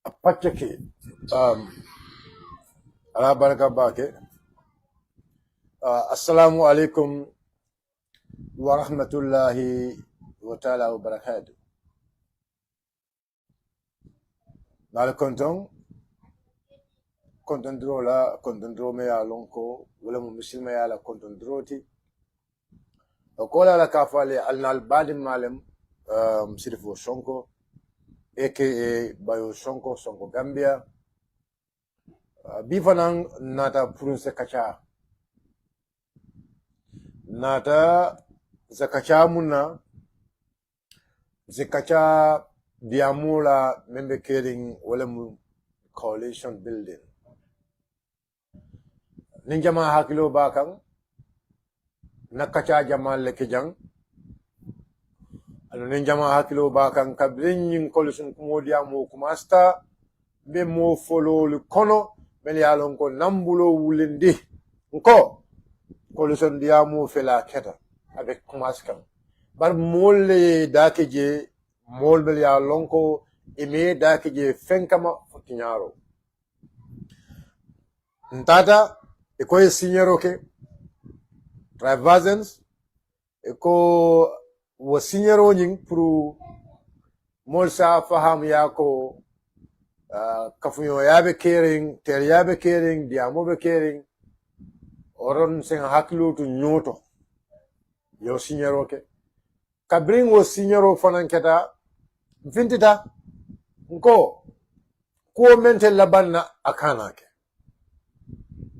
Pachaki. Ala baraka bake. Assalamu alaikum wa rahmatullahi wa ta'ala wa barakatuh. Nala konton dro la konton dro me ya lonko wala mu muslima ya la konton droti. Kola la kafale al badim malem sirifo SONKO aka BAIYO SONKO Gambia. Bifanang nata prunse kacha nata zakacha muna zakacha diamula membe caring wala mu coalition building ninjama hakilo bakang nakacha jamal lekejang ano ninjama hakilo bakang kabrin coalition kumodia mo kumasta be mo follow le kono mel yalon ko nambulo wulindi nko coalition diamo fela keta avec kumaskam bar molle dakeje mol bel yalon ko ime dakeje fenkama fotinyaro ntata eko e signero ke Travazens eko wo signero nying pour mol sa faham yako kafuyo yabe caring ter yabe caring diamo be caring oron sen haklu tu nyoto yo signero ke kabring wo signero fananketa vintita nko ko mente labanna akana ke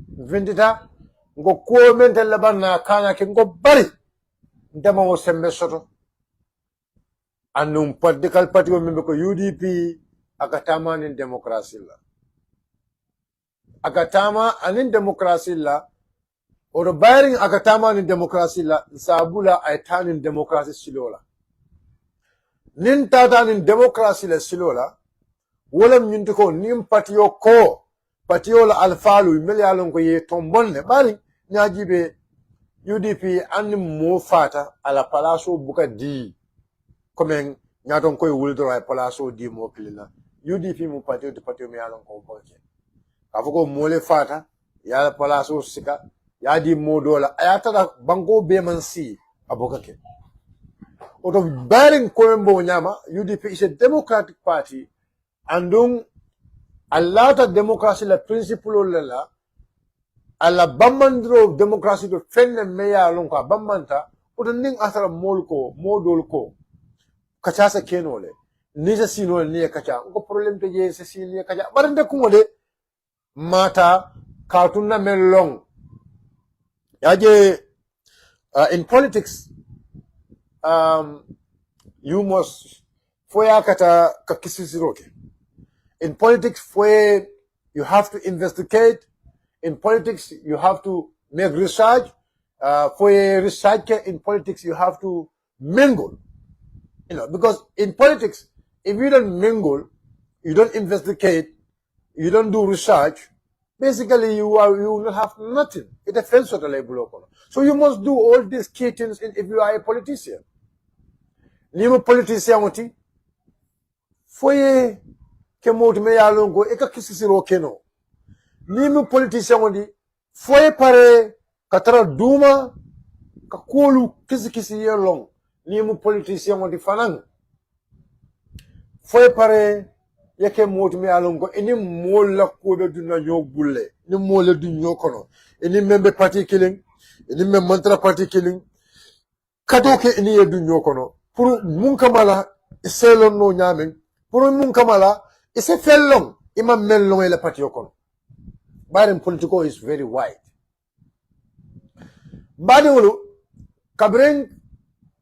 vintita ngo ko mente labanna akana ke ngo bari ndama wo sembe soto annum political party wo membe ko UDP akatama nin demokrasi la akatama anin demokrasi la oro bayring akatama nin demokrasi la sabula aitanin demokrasi silola nin tata nin demokrasi la silola wala nyinti ko nim patiyo la alfalu melyalon ko ye tombonne bari nyajibe UDP anin mo fata ala palaso buka di komen nyaton koy wuldro ay palaso di mo kilina UDP mu patiyo me yalon ko boke afoko mole fata ya palaso sika ya di modola ayata banko be mansi abokake oto baring koembo nyama UDP is a democratic party andung allata democracy la principle la alla bamandro democracy do fenne me yalon ko bamanta oto ning asara molko modol ko kachasa kenole nisa sino ni kacha ko problem te je se sino kacha barande ko de mata katuna melong yaje in politics you must foya kata kakisisiroke in politics foye you have to investigate in politics you have to make research foye research in politics you have to mingle, you know, because in politics if you don't mingle, you don't investigate, you don't do research, basically you will not have nothing. It offends to the label. So you must do all these key things if you are a politician. Nimo politician oti foye kemot me yalongo eka kisisiro keno. Nimo politician oti foye pare katara duma kakulu kisi yelong. Nimo politician oti fanang foye pare yake moti me alongo eni mola kobe duna bulle ni mola du nyokono eni membe party killing eni membe mantra party killing kadoke eni yedu nyokono pour mun kamala selon no nyamen pour mun kamala ise fellong ima mellong ele party yokono barim political is very wide badi wulu kabren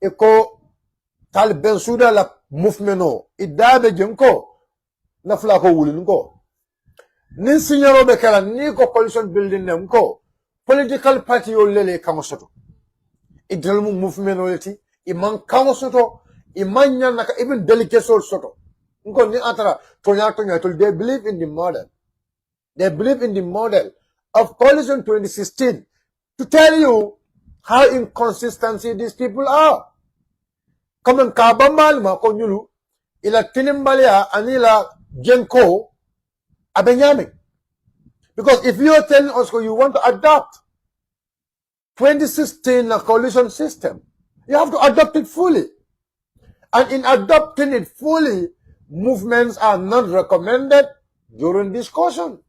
eko tal bensuda la movement idabe jenko na fla ko wulin ko nin signaro be kala ni ko coalition building nem ko political party o lele kamosoto idel mu movement o leti iman kamosoto imanya naka even delegation soto ngo ni atara tonya to they believe in the model of coalition 2016 to tell you how inconsistency these people are comme kabamal ma ko nyulu ila tinimbalia anila jenko Abenyame. Because if you're telling us you want to adopt 2016 coalition system, you have to adopt it fully. And in adopting it fully, movements are not recommended during discussion.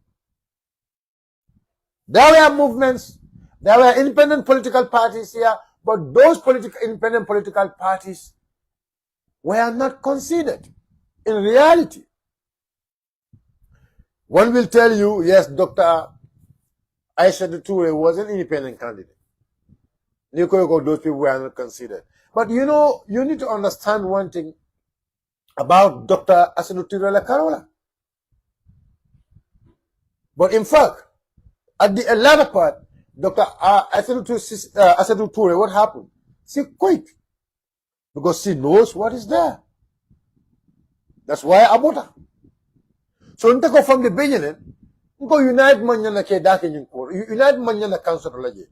There were movements, there were independent political parties here, but those independent political parties were not considered in reality. One will tell you, yes, Dr. Aisha Toure was an independent candidate. Those people were not considered. But you know, you need to understand one thing about Dr. Aisha Toure. But in fact, at the latter part, Dr. Aisha Toure, what happened? She quit. Because she knows what is there. That's why I bought her. So you go from the beginning, you go unite manyana ke dake nyinko, unite manyana council laje.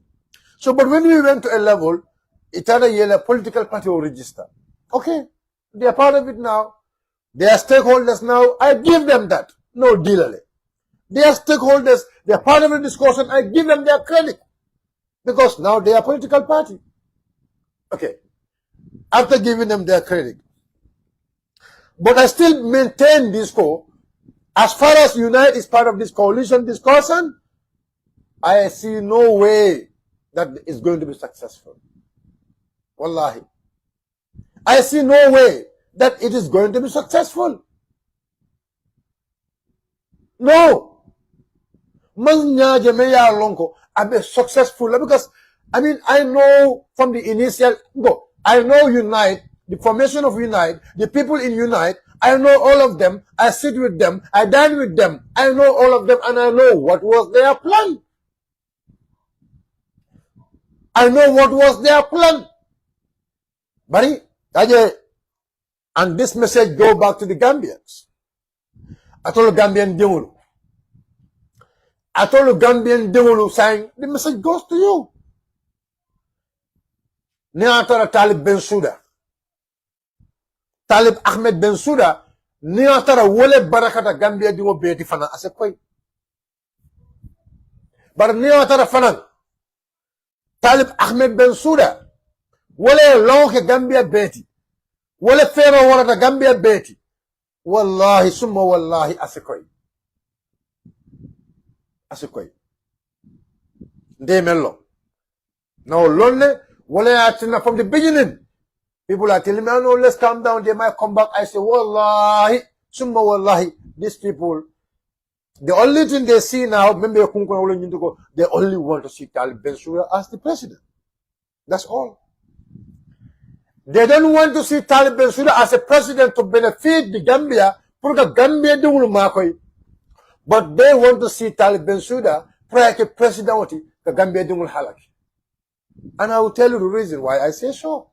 So but when we went to a level, it had a political party will register. Okay, they are part of it now. They are stakeholders now. I give them that. No deal. They are stakeholders. They are part of the discussion. I give them their credit. Because now they are a political party. Okay. After giving them their credit. But I still maintain this core. As far as Unite is part of this coalition discussion, I see no way that it's going to be successful. Wallahi. I see no way that it is going to be successful. No. I'll be successful because, I mean, I know from the initial, I know Unite, the formation of Unite, the people in Unite, I know all of them, I sit with them, I dine with them, I know all of them, and I know what was their plan. I know what was their plan. Bari, and this message go back to the Gambians. I told the Gambian Dewulu. I told the Gambian Dewulu saying, the message goes to you. Niatara Talib Bensouda. Talib Ahmed Bensouda, niatara wole barakata Gambia diwo beti fana ase koy. Bar niatara fana. Talib Ahmed Bensouda, wole lonke Gambia beti. Wole fero warata Gambia beti. Wallahi summa wallahi ase koy. Ase koy. Nde mello. Now lonne, wole atina from the beginning. People are telling me, oh no, let's calm down. They might come back. I say, wallahi, summa wallahi, these people, the only thing they see now, they only want to see Talib Bensouda as the president. That's all. They don't want to see Talib Bensouda as a president to benefit the Gambia, but they want to see Talib Bensouda prior to presidency, the Gambia will halak. And I will tell you the reason why I say so.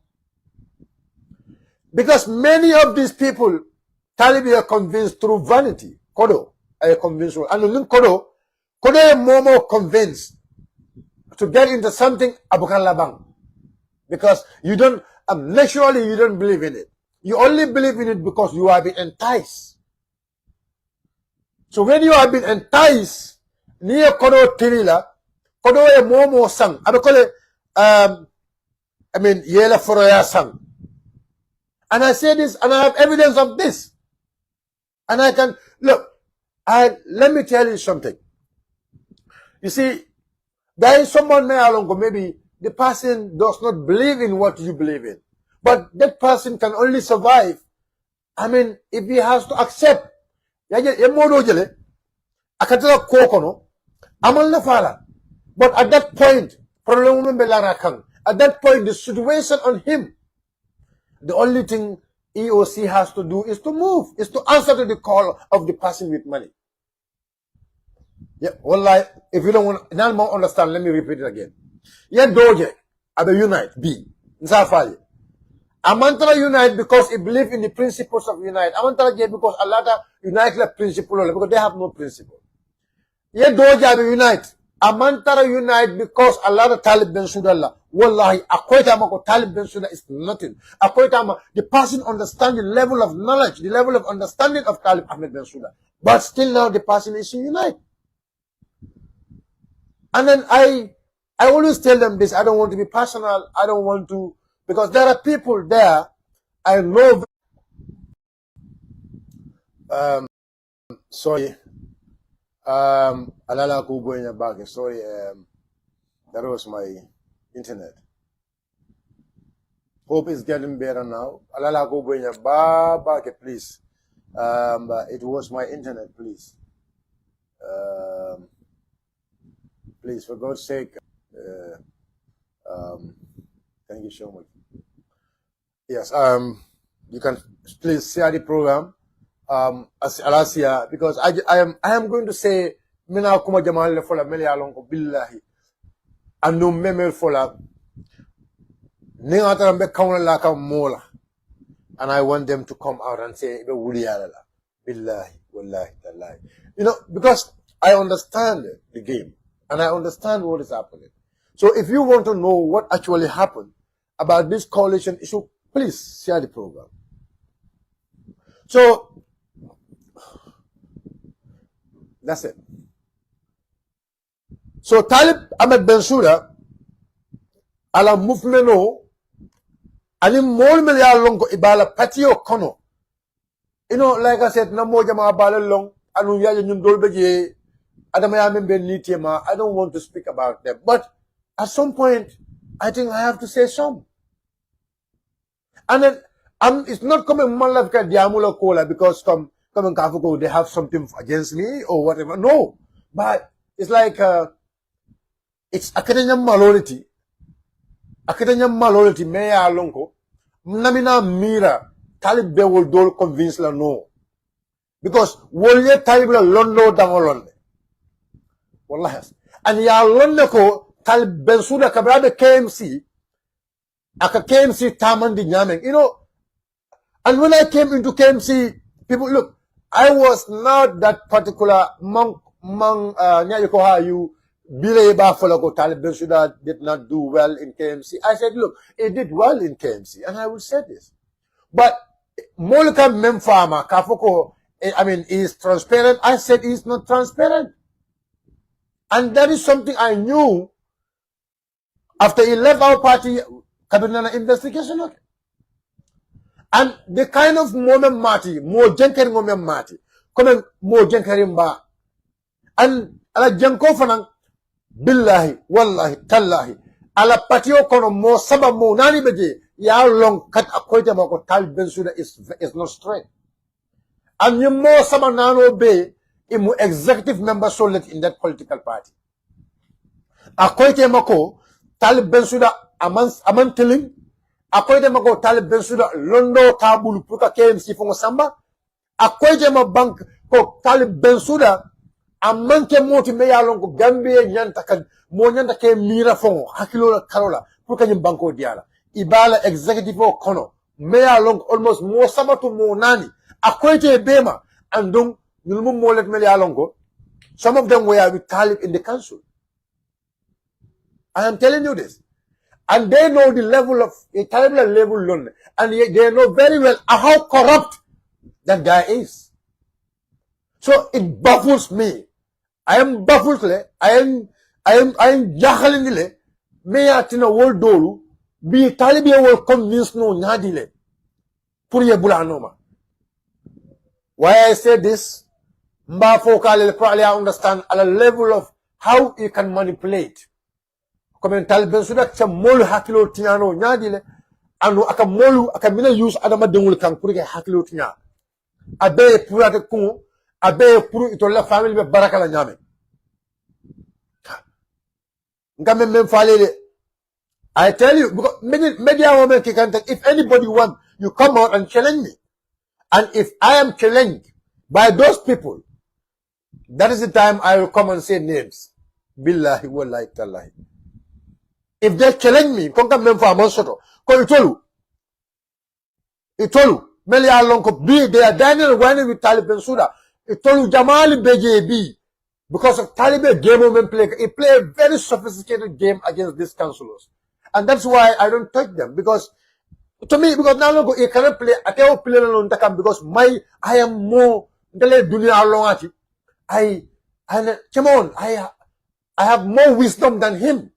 Because many of these people, Taliban are convinced through vanity. Kodo, I am convinced. And Kodo is more convinced to get into something Abukan Labang. Because you don't, naturally you don't believe in it. You only believe in it because you have been enticed. So when you have been enticed, near Kodo Tirila, Kodo is more sang. Yela Foroya sang. And I say this, and I have evidence of this. And I can, look, let me tell you something. You see, there is someone maybe the person does not believe in what you believe in. But that person can only survive, if he has to accept. But at that point, the situation on him, the only thing EOC has to do is to move, is to answer to the call of the person with money. Yeah, wallahi, if you don't want, now more understand, let me repeat it again. Yeah, Doge, Abe Unite, B. Nsafali. Amantara Unite because it believes in the principles of Unite. Amantara J because a lot of Unite like principle, because they have no principle. Yeah, Doge, Abe Unite. Amantara Unite because a lot of Talib Bensouda. Wallahi, Akoitama Talib Bensouda is nothing. Akoitama, the person understand the level of knowledge, the level of understanding of Talib Ahmed Bensouda. But still now the person is unite. And then I always tell them this. I don't want to be personal. I don't want to, because there are people there I know. Sorry. Alala Kubo in your bag. Sorry. That was my internet. Hope it's getting better now. Alala Kubo in your bag, please. It was my internet, please. Please, for God's sake, thank you so much. Yes, you can please share the program, as Alasia, because I am going to say, mina kuma jamal le fola mele alon ko billahi, anu memel fola, ninga tarambe kauna la ka mola, and I want them to come out and say, be wuli alala, billahi, wallahi, tallahi. You know, because I understand the game. And I understand what is happening. So if you want to know what actually happened about this coalition issue, please share the program. So that's it. So Talib Ahmed Bensouda, ala movement no, ani mol mel ya longo ibala patio kono. You know, like I said, na mo jama bala long, anu ya nyum dolbe je. I don't want to speak about them. But at some point, I think I have to say some. And then it's not coming Malafka Diamula Cola because come and Kafuko, they have something against me or whatever. No. But it's like it's academia malority. Academia malority, Maya Lonko. Namina Mira, Talib will do convince la no. Because Wolye Talib la Londo Dangolonde. Wallahi. And ya lonne ko Talib Bensouda kabrabe KMC aka KMC tamandi nyameng. You know, and when I came into KMC, people look, I was not that particular monk you bile ba folako Talib Bensouda did not do well in KMC. I said, look, it did well in KMC, and I will say this. But Molka Memfama Kafoko, I mean, is transparent. I said he's not transparent. And that is something I knew after he left our party, cabinet investigation. And the kind of moment Marty, more jenkering moment Marty, coming more jenkering ba. And ala jenko fanang, billahi, wallahi, tallahi, ala patio kono mo saba mo nani beje, ya long kat akoite mo ko Talib Bensouda is not straight. And you more saba nano be, imu executive member solid in that political party. Akoite mako Talib Bensouda aman telling. Akoite mako Talib Bensouda londo tabulu puka KMC fongo samba. Akoite ma bank ko Talib Bensouda amanke moti meya longo Gambia nyanta kan mo nyanta ke mira fongo hakilo la karola puka nyim banko diala. Ibala executive o kono meya longo almost mo samba to mo nani. Akoite bema andung Nulmum Molet Melialongo, some of them were with Talib in the council. I am telling you this. And they know the level of a Talib level, and they know very well how corrupt that guy is. So it baffles me. I am baffled. I am jahalinile. Me atina world dolu. Be Talibia will convince no nyadile. Puriye bulanoma. Why I say this? Mbafo probably understand at a level of how you can manipulate. Comme Talib Bensouda cha molu hakilo tiano nyadile anu aka molu aka mina use adama dengul kan pour ke hakilo tinya. Abe pour ate kun abe pour itola family be baraka la nyame. Ngame mem falele. I tell you, because media women can take, if anybody want, you come out and challenge me. And if I am challenged by those people, that is the time I will come and say names. Billahi wallahi tallahi. If they challenge me, konka memfa amonsoto. Ko itolu. Meli alonko B, they are dining and whining with Talib Bensouda. Itolu Jamali BJB. Because of Talib game women play, he play a very sophisticated game against these councillors. And that's why I don't touch them. Because to me, because now he cannot play, I cannot play alone because I am more ndele dunia longati. Come on, I have more wisdom than him.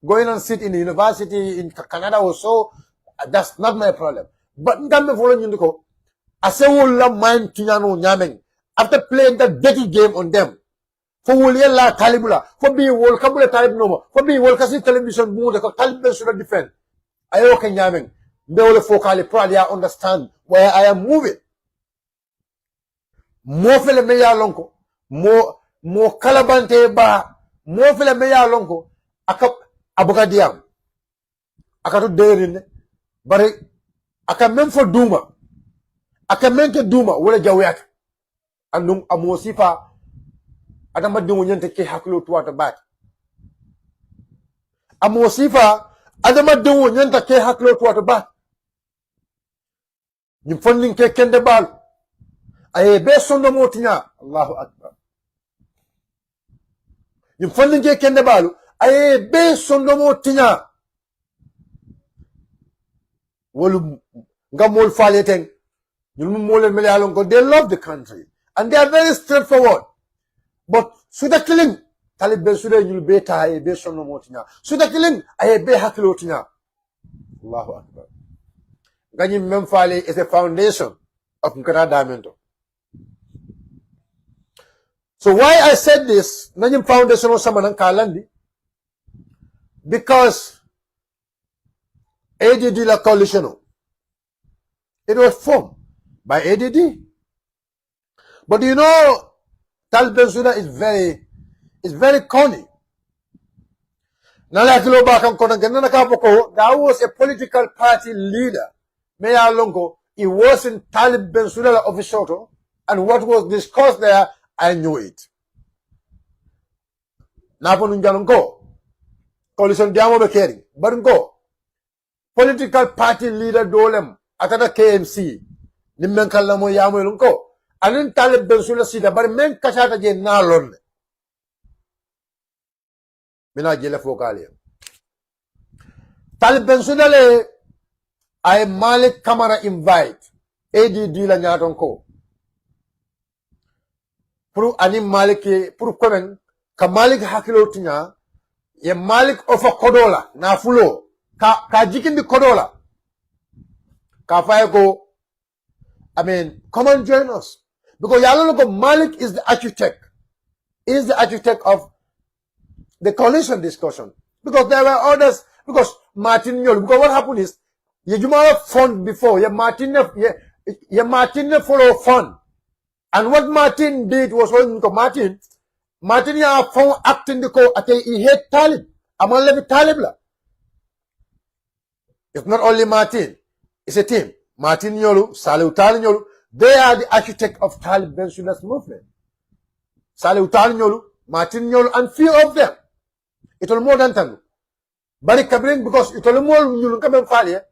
Going and sit in the university in Canada or so, that's not my problem. But ndame follow nyuko. Ase wola mind tinyano nyameng. After playing that dirty game on them. For wolia la talibula. For be wol kabula talib no. For be wol kasi television bunga ko talib should defend. Ayo ke nyameng. Mbe wole fokali probably understand where I am moving. Mo fele meya lonko. Mo kalabante ba. Mo fele meya lonko. Abuka diam. Akatu derin. Bari aka men for duma. Aka men ke duma wala jawiyak. Andum amosifa adama dingo nyente ke haklo tuwata bat. Amosifa adama dingo nyente ke haklo tuwata bat. Nyim fondin ke kende bal. Aye be sondo motinya. Allahu akbar. Nyim fondin ke kende balu. Aye be sondo motinya. Wolu ngamol faleten. Nyum molen melalon ko they love the country. And they are very straightforward. But suda killing, talib ben suda you'll be tae be sono motina. Suda killing, aye be hakilotina. Allahu Akbar. Ganyi memfale is a foundation of Nkara Diamond. So why I said this, Nanyim foundation of Samanan Kalandi? Because ADD la coalition, it was formed by ADD. But you know, Talib Bensouda is very corny. That was a political party leader. Mayor Longo, it wasn't Talib Bensouda official, and what was discussed there, I knew it. Naponunjanongo, coalition diamo bekering, but go. Political party leader dolem, atata KMC, nimmenkalamo yamo lunko. Anin Talib Bensouda sida bari men kachata je na lonne mina jele fokali Talib Bensouda le ay Malik Camara invite ADD la nyaton ko pour ani Malik pour komen ka Malik hakilo tinya ye Malik ofa kodola na fulo ka jikindi kodola ka fay ko come and join us. Because Yalologo Malik is the architect. He is the architect of the coalition discussion. Because there were others, because Martin Yol, because what happened is, Yejumala fund before, Martin follow fund. And what Martin did was when Martin ya found acting the co ate he hate Talib. Amal levi Talib la. It's not only Martin, it's a team. Martin Yolu, Salih Talib Yolu, they are the architect of Talib Bensouda's movement. Salih Nyolu, Martin Nyolu, and few of them. It will more than 10. Bari Kabring, because it will more Nyolu come failure.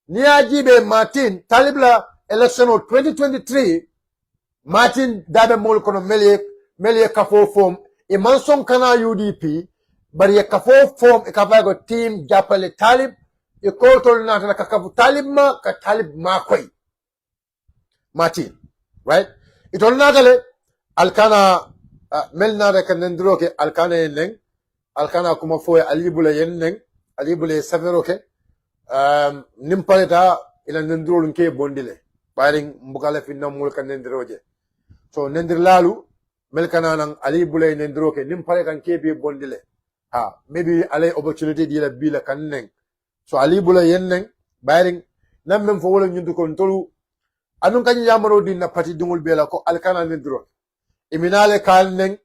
Niajibe Martin, Talib la election of 2023, Martin Dabe Molkono Melie Kafo form, a Manson Kana UDP, bari a Kafo form, a Kabago team, Japale Talib, a Koto Nata Kakabu Talib ma, ka Talib Makoi. Martin, right? It all natale alkana melna rek nendro ke alkana yeneng alkana kuma foye alibule yeneng alibule savero ke nimpaleta ila nendro nke bondile baring mbukale finna mul kan nendroje so nendirlalu melkana nang alibule nendro ke nimpaleta nke be bondile maybe ale opportunity dila bila kanneng so alibule yeneng baring nammem fo wala nyundu ko tolu anun kanyi yamaro din na pati dingul bela ko alkana nendro iminale kalneng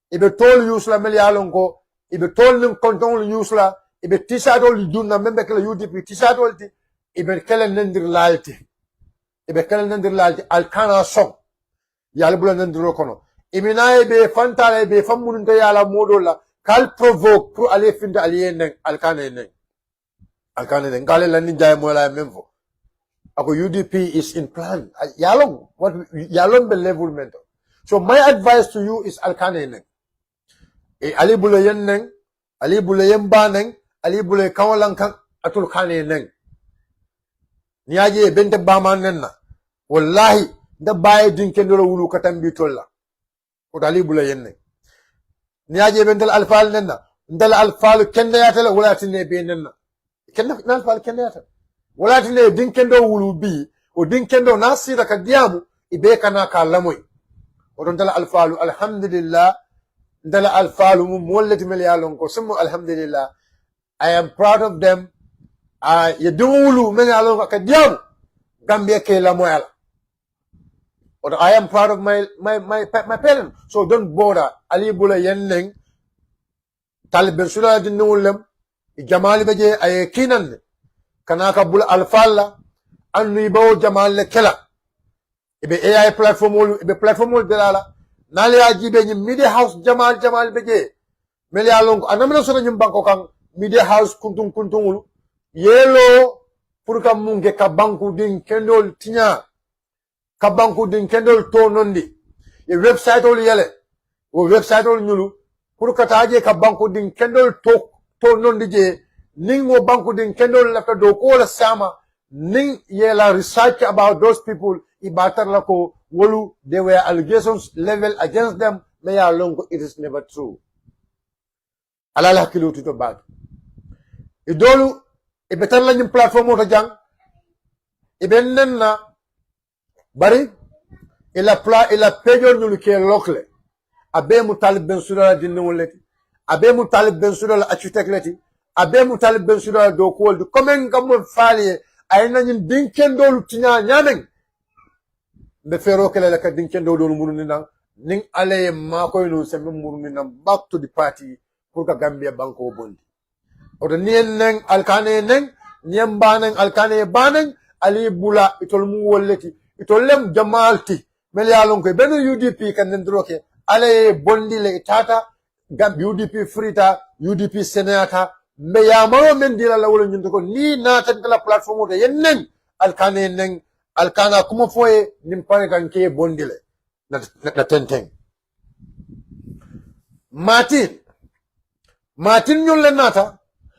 ibe tol yusla mel yalon ko ibe tol nim konton yusla ibe tisatol dunna membe kala UDP tisatol ti ibe kala nendir lalti alkana song yalla bula nendro kono iminaye be fantale be famununta yala modola kal provoke pour aller finda alien alkana neng gale la ninja mo la memfo ako UDP is in plan. Yalong be level mentor. So my advice to you is alkaneneng. Ali bulayen neng, ali bulayen baneng, ali bulay kawalang kang atul kaneneng. Niyaje bente baman nenna. Wallahi da baye dinkendo wulu katambi tolla o dali bula yenne ni aje ben dal alfal nenna dal alfal kende yatala wala tinne be nenna kende na alfal kende yatala wala tinne dinkendo wulu bi o dinkendo nasira ka diamu ibe kana ka lamoy o don dal alfalu alhamdulillah dal alfalu mum mollati mel yalon ko summa alhamdulillah I am proud of them ye wulu men yalon ka diamu Gambia ke lamoy ala. Or I am proud of my parents. So don't bother. Ali bula yeneng talib ben sura din nulem jamal beje ay kinan kanaka bula alfalla annu bawo jamal le kela ibe AI platform delala nali ajibe ni media house jamal beje mel ya lon anamna sura nyum banko kan media house kuntung yelo pour kam munge ka banku din kendol tinya kabanku din kendol to nondi e website ol yele o website ol nyulu pour kataje kabanku din kendol to nondi je ning wo banku din kendol la do ko la sama ning yela research about those people ibatar la ko wolu there were allegations level against them may along it is never true alala kilu to bag idolu e betar la nyum platform to jang e benna bari ila pejo nyulu ke lokle abe mutalib ben sura dinne wolati abe mutalib ben sura la architect lati abe mutalib ben sura do ko du komen gam faali ay nañu dinkendo lu tinya nyamen be fero kele la ka dinkendo do muru ni na ning ale ma koy no sembe muru ni na back to the party pour ka Gambia banko bondi oto nien neng alkane neng niem baneng alkane baneng ali bula itol mu wolleti itolem jamalti mel yalon ko ben UDP kan den droke ale bondi le tata gam UDP frita UDP senata me yamaro men dila la wala nyunto ko ni na tan kala platform de yennen alkane nen alkana kuma foye nim pare kan ke bondi le na tenteng Martin nyol le nata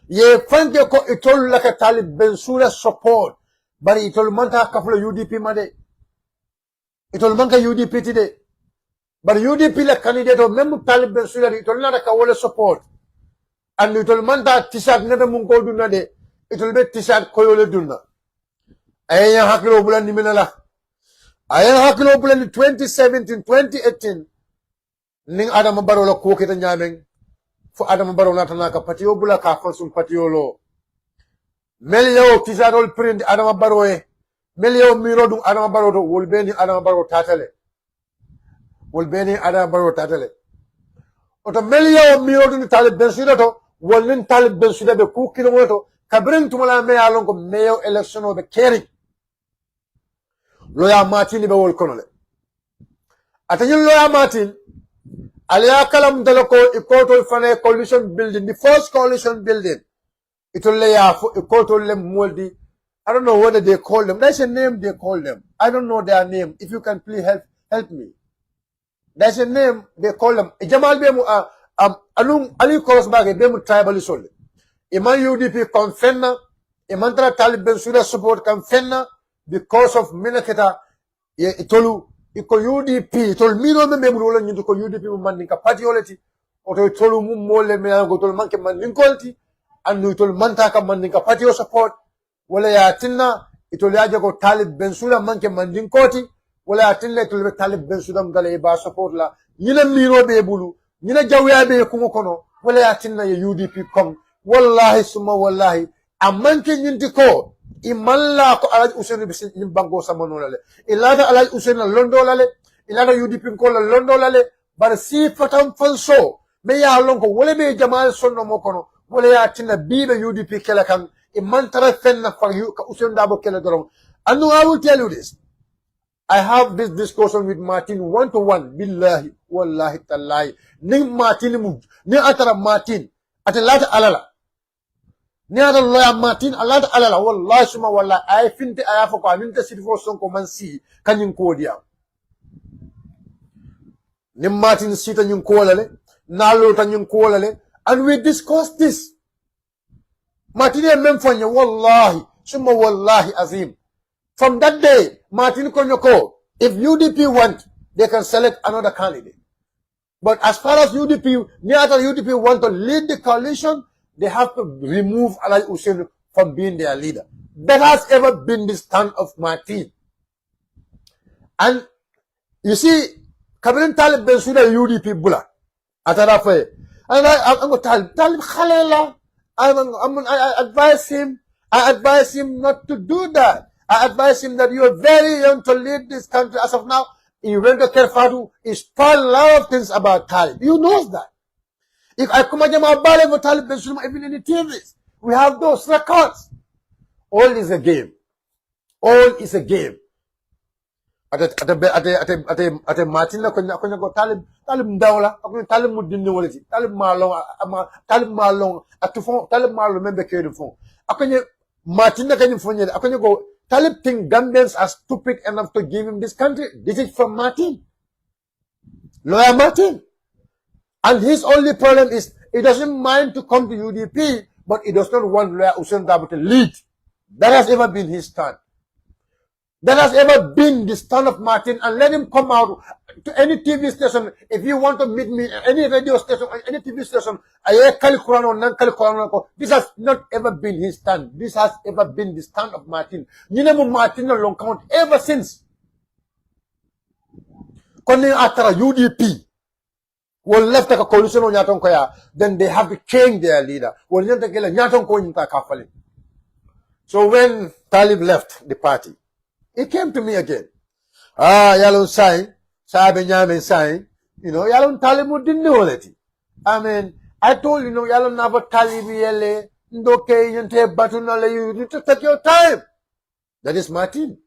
ye fanke ko itol la ka talib ben sura support bari itol manta kafla UDP made itol manka UDP tide but UDP la candidate o même talib ben sura itol nata ka wala support and itol manta t-shirt nata mun ko dunna de itol be t-shirt ko yole dunna ayya haklo bulan ni minala ayya haklo bulan 2017 2018 ning adama baro la ko keta nyamen fo adama baro nata naka patio bula ka falsum patio lo melio t-shirt print adama baro e melio miro dum adama baro to wolbeni adama baro tatale oto melio miro dum talib ben sida to wolnin talib ben sida be ku kilometer kabrin tumala me alon ko meyo election o be keri loya martin be wol konole atanyul loya martin aliya kalam dalako ikoto fane coalition building the first coalition building itolle ya ikoto le moldi I don't know whether they call them. There's a name they call them. I don't know their name. If you can please help me. There's a name they call them. Jamal bemu Ali Korosbage bemu tribal solid. Iman UDP confenna. Iman tra Talib Ben Suda support confenna because of Minaketa itolu iko UDP itol mino me bemu rola nyuto ko UDP mu mandinka party oleti oto itolu mu mole me go tol manke mandinkolti andu itol manta ka mandinka party o support wala ya tinna itol yaje ko Talib Ben Suda manke mandinkoti wala ya tinna itol Talib Ben Suda ngale ba support la nyina miro be bulu nyina jawya be ko kono wala ya tinna ye UDP kom wallahi summa wallahi amanke nyinti ko imalla ko alaj usen bisin bango samano lale ilada alaj usen londo lale ilada UDP ko londo lale bar si fatam falso me ya lon ko wala be jamal sonno mo kono wala ya tinna bibe UDP kala kan man tara fenna for you ka usen dabo kele dorom and I will tell you this. I have this discussion with Martin 1-to-1 billahi wallahi tallahi ni Martin mu ni atara Martin atalata alala ni atara lawyer Martin alata alala wallahi suma wallahi I finti ayafa ko aninta sirfo sonko man si kanyin ko dia ni Martin sita nyun ko lale nalo ta nyun ko lale and we discuss this Martin même fanya wallahi summa wallahi azim from that day Martin konyoko If UDP want, they can select another candidate. But as far as UDP want to lead the coalition, they have to remove Alhaji Hussein from being their leader. That has ever been the stand of my team. And you see, Kabrin Talib Ben Suda UDP Bula. And I'm going to Talib Khalela. I advise him not to do that. I advise him that you are very young to lead this country. As of now, he went to Kerfadu, he spoiled a lot of things about Talib. You knows that. If I come again, Talib Ben Suda, even in the TVs, we have those records. All is a game. All is a game. Ate Martin na kunya ko Talib ndawla ako Talib mo dinne wala ci Talib malong atufon Talib malong membe kede fon ako Martin na kanyum fonye ako go Talib think Gambians are stupid enough to give him this country. This is from Martin, lawyer Martin, and his only problem is he doesn't mind to come to UDP, but he does not want lawyer Hussein Dabo to lead. That has ever been his stand. That has ever been the stand of Martin, and let him come out to any TV station. If you want to meet me, any radio station, any TV station, this has not ever been his stand. This has ever been the stand of Martin. Martin long count ever since. After UDP will left a coalition on Yatonkoya, then they have to change their leader. So when Talib left the party, he came to me again. Yalon sign, sabi nyamin sign, yalon Talib mo din niwaleti. I mean, I told yalon never Talib yele, ndoke yente batunale, you need to take your time. That is Martin.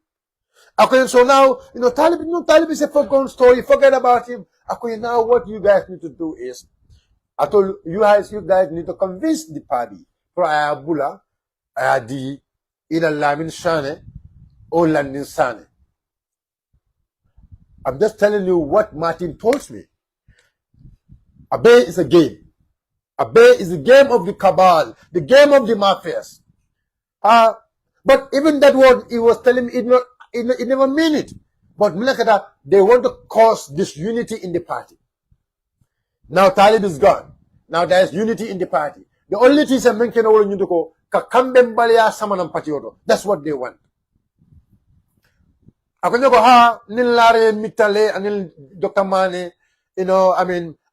Okay, so now, Talib is a forgotten story, forget about him. Okay, now what you guys need to do is, I told you guys need to convince the party, for Ayabula, Ayadi, Ida Lamin Shane, or Landin Sane. I'm just telling you what Martin told me. Abe is a game. Abe is the game of the cabal, the game of the mafias. But even that word he was telling me, it never mean it. But Mulakata, they want to cause disunity in the party. Now Talib is gone. Now there is unity in the party. The only thing is that's what they want. Ako ha nilare mitale anil Dr. Mane,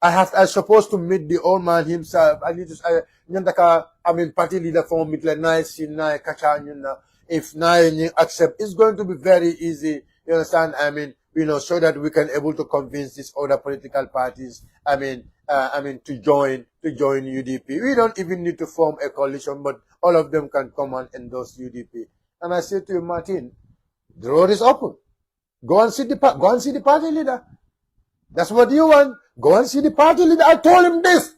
I supposed to meet the old man himself. I need to party leader from Mitla nice if Nai accept, it's going to be very easy, you understand? So that we can able to convince these other political parties, to join UDP. We don't even need to form a coalition, but all of them can come and endorse UDP. And I said to you, Martin, the road is open. Go and see the party leader. That's what you want. Go and see the party leader. I told him this.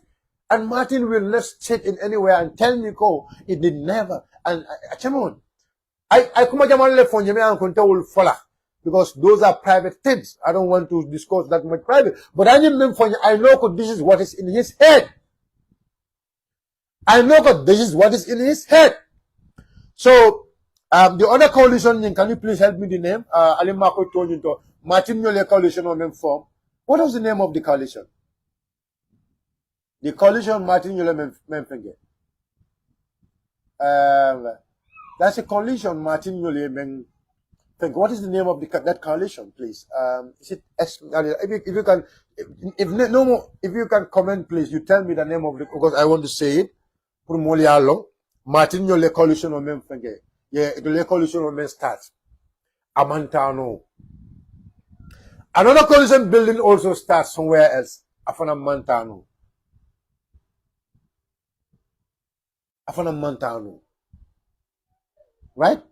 And Martin will not sit in anywhere and tell me, it did never. And come on. I come on, because those are private things. I don't want to discuss that much private. But I know this is what is in his head. I know this is what is in his head. So, the other coalition, can you please help me the name? Alimako told you to Martin Yole coalition on them form. What was the name of the coalition? The coalition Martin Yole Memphenge. That's a coalition Martin Yole Memphenge. What is the name of that coalition, please? Is it if you can comment, please, you tell me the name of because I want to say it. Martin Yole coalition on Memphenge. Yeah, the coalition will start. Amantano. Another coalition building also starts somewhere else. Afana Mantano. Right?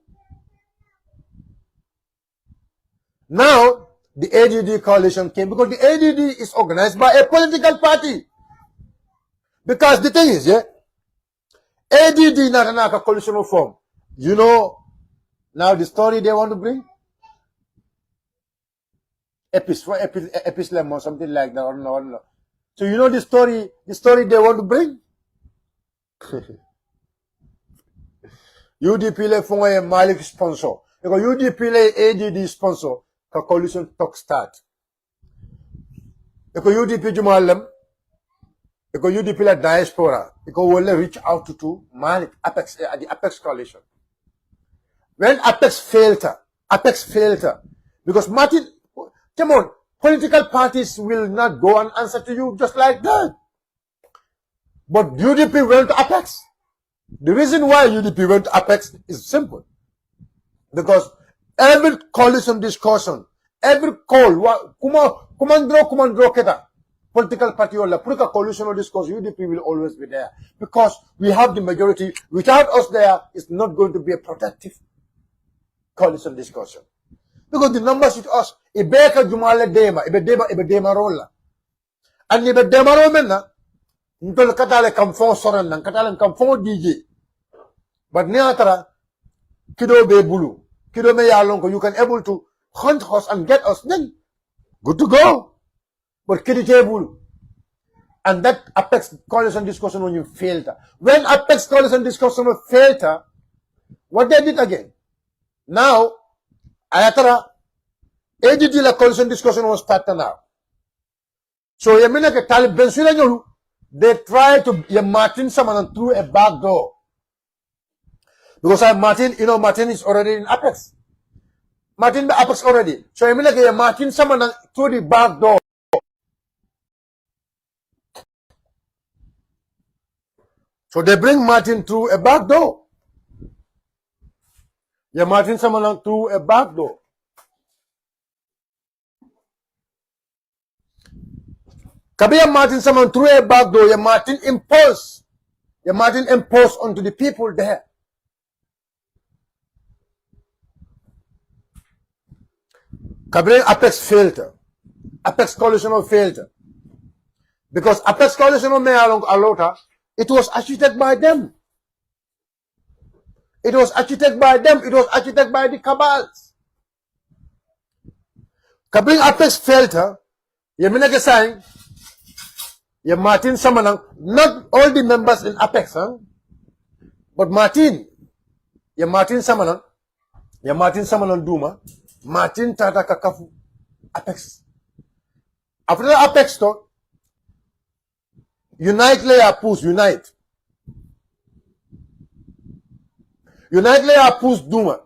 Now, the ADD coalition came because the ADD is organized by a political party. Because the thing is, ADD not a coalition form. Now the story they want to bring? Epislam or something like that, or no. So the story they want to bring? UDP le font a Malik sponsor. Because UDP le ADD sponsor. ka coalition talk start. Eko UDP jumalem, eko UDP la diaspora, eko will reach out to Malik Apex the Apex coalition. When Apex failed her, because Martin, come on, political parties will not go and answer to you just like that. But UDP went to Apex. The reason why UDP went to Apex is simple. Because every coalition discussion, every call, kumandro keta, political party or la purika coalition or discourse, UDP will always be there. Because we have the majority. Without us there, it's not going to be a productive coalition discussion. Because the numbers with us, ibeka jumale dema, ibe dema rolla. And ibe dema rolla, ntol katale kamfon soran nan, katale kamfon DJ. But neatara, kido be bulu, kido me yalonko, you can able to hunt us and get us, then good to go. But kidite bulu. And that Apex coalition discussion when you failed. When Apex coalition discussion failed, what they did again? Now, ayatara, AGD la coalition discussion was started now. So, yamina ke talib bensula nyolu, they try to, Martin someone through a back door. Because Martin, Martin is already in Apex. Martin the Apex already. So, yamina ke Martin someone through the back door. So, they bring Martin through a back door. Martin someone through a back door. Kabia Martin someone through a back door. Martin imposed onto the people there. Kabia Apex failed. Apex coalition failed. Because Apex coalition may along Alota, it was agitated by them. It was agitated by them. It was agitated by the cabals. Kabring Apex failed her. Yeminake saying, Martin Samanang, not all the members in Apex, but Martin Samanang Duma, Martin Tata Kakafu, Apex. After the Apex talk, Unite layer push, unite. Unite layer push Duma.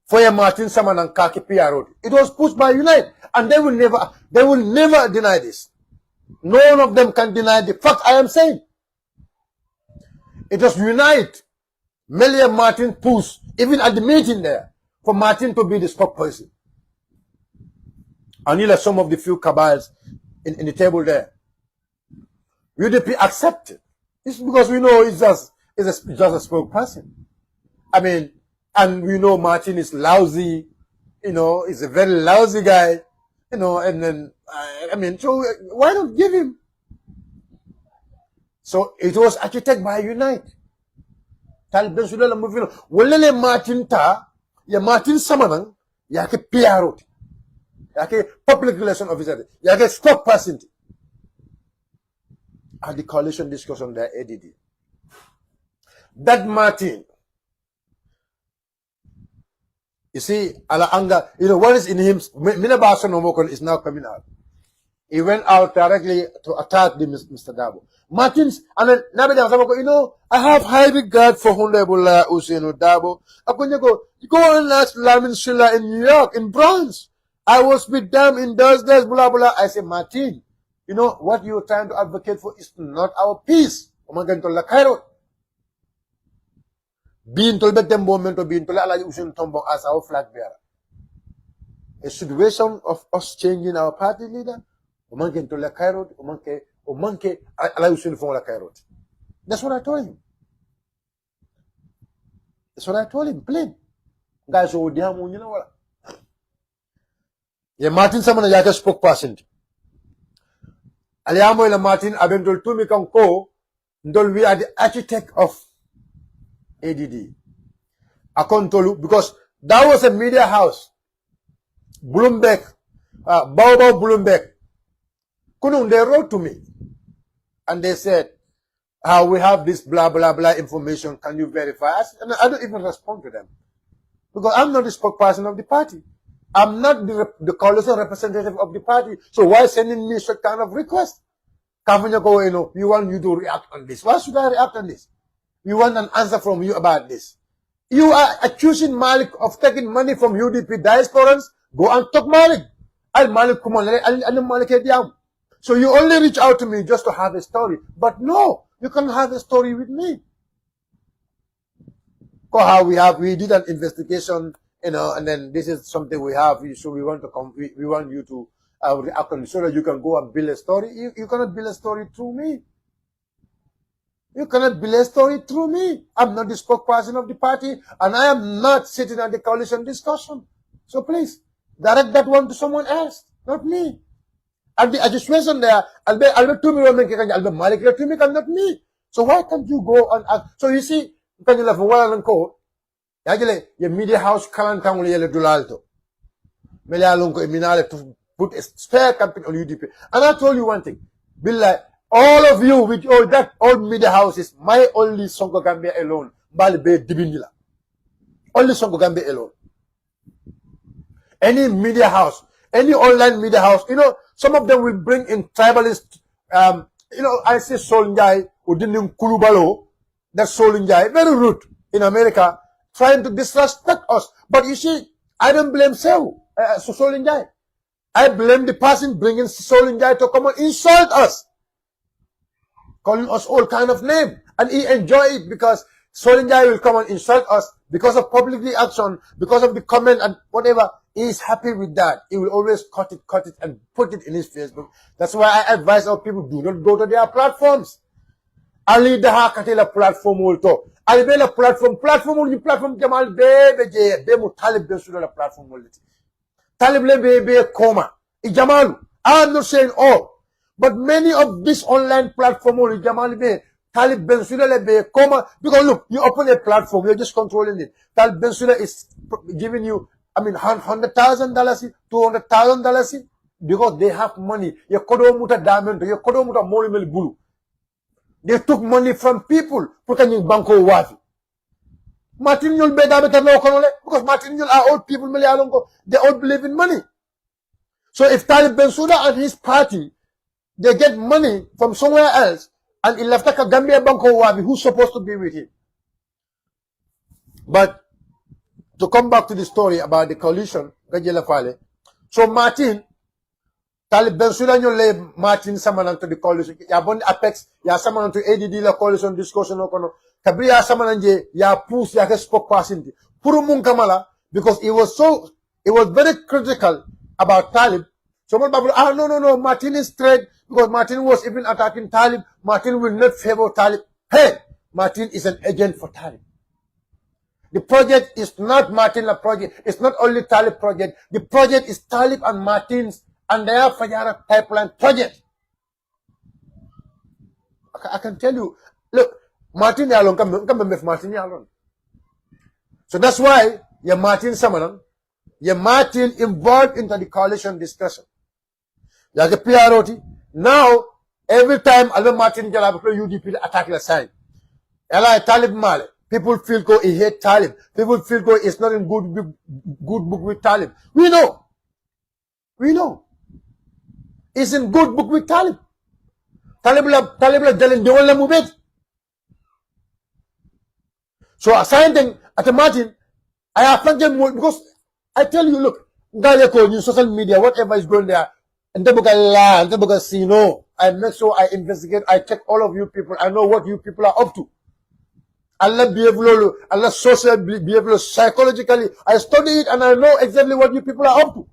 For Martin Samanang Kaki PRO. It was pushed by Unite. And they will never deny this. None of them can deny the fact I am saying. It was Unite. Melia Martin push, even at the meeting there, for Martin to be the spokesperson. And he'll some of the few cabals in the table there. UDP accepted. It's because we know it's just a spokesperson. I mean, and we know Martin is lousy, he's a very lousy guy, and then, so why not give him? So it was agitated by Unite. Talib Sudala moving on. Walele Martin Martin Samanang, yake PRO, yake public relation officer, yake spokesperson. At the coalition discussion there, ADD. That Martin, you see, ala anger, what is in him, Minabaso Nomokon is now coming out. He went out directly to attack Mr. Dabo. Martins, and then, I have high regard for Honorable Usainu Dabo. You go and ask Lamin Shilla in New York, in Bronx. I was with them in those days, blah, blah. I said, Martin, what you're trying to advocate for is not our peace. Being told them moment being told as our flag bearer. A situation of us changing our party leader, that's what I told him. That's what I told him, plain. Guys, what? Martin Samana Yaka spoke person. Aliamo ila Martin abendol tumi kanko ndol we are the architect of ADD. Akontolu, because that was a media house. Bloomberg, Baobab Bloomberg. They wrote to me and they said, we have this blah, blah, blah information. Can you verify? And I don't even respond to them. Because I'm not the spokesperson of the party. I'm not the coalition representative of the party. So why sending me such kind of request? Kavanyako, we want you to react on this. Why should I react on this? We want an answer from you about this. You are accusing Malik of taking money from UDP diasporans. Go and talk Malik. Al Malik Malik. So you only reach out to me just to have a story. But no, you can't have a story with me. How we did an investigation, and then this is something we have. So we want to come. We want you to react on it so that you can go and build a story. You cannot build a story through me. You cannot build a story through me. I'm not the spokesperson of the party, and I am not sitting at the coalition discussion. So please, direct that one to someone else, not me. At the administration there, I'll be Malik, not me. So why can't you go on? So you see, your media house kalantang yele dulalto. Melalonko eminale to put a spare campaign on UDP. And I told you one thing. Billah, all of you with all that old media houses, my only Sonko Gambia alone, Balbe Dibindila. Only Sonko Gambia alone. Any media house, any online media house, some of them will bring in tribalist, I say Solinjai, Udinim Kulubalo, that's Solinjai, very rude in America, trying to disrespect us. But you see, I don't blame Solinjai. I blame the person bringing Solinjai to come and insult us, calling us all kind of name. And he enjoy it because Solinjai will come and insult us because of public reaction, because of the comment and whatever. He is happy with that. He will always cut it and put it in his Facebook. That's why I advise our people, do not go to their platforms. Ali daha katila platform ulto. Ali bela platform jamal be mu talib be sura la platform ulti. Talib le be koma. Jamalu. I'm not saying all, but many of this online platform ul jamal be Talib Bensouda le be koma, because look, you open a platform, you're just controlling it. Talib Bensouda is giving you $100,000, $200,000 because they have money. Ye kodo muta diamond, ye kodo muta moli meli bulu. They took money from people. Pukan banko wafi. Martin Yul be dabeta no konole because Martin Yul are old people meli alongo. They all believe in money. So if Talib Bensouda and his party they get money from somewhere else and he left a Gambia banko wafi, who's supposed to be with him? But to come back to the story about the coalition, so Martin, Talib Bensouda nyole Martin samanan to the coalition. Ya bon Apex, ya samanan to ADD la coalition discussion okono. Kabri ya samanan je ya push ya spokesperson. Puru mun kamala because it was very critical about Talib. So no, Martin is straight because Martin was even attacking Talib. Martin will not favor Talib. Hey, Martin is an agent for Talib. The project is not Martin project. It's not only Talib project. The project is Talib and Martin's and their Fajara pipeline project. I can tell you, look, Martin alone, come with Martin alone. So that's why you're Martin Samanan, you're Martin involved into the coalition discussion. Like a PROT. Now, every time Alba Martin Jalab UDP attack the side. Ella Talib Male. People feel he hate Talib. People feel it's not in good book with Talib. We know. It's in good book with Talib. Talib la jalen de wala mubet. So assigning at Martin, I have them because I tell you, look, Galeko, social media, whatever is going there, and the see no. I make sure I investigate, I check all of you people, I know what you people are up to. Allah behavior, Allah social behavior, psychologically. I study it and I know exactly what you people are up to.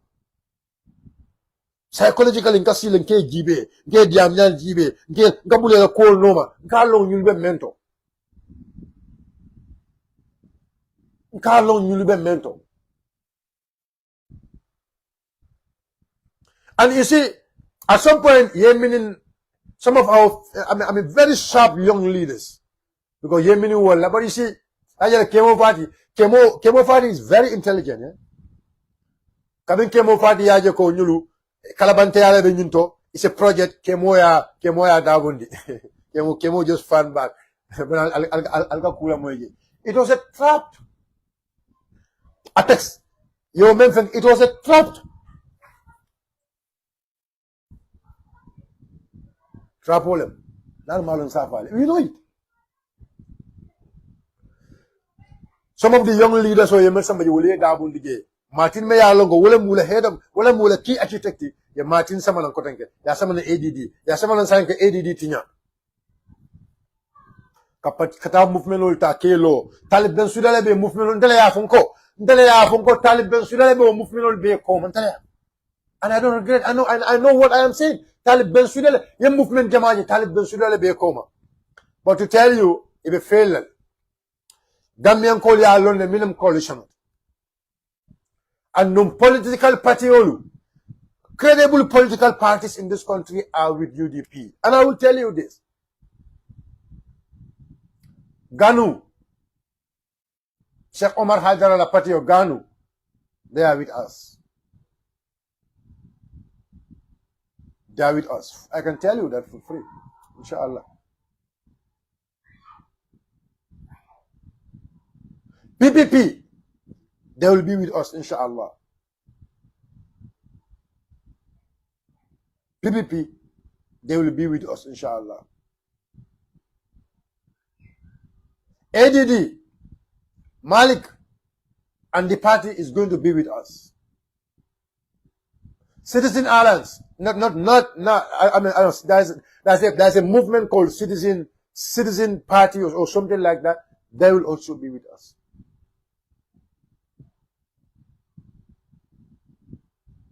Psychologically, nka sile nke jibe, nke diamnyan jibe, nke ngabule la call noma, nka long yulbe mentor. Nka long yulbe mentor. And you see, at some point, meaning some of our, very sharp young leaders. Because Yemeni will, but you see, Kemo Party is very intelligent. Coming Kemo Party yaje ko nyulu, kalabante yale be nyunto, it's a project Kemo ya dabundi. Kemo just fan back. It was a trap. attacks. You mentioned it was a trap. Trap problem. We know it. Some of the young leaders who you somebody will lay down the Martin May Alongo, Willem will head of Willem will key architect, ya Martin Saman Kotanke, ya Saman ADD, ya Saman Sank ADD Tina. Kata movement ulta kelo, Talib Ben Sudalebe movement Delaya Funko, Talib Ben Sudalebe movement be common. And I don't regret, I know what I am saying. Talib Ben Sudale, your movement Jamaji, Talib Ben Sudale be coma. But to tell you, if it failed, Gambian call ya alone the minimum coalition. And no political party, credible political parties in this country are with UDP. And I will tell you this. Ganu, Sheikh Omar Hajar al party of Ganu, they are with us. They are with us. I can tell you that for free. Inshallah. PPP, they will be with us, inshallah. PPP, they will be with us, inshallah. ADD, Malik, and the party is going to be with us. Citizen Alliance, not. I mean, there's a movement called Citizen Party or something like that. They will also be with us.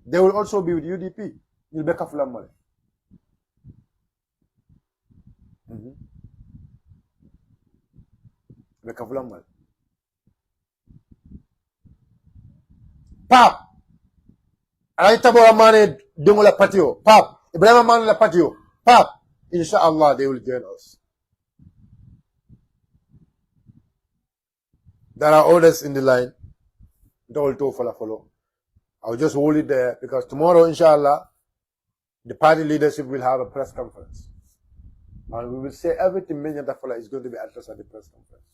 They will also be with UDP. You'll be careful money. Be careful money. Pap. Ay tabo amane dungo la patio. Pap. Ibrahim amane la patio. Pap. Inshallah they will join us. There are others in the line. Don't follow. I'll just hold it there because tomorrow, inshallah, the party leadership will have a press conference. And we will say everything Menya Dafala is going to be addressed at the press conference.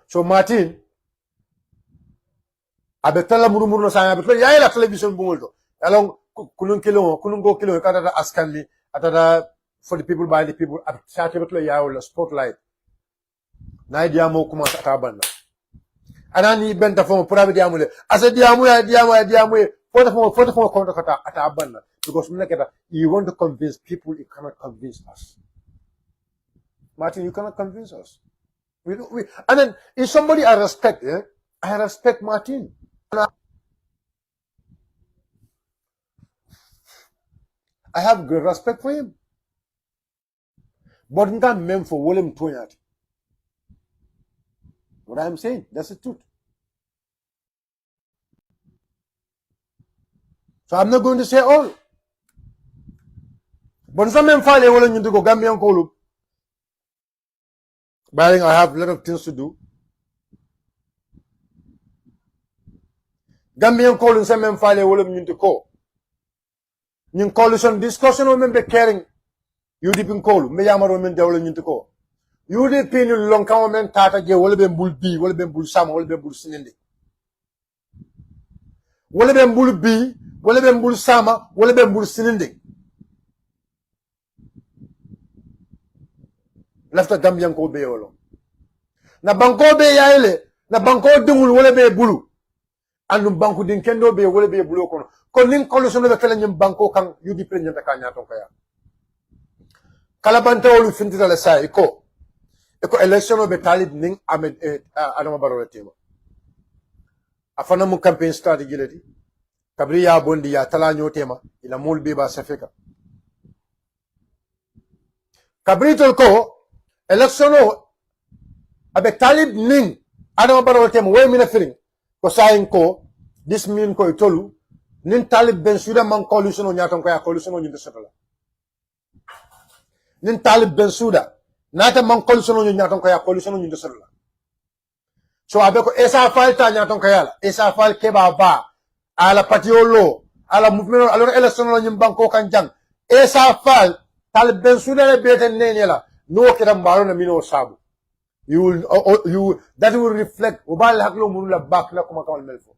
So Martin, abetala murumuru no saya abetala ya ila television bungolto. Along kunun go kilo kada askanli atada for the people by the people at betala ya ula spotlight. Na diamo kuma atabanda. Anani benta fo pura diamo le. Asa diamo for konta kata atabanda because you want to convince people, you cannot convince us. Martin, you cannot convince us. And then, if somebody I respect, I respect Martin. I have great respect for him. But not meant for William Toyat. What I'm saying, that's the truth. So I'm not going to say all. But some men file willing to go Gambian Kolu. But I have a lot of things to do. Gambian Kolu some men file willing to go. In coalition discussion women be caring. UDP Kolu, me yamaro women de willing to go. UDP ni long kan men tata je wala be mbul bi wala be mbul sama wala be mbul sinende. Wala be mbul bi wala be mbul sama wala be mbul sinende. Lafta Gambian ko be yolo. Na banko be yaile, na banko dungul wala be bulu. Anu banko din kendo be wala be bulu kono. Kon nin coalition be kala nyim banko kan UDP nyanta ka nyato kaya. Kala banta wolu fintita la sai iko election be talib ning Ahmed Adama Barrow tema. Afana mu campaign strategy leti. Kabri ya bondi ya tala nyotema ila mul be ba safeka. Kabri tolko election abe talib ning Adama Barrow tema way mina firing ko sayin ko this mean ko itolu nin talib ben suda man coalition o nyaton ko ya coalition o nyinde setala nin talib ben suda nata man coalition o nyaton ko ya coalition o nyinde setala so abe ko esa falta nyaton ko yala esa fal ke ba ala patiolo ala movement alors election o nyim banko kan jang esa fal talib ben suda le beten nenela no kiram baro na mino sabu. That will reflect ubal haklo munula back na kumakamal melfo.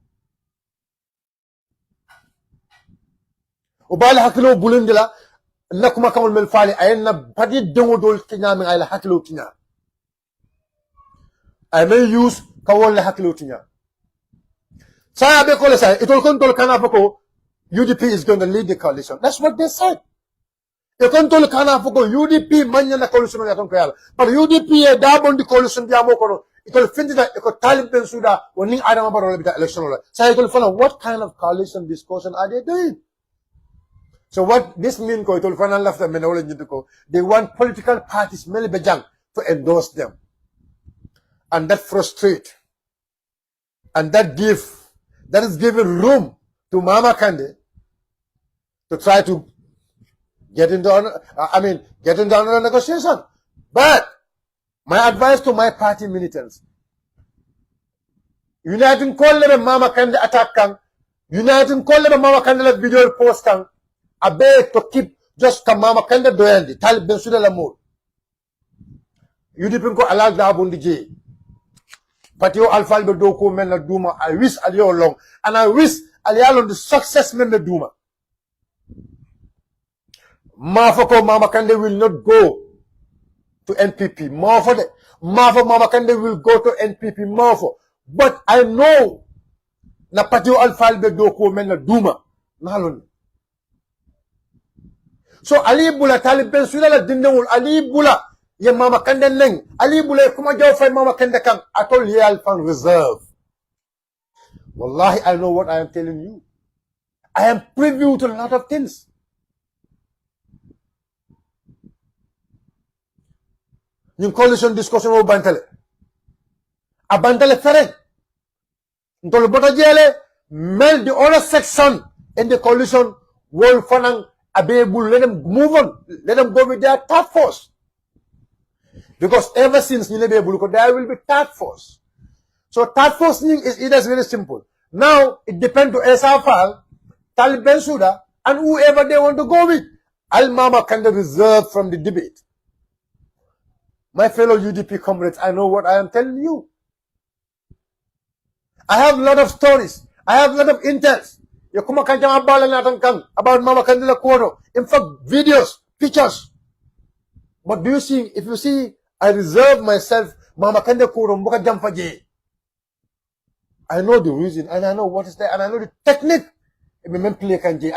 Ubal haklo bulundila na kumakamal melfali ayen na padi dongo dol kinya min ayla haklo kinya. I may use kawol la haklo kinya. Saya be kole say itol kontol kana foko UDP is going to lead the coalition. That's what they said. Kontol kana foko UDP manya na coalition ya tonko yala. But UDP e dabon di coalition dia mo kono. Itol findida iko talib ben suda woning adama baro bita election la. Saya itol fana what kind of coalition discussion are they doing? So what this mean ko itol fana lafta menawala nyito ko. They want political parties mele bejang to endorse them. And that frustrate. And that is giving room to Mama Kande to try to get into another negotiation. But my advice to my party militants, United Kolle Mama Kande attack kang, United Kolle Mama Kande video post kang, abe to keep just ka Mama Kande doyendi, talib ben suda l'amour. UDP ko alag na abundi je. Patio alfalbe doko men la duma, I wish aliyo long, and I wish aliyo the success men la duma. Mafoko Mama Kande will not go to NPP. Mafo Mama Kande will go to NPP. Mafo. But I know na patio alfalbe doko men la duma. Nalon. So Ali Bula talib ben suda la dindengul Ali Bula. Ye Mama Kande neng. Ali Bula kuma jaw fay Mama Kande kang atol yal fan reserve. Wallahi, I know what I am telling you. I am privy to a lot of things. Yung coalition discussion o bantale. A bantale fereng. Ntolo bota jele, mel the other section in the coalition will fanang abebul. Let them move on. Let them go with their task force. Because ever since Nilebebuluko, there will be task force. So task force is very simple. Now it depends to SFL, Talib Bensouda, and whoever they want to go with. Al Mama Kande reserve from the debate. My fellow UDP comrades, I know what I am telling you. I have a lot of stories. I have a lot of intels. About Mama Kande la Koro. In fact, videos, pictures. But do you see, if you see, I reserve myself, Mama Kande Koro, Mboka Jampaje. I know the reason, and I know what is there, and I know the technique. I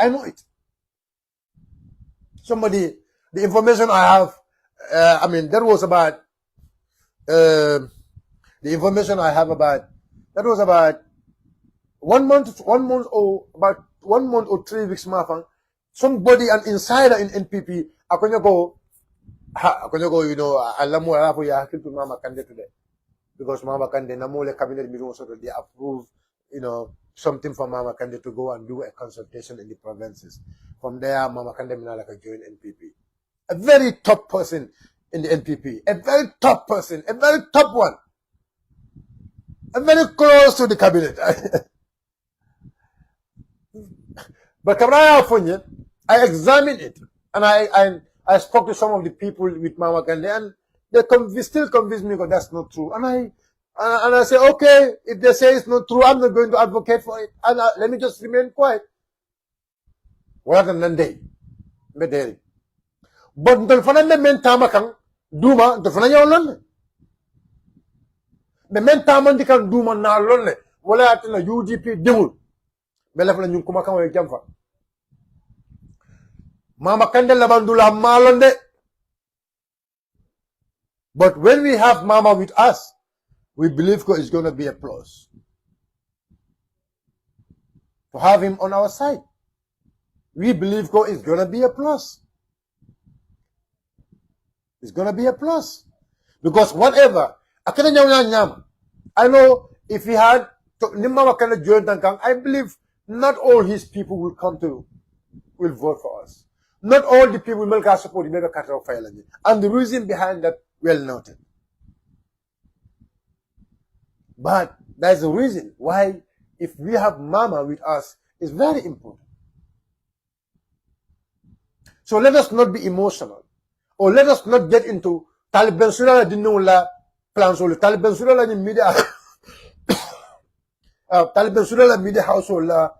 know it. The information I have, that was about, the information I have about, that was about 1 month or 3 weeks, somebody, an insider in NPP, alamu alafu ya hakil to Mama Kande today. Because Mama Kande, namole cabinet meeting also they approve, something for Mama Kande to go and do a consultation in the provinces. From there, Mama Kande Minalaka joined NPP. A very top person in the NPP. A very top person. A very top one. A very close to the cabinet. But I examined it. And I spoke to some of the people with Mama Kande, and they still convince me that that's not true. And I say, okay, if they say it's not true, I'm not going to advocate for it. And let me just remain quiet. What an day. But until fanande men tama kang duma, until fananya olon. Me men tama ndi kang duma na olon. Wala atin na UDP dimul. Bela fana nyung kumakang wa jamfa. Mama Kande labandula malonde. But when we have Mama with us, we believe it's going to be a plus. To have him on our side. We believe it's going to be a plus. It's going to be a plus. Because whatever, I know if he had Mama Kande join Tankang, I believe not all his people will vote for us. Not all the people will make support the cattle of file. And the reason behind that, well noted. But there's a reason why, if we have Mama with us, is very important. So let us not be emotional, or let us not get into Taliban sura la dinno la plan sol Taliban sura la ni media Taliban sura la media household la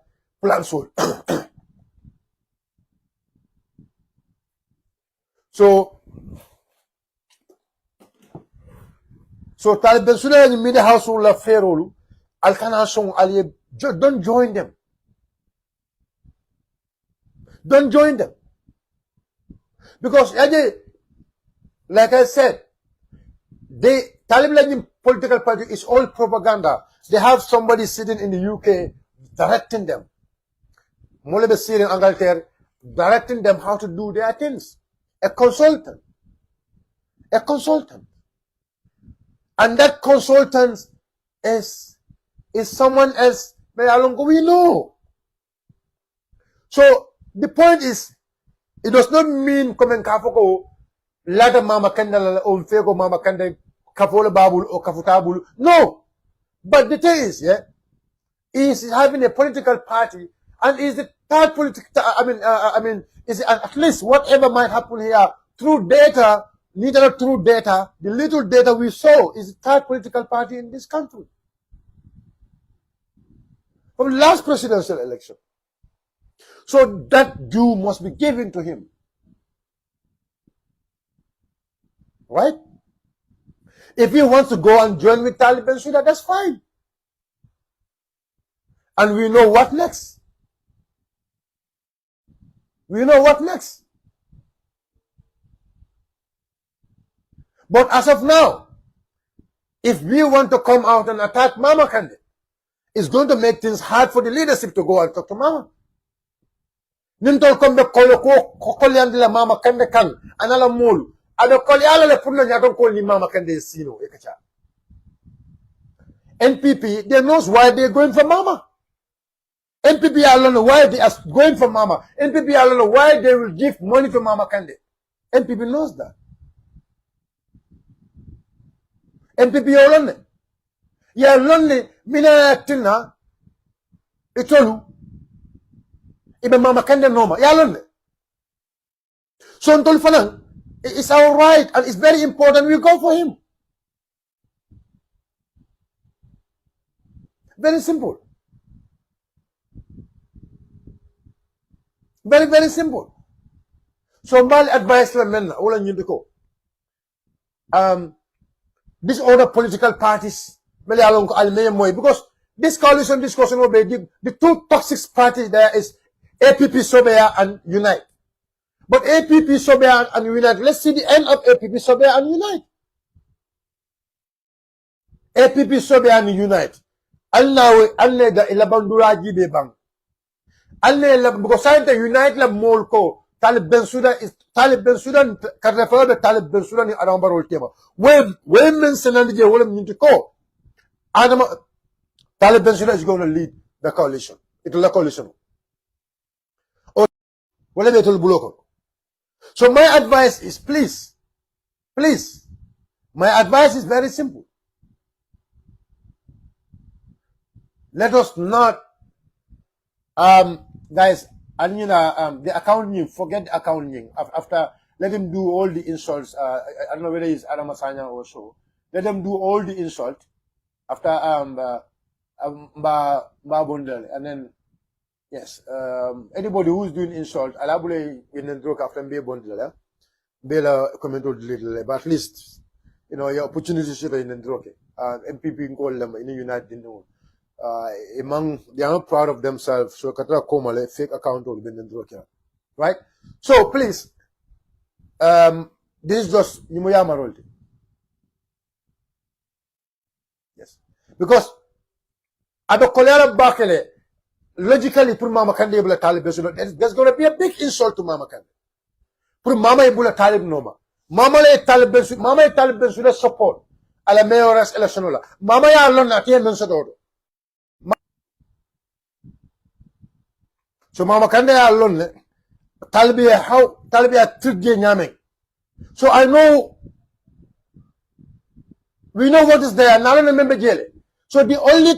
plan sol so Taliban sura la ni media household la ferolu alkana song aliye don't join them. Don't join them. Because, like I said, the Taliban political party is all propaganda. They have somebody sitting in the UK directing them. Molebe sitting in Angleterre, directing them how to do their things. A consultant. A consultant. And that consultant is someone else. We know. So, the point is, it does not mean come and kafoko lada mama kanda o mfego mama kanda kafola babul or kafutabul. No. But the thing is, is having a political party and is the third political, is at least whatever might happen here through data, neither through data, the little data we saw is the third political party in this country. From the last presidential election. So that due must be given to him. Right? If he wants to go and join with Taliban Suda, that's fine. And we know what next. We know what next. But as of now, if we want to come out and attack Mama Kande, it's going to make things hard for the leadership to go and talk to Mama. Nintol kombe kolo ko kolyandi la Mama Kande kan anala mulu ado kolyala le punna nyaton ko ni Mama Kande sino ekacha. NPP, they knows why they're going for Mama. NPP I don't know why they are going for Mama. NPP I don't know why they will give money to Mama Kande. NPP knows that. NPP yolone. Ya lonne mina tina itolu ibe Mama Kande noma. Ya lonne. So ntol fanan, it's our right and it's very important we go for him. Very simple. Very, very simple. So my advice la men wala nyindiko. These other political parties, because this coalition discussion will be the two toxic parties there is APP Sobea and Unite. But APP Sobea and Unite, let's see the end of APP Sobea and Unite. APP Sobea and Unite. Alne da ilabandura jibe bang. Alne because science Unite la molko. Talib Ben Sudan can refer to Talib Ben Sudan in Aramba Roll Tema. When men Senandi Wolem Nintiko, Talib Ben Sudan is going to lead the coalition. It will be a coalition. Or whatever it will block. So my advice is please, my advice is very simple. Let us not, guys, and the accounting, forget the accounting. After, let him do all the insults. I don't know whether it's Aramasanya or so. Let them do all the insult after Bundle. And then, yes, anybody who's doing insult, Alabule in the joke after Mbe Bundle, Bela comment little, but at least, your opportunity should in the joke. MPP call them in the United Kingdom. They are not proud of themselves, so katra komale fake account or right? So please, this is just Nimuyama royalty. Yes, because ado kolera bakele logically put Mama Kande ibula Talib there's going to be a big insult to Mama Kande. Put Mama ibula Talib noma. Mama le Talib Bensouda support ala mayoras election la. Mama ya lonna tiye mensododo. So Mama Kande alone, Talibia trigger nyame. So I know, we know what is there. Now remember jail. So the only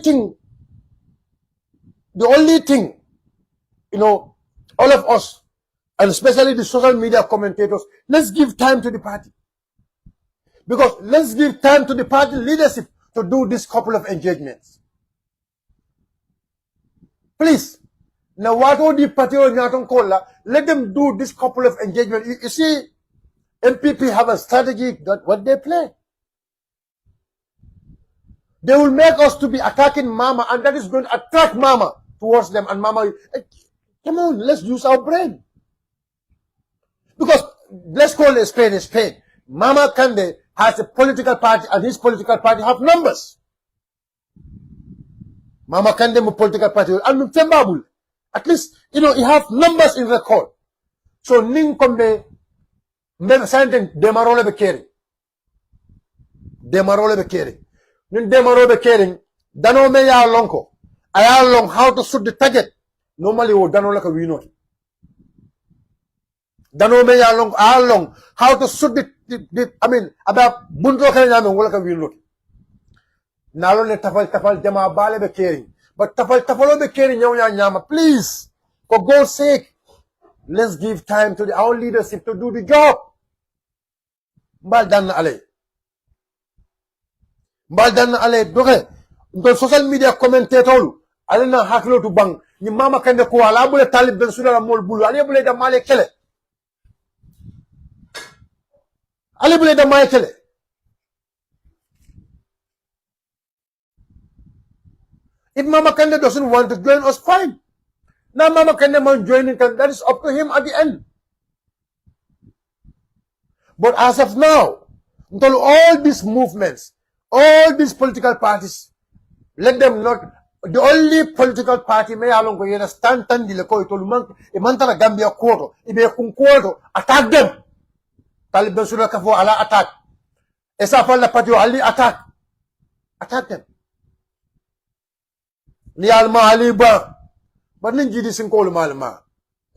thing, all of us, and especially the social media commentators, let's give time to the party. Because let's give time to the party leadership to do this couple of engagements. Please. Now, what would the party let them do this couple of engagements. You see, MPP have a strategy that what they play. They will make us to be attacking Mama, and that is going to attract Mama towards them. And Mama, come on, let's use our brain. Because let's call it Spain is Spain. Mama Kande has a political party, and his political party have numbers. Mama Kande mu political party, and Mtembabul. At least, he have numbers in record. So, ning kombe, something demarole be caring. Demarole be caring. Nin demaro be caring, dano me ya lonko. I long how to shoot the target. Normally, dano like a wino. Dano me ya long how to shoot about bunto kanya me like a wino. Nalo le tafal jama bale be caring. But tafalo be caring nyama. Please, for God's sake, let's give time to our leadership to do the job. Mbal dan ale. Mbal ale doge. The social media commentator ale na haklo to bang. Ni Mama Kande ko ala bule Talib Bensouda la mol bulu. Ale bule da male kele. Ale bule da male kele. If Mama Kande doesn't want to join us, fine. Now Mama Kande won't join it, that is up to him at the end. But as of now, until all these movements, all these political parties, let them not. The only political party may along go stand the ko itolu man e mantara Gambia quarter e be kun quarter attack them. Talib Bensouda kafo ala attack. Esa fal la party ali attack. Attack them. Ni alma ali ba. But ninji di sinkolu malma.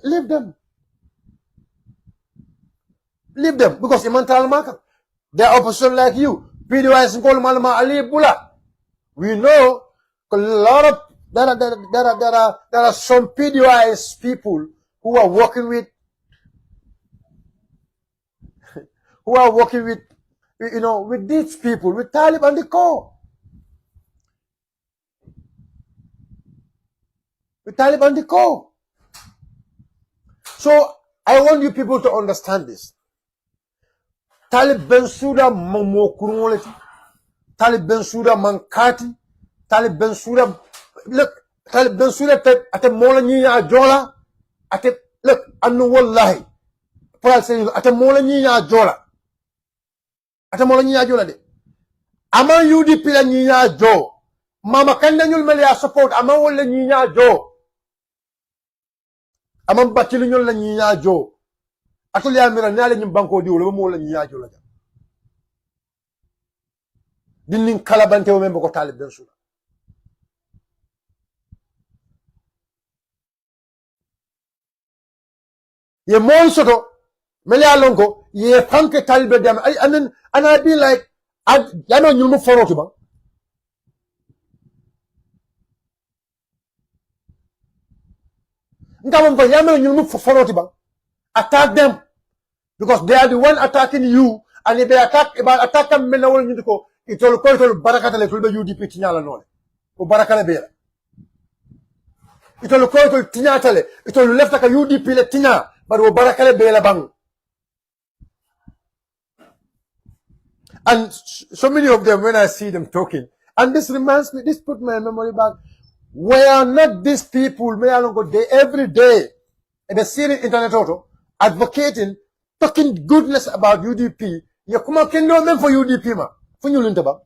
Leave them. Leave them because imantal maka. They are opposition like you. PDY sinkolu malma ali bula. We know a lot of there are some PDYs people who are working with with these people, with Talib and the core. With Talib and the core. So I want you people to understand this. Talib Bensouda Momo Kurungoleti, Talib Bensouda Mankati, Talib Bensouda, look, Talib Bensouda at a mola niya jola, at a look, anu wallahi. Paul saying at a mola niya jola. At a mola niya jola de. Ama UDP la niya jo. Mama Kande nyul melia support, ama wala niya jo. Ama batili nyul la niya jo. Atuli amira nyale nyimbanko di wala mola niya jola. Dinin kalabante o membo ko Talib Bensouda. Ye mon soto mele alonko ye panke Talib dem and I be like yano nyumu foroti ba ndamon ko yano nyumu foroti ba attack them because they are the one attacking you, and if they attack them men wol nyindiko itol ko itol barakatale tulbe UDP tinyala nole o barakale be itol ko itol tinyatale itol lefta ka UDP le tinya but wo barakale be la bang. And so many of them, when I see them talking, and this reminds me, this put my memory back. Were not these people, they every day, and they see the internet auto, advocating, talking goodness about UDP. You come on, can do them for UDP, ma. For you, Lintaba.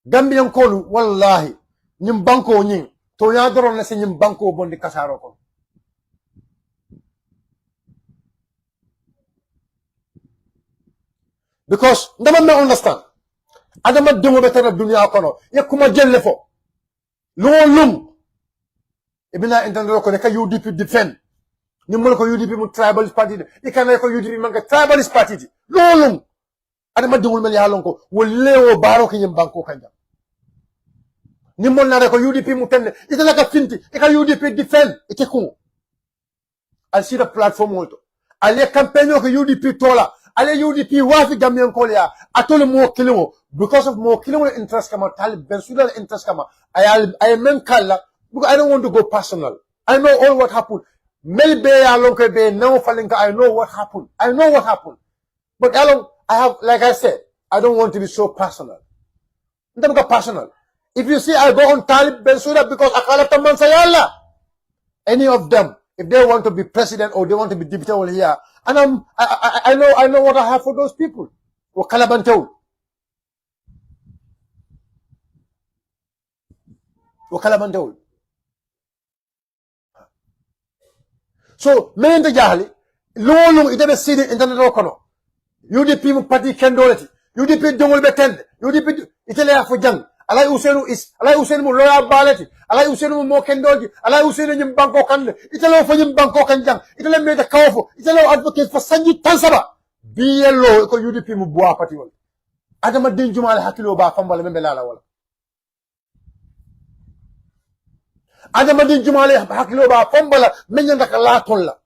Gambian Kolu, wallahi, Nimbanko Ning, Toyadron, let's say Nimbanko Bondi Kasaroko. Because never may understand. Adama dungo betara dunia kono. Ya kuma jelle fo. Lum. Ibina entendre ko ne ka UDP defend. Ni mo ko UDP mu tribalist party. Ikana ko UDP manga tribalist party. Lum. Adama dungo mel ya lon ko wolle o baro ki nyim banko kanja. Ni mo na ko UDP mu tende. Ita la ka finti. Ika UDP defend. Ite ko. Al see the platform also. Ale campaign ko UDP tola ale UDP wafi Gambian Kolia atole mo kilimo because of more kilimo interest kama talib Bensouda interest kama I men kala because I don't want to go personal. I know all what happened. Maybe I no falinka. I know what happened. I know what happened. But I have, like I said, I don't want to be so personal. Don't go personal. If you see I go on Talib Bensouda because Akalata Mansayala, any of them, if they want to be president or they want to be deputy over here, and I know what I have for those people. Or Kalabantau. Or Kalabantau. So, men the jahli, long ite be sidi internet okono. UDP mu party kendoleti. UDP dongol betende. UDP itele ya fujang. Alay Usenu mu loya baleti. Alay Usenu mu mo kendolji. Alay Usenu nyim banko kande. Itele fa nyim banko kanjang. Itele meda kawfo. Itele advocate for sanji tansaba. BLO ko UDP mu boa party wala. Adama din jumale hakilo ba fambale membe lala wala. Adama din jumale hakilo ba fambala menyanda kala tolla.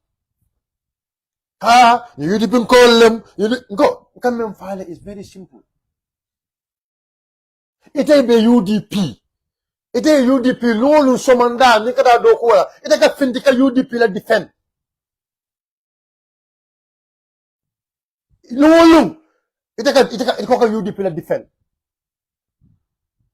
You didn't call them. Go. Come file is very simple. It is be UDP. It is UDP. Lolu somanda nikada dokola. It is a findika UDP la defend. Lolu. It is a UDP la defend.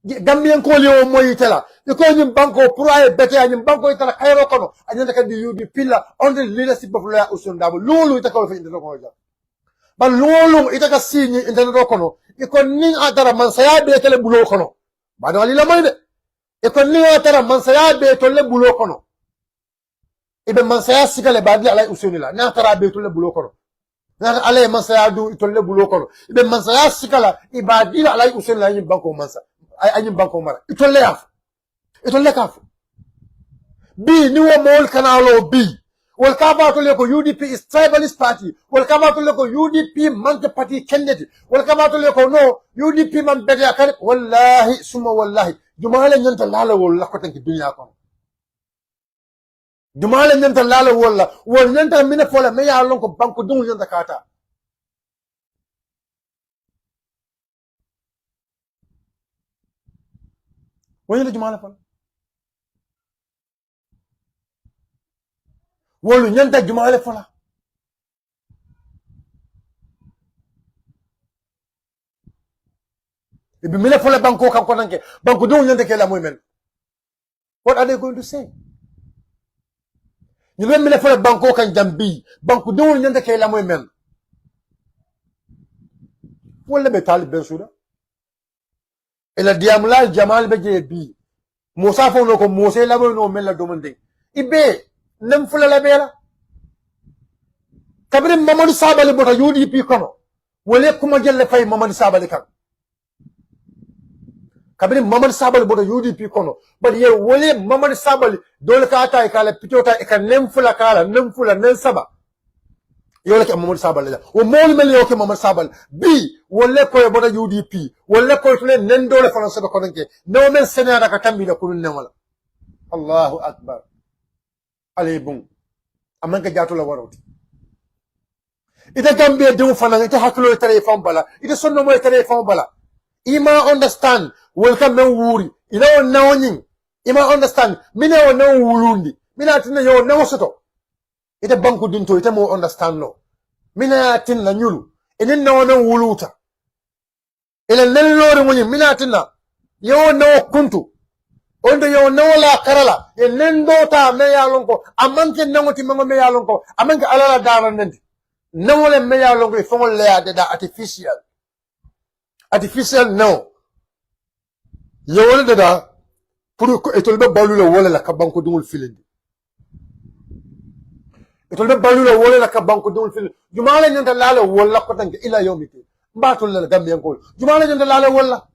Gambian call you moy tela. You call him banko pura better and him banko itala kairo kono. And then can the UDP la under the leadership of Lawyer Usundabo. Lulu ita call for internet. But Lulu ita ka sini internet kono. Iko ning atara mansaya be tele bulo kono. Bado alila mande. Iko ning atara mansaya be tele bulo kono. Ibe mansaya sikale badli alay usunila. Na atara be tele bulo kono. Na alay mansaya du tele bulo kono. Ibe mansaya sikala ibadli alay usunila yin banko mansa. Anyim banko mara itolle kaf B ni wo mol kanalo B wal kaba to le ko UDP is tribalist party wal kaba to le ko UDP man the party candidate wal kaba to le ko no UDP man bede akare wallahi summa wallahi jumala nyanta lala wala ko tan ki dunya ko jumala nyanta lala wala wal nyanta mina fola me ya lon ko banko dum nyanta kata wani la jumala fal wolu nyanta jumala fala ibi mila fala banko kan ko nanke banko do nyanta ke la moy men what are they going to say ni mila fala banko kan jambi banko do nyanta ke la moy men wala be Talib Bensouda ila diamla jamal beje bi Musa fo no ko Musa la no mel domande ibe nem fula la bela kabri Mamadou Sabali bota UDP kono wole kuma jelle fay Mamadou Sabali kan kabri Mamadou Sabali bota UDP kono but ye wole Mamadou Sabali dole ka ata kala pitota e kan nem fula kala nem fula nen saba yole ke Mamadou Sabali o mol mel yo ke Mamadou Sabali bi wole ko bota UDP wole ko tule nen dole français ko nanke no men senara ka tambi la kunun nemala Allahu akbar ale bon amanka jatu la waroti ita Gambia de fana ita haklo téléphone bala ita sonno mo téléphone bala ima understand welcome men wuri ina nawnin ima understand mina o naw wulundi mina tinna yo naw soto ita banku dinto ita mo understand no mina tinna nyulu enen naw wuluta ila lellore mo mina tinna yo naw kuntu ondo yo nawla karala e nendota me yalonko amanke nangoti mama me yalonko amanke alala dara nendi nawle me yalonko e fongol leade da artificial no yowle da pour ko etolbe balula wala la kabanko dungul filindi etolbe balula wala la kabanko dungul filindi jumala nyanta lala wala ko tanke ila yomiti mbatul la Gambian ko jumala nyanta lala wala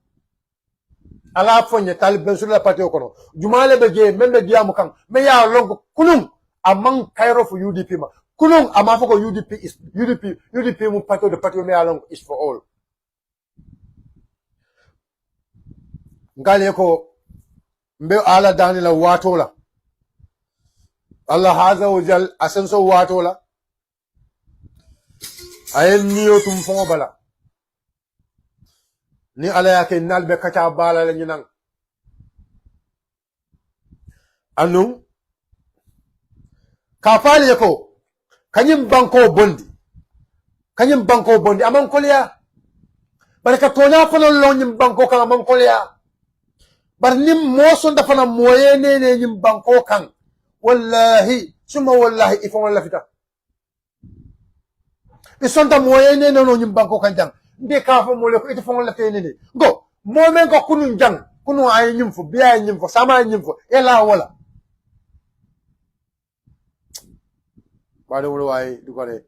ala fonye Talib Bensouda parti kono jumale be je membe diamu kan me ya lonko kunum amang kairo for UDP ma kunum ama foko UDP mu parti de parti me ya lonko is for all ngale ko mbe ala dani la watola Allah haza wajal asenso watola ayen niyo tum fongo bala ni ala yake nalbe kacha bala la nyinang anu ka fali ko kanyim banko bondi amon kolya baraka tonya fana lo nyim banko kan amon kolya bar nim moson da fana moye ne nyim banko kan wallahi suma wallahi ifon wala fita isonta moye ne no nyim banko kan jang de ka fo mo le ko ifon wala fe ne go momen ko kunun jang kunu ay nyim fo biya nyim fo sama nyim fo ela wala bade wolo way du ko de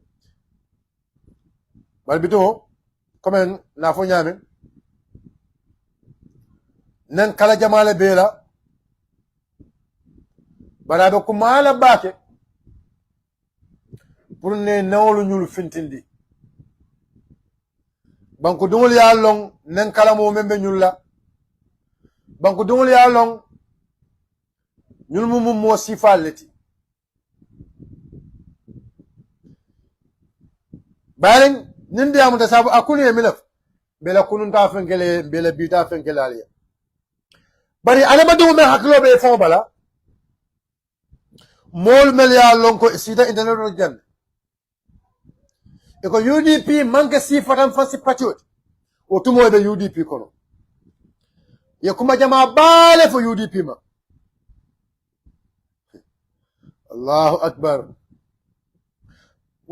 bal bito comme na fo nyame nan kala jamala bela barabe ko mala bake pour ne nawlu ñul fintindi banko dungul ya long nan kala mo membe ñul la banko dungul ya long ñul mum mo sifaleti balen nindi amata sabu akuni e milaf bela kunun ta fenkele bela bita fenkele aliya bari alama dungu me haklo be fon bala mol mel ya lon ko sida internet jan e ko UDP manke sifatan fasi patriot o tumo be UDP kono ye kuma jama bale fo UDP ma Allahu akbar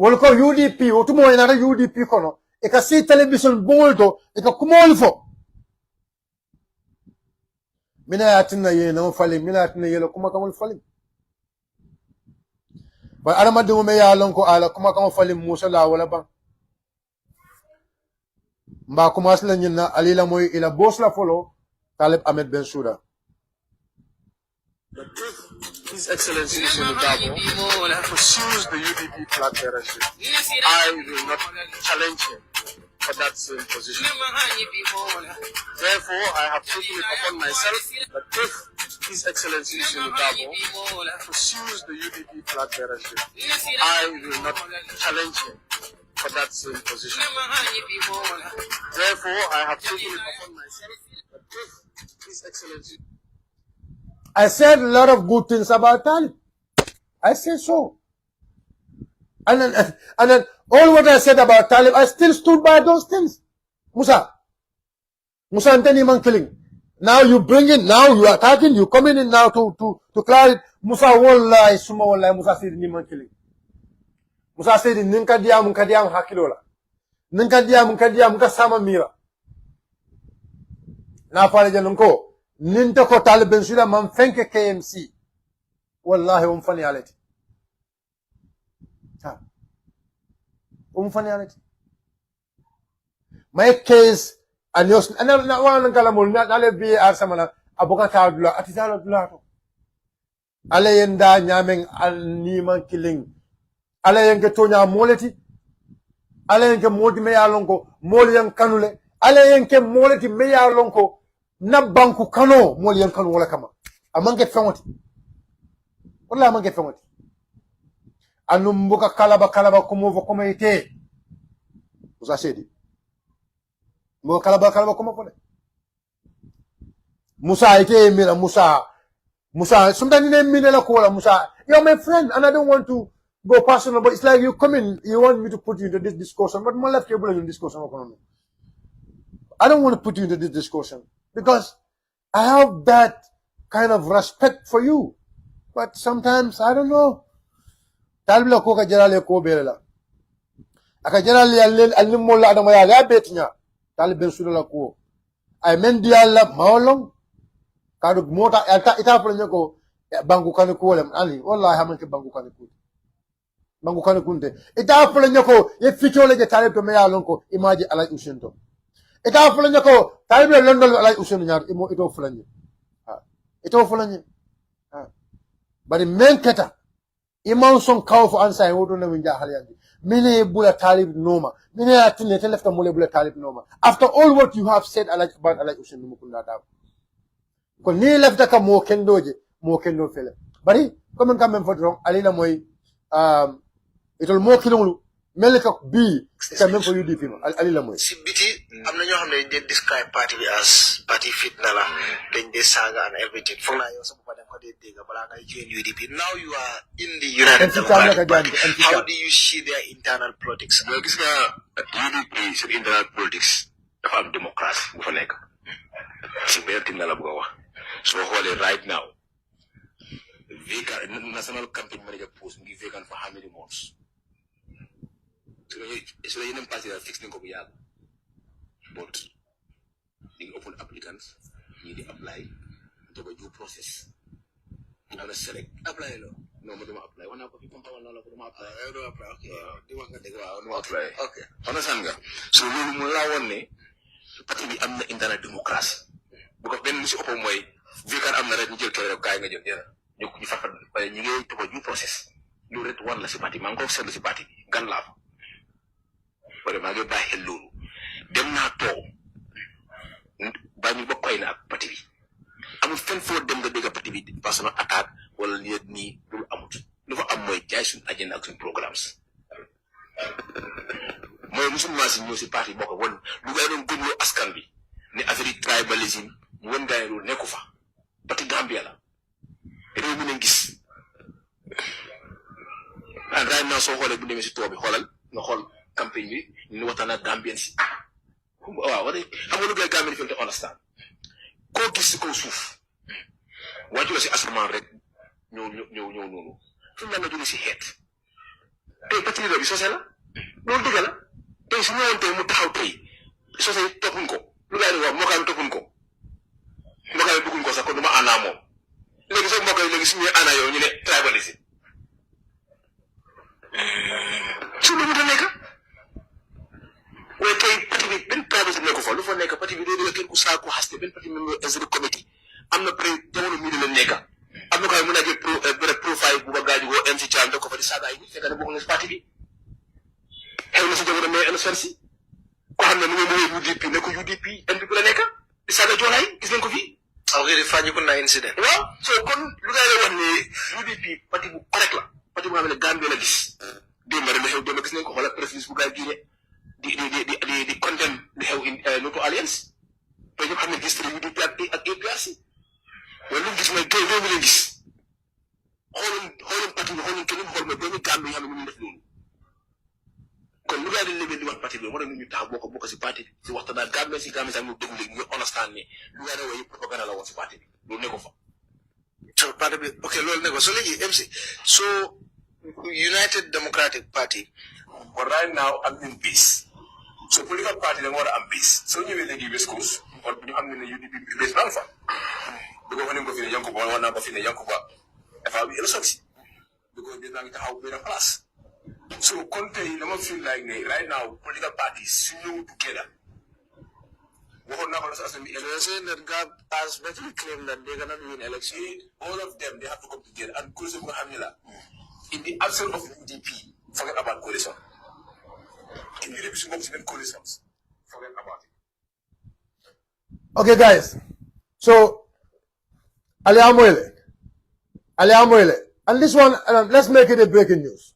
wol ko UDP o tumo ina UDP kono e ka si television bolto e ka kumol fo mina yatinna ye no fali mina yatinna ye lo kuma kamol fali ba arama de me ya lon ko ala kuma kamol fali musa la wala ban mba kuma asla nyina alila moy ila boss la folo Talib Ahmed Bensouda. His Excellency Sunudabo pursues the UDP flag bearership. I will not challenge him for that same position. Therefore, I have taken it upon myself that if His Excellency Sunudabo pursues the UDP flag bearership, I will not challenge him for that same position. Therefore, I have taken it upon myself that if His Excellency... I said a lot of good things about Talib. I said so. And then all what I said about Talib, I still stood by those things. Musa Anteni man killing. Now you bring in, now you are attacking, you coming in now to clarify. Musa wallahi, suma wallahi, Musa said ni man killing. Musa said ninka diam hakilola. Ninka diam sama mira. Na fale janunko. Ninta ko Talib Bensouda man fenke KMC wallahi fani alati ha fani alati my case anyos na wana kala mol na le bi arsamana abokata dula atizala dula to ale yenda nyamen alniman killing ale yenke tonya moleti ale yenke modi me yalonko mol yan kanule ale yenke moleti me yalonko na banku kano mol yan kanu wala kama amange fengoti wala amange fengoti anumbuka kalaba kumovo koma ite usasedi mo kalaba koma pole Musa ite mira Musa sometimes you name la kola Musa, you're my friend and I don't want to go personal, but it's like you come in, you want me to put you into this discussion, but my left cable in discussion. I don't want to put you into this discussion because I have that kind of respect for you. But sometimes, I don't know. Talibla ko ka jarale ko belela. Aka jarale alimola adama ya betnya. Talib Bensouda la ko. Ay men diala mawlong. Kadu mota ita pulnya ko bangu kan ko lem ali. Wallahi haman ke bangu kan ko. Bangu kan kunte. Ita pulnya ko ye fichole je talib to me ya lonko imaji alay usento. Ita fulanya ko talib london alay usenu nyar imo ito fulanya ito fulanya bari menketa imam son kaw fo ansa wodo na winja halyandi mine bula talib noma mine atine telefta mole bula talib noma after all what you have said about alay usenu mukunda da ko ni lefta ka mo kendo fele bari comme quand même fodron alina moy itol mo kilonglu melika bi ka même ko UDP ma ali la moy si biti am na ñoo xam ne dañ describe party bi as party fitna la dañ de saga and everything foog naa yow sa bopp da nga ko dee dégg balaa ngay join UDP now you are in the United Democratic Party how do you see their internal politics well gis nga UDP seen internal politics dafa am démocratie bu fa nekk si benn tin la bëgg a wax soo xoolee right now vacant national campaign manager post ngi vacant for how many months so yeneen parti la fix nañ ko bu yàgg but di open applicants ñi di apply doga due process ñu mën a select apply lo non ma duma apply wax naa ko fi comme xamal naa la ko duma apply doo apply ok di wax nga dëgg waaw duma apply ok understand nga so loolu mu laa woon ne parti bi am na internal démocratie bu ko benn si ëpp mooy vacant am na rek ñu jël kay rek kaay nga jël dina ñu fa pare ñu ngi topp due process loolu rek war la si parti maa ngi ko seetlu si parti bi gan laa fa wala maa ngi bàyyi xel loolu dem naa toog ba ñu ba koy na ak parti bi amul fenn foo dem nga dégg parti bi personal attaque wala nii loolu amut lu fa am mooy jaay suñu agenda ak suñu programmes mooy musulman si ñëw si parti boo ko won lu ngay doon gëmloo askan bi ne affaire yi tribalisme mu won gaa yi loolu nekku fa parti Gambia la réew mi nañ gis right now soo xoolee bu demee si tool bi xoolal nga xool campagne bi ñu waxtaan ak Gambien si waaw wala xam nga lu gay Gambien fi te understand koo gis si kaw suuf wàccu la si asamaan rek ñëw noonu fu mu nga jóge si xeet tey parti bi sosé la loolu dëgg la tey su ñëwoon tey mu taxaw tey sosé toppuñ ko lu gay di wax moo kaay toppuñ ko moo kaay bëgguñ ko sax kon du ma àndaa moom léegi sax moo koy léegi su ñuy àndaa yow ñu ne tribalisme su lu mu da nekk waaye tey parti bi benn tribalisme nekku fa lu fa nekk parti bi doo dégg kenn ku saako xaste benn parti même executive committee am na pré jamono mii di leen nekk am na ko mën a jël profile bu ba gaaju woo MC Thiam da ko fa di saaga yi fekk na bokk na si parti bi xew na si jamono mais NSRC ko xam ne mu ngi mooy UDP ne ko UDP NPP la nekk di saaga joolaay gis ngeen ko fii ok fàññi ko na incident waaw so kon lu ngay lay wax ne UDP parti bu correct la parti bu nga xam ne Gambie la gis démb rek la xew démb gis nañ ko xoolal président bu gaay génne di condemn di xew Noto Alliance te ñëpp xam ne gis nañu UDP ak APRC wala lu gis mooy gay réew mi leen gis xoolum parti bi xoolum keneen xool mooy doomu Gambie yi xam ne mu def loolu kon lu gaay di lebee di wax parti bi war nañu ñu tax bokk si parti bi si waxtaan ak Gambie sax ñu déglu léegi ñu understand ne lu gaay di wax yëpp propagande la woon si parti bi loolu ne ko fa so parti bi ok loolu ne ko so léegi MC so United Democratic Party but right now I'm in peace so political party da nga war a am peace soo ñëwee léegi West Coast kon ñu xam ne UDP bi bés naan fa du ko fa ko fi ne Yankuba war naa ko fi ne Yankuba dafa am élection si du ko bi naa ngi taxaw benn place so kon tey dama feel like ne right now political parties su ñëw together waxoon naa ko la sa assemblée they're saying that God has basically claimed that they're gonna win election all of them they have to come together and coalition bu nga xam ne la in the absence of UDP forget about coalition in UDP su bokk si benn coalitions forget about it. Okay, guys. So, Ali Amoyle. And this one, let's make it a breaking news.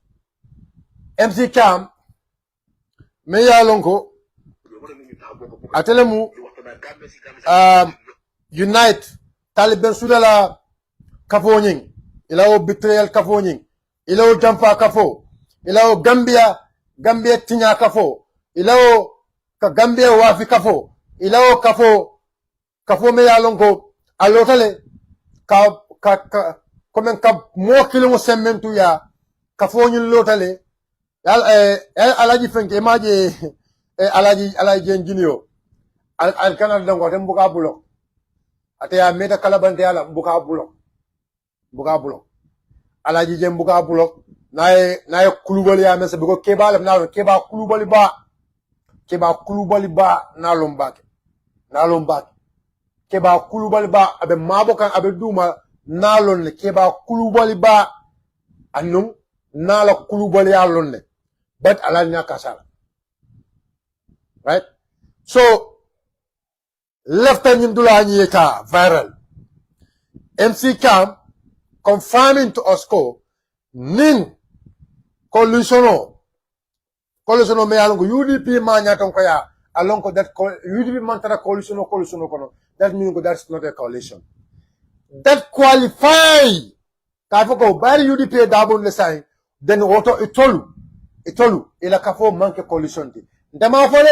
MC Cam, Meya Lonko, Atelemu, Unite, Taliban Sudala, Kafonying, Ilao Betrayal Kafonying, Ilao Jampa Kafo, Ilao Gambia Tinya Kafo, Ilao Gambia Wafi Kafo, Ilao Kafo Meya Lonko, Alotale, comme ka mo kilo sementu ya Kafo nyin lotale, alaji fenke maje alaji engineer al kanal dango tem buka bulo ate ya meta kalabante ala buka bulo alaji jem buka bulo nae kulubali ya mese biko keba na keba kulubali ba na lombake keba kulubali ba abe mabokan abe duma nalon le keba kulubali ba annum nala kulubali ya lonne but ala nya kasala. Right? So, Lieutenant Dulanyeka viral. MC Cam confirming to us nin coalition coalition o me alongo UDP ma nyaton ko ya alongo that UDP man tara coalition kono that means that's not a coalition that qualify ka foko bari UDP dabon le sign then auto itolu ila kafo manke coalition ti ndama fole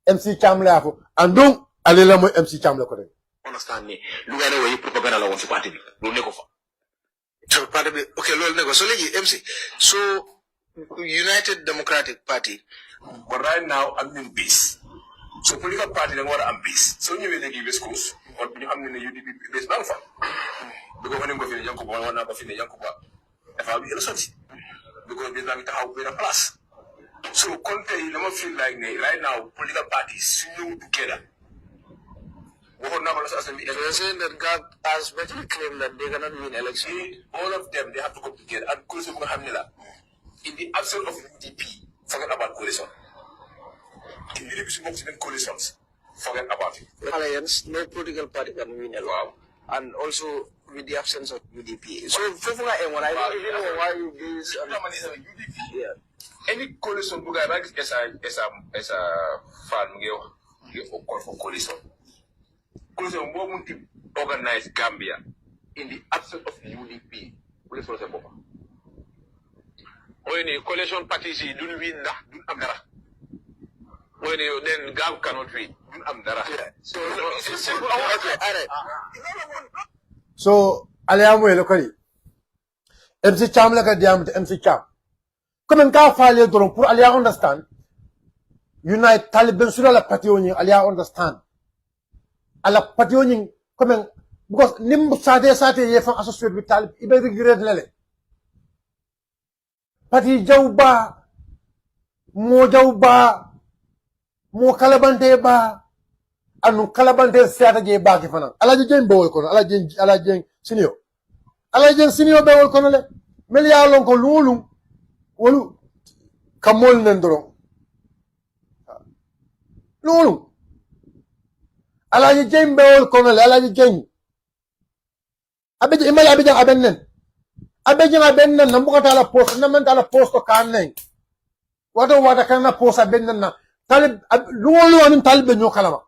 MC Chamle afo andung alela mo MC Chamle ko de understand ni lu ga way propaganda la won ci parti bi lu ne ko fa so parti bi okay lol ne ko so legi MC so United Democratic Party but right now I'm in base so political party dem wara am base so ñewé legi west coast on ñu xam ne UDP base bang fa bu ko wone ngo fi yanko ba wana ba fi ne yanko ba dafa bi election because base bang taxaw be na place so Conte lama feel like right now political parties new together. They're saying that God has basically claimed that they cannot win election. All of them, they have to come together. And in the absence of UDP, forget about coalition. In UDP smokes even coalitions, forget about it. Alliance, no political party can win election. Wow. And also with the absence of UDP. So, when I don't even know why this UDP. Yeah. Any coalition, as a fan, you call for coalition. Coalition won't organize Gambia in the absence of UDP. Coalition se bopa. When the coalition parties don't win, don't amdara. When then Gab cannot win, don't amdara. So it's simple. So aliamu elokali MC Cham la ka diam MC Cham comme ka faale doron pour alia understand unite taliban sura la pationi alia understand ala pationi comme because nim sate ye fa associate with talib ibe regret lele pati jawba mo kalabante ba anu kalabante sata je ba ke fana alaji jen bawol kono alaji jen sinio bawol kono le mel ya lon ko lulu wolu kamol nen doro lulu alaji jen bawol kono le alaji jen abeje imay abeje abennen nambuka la post namanta la post ko kanen wata kana post abennen na talib lulu anin talib nyo kalama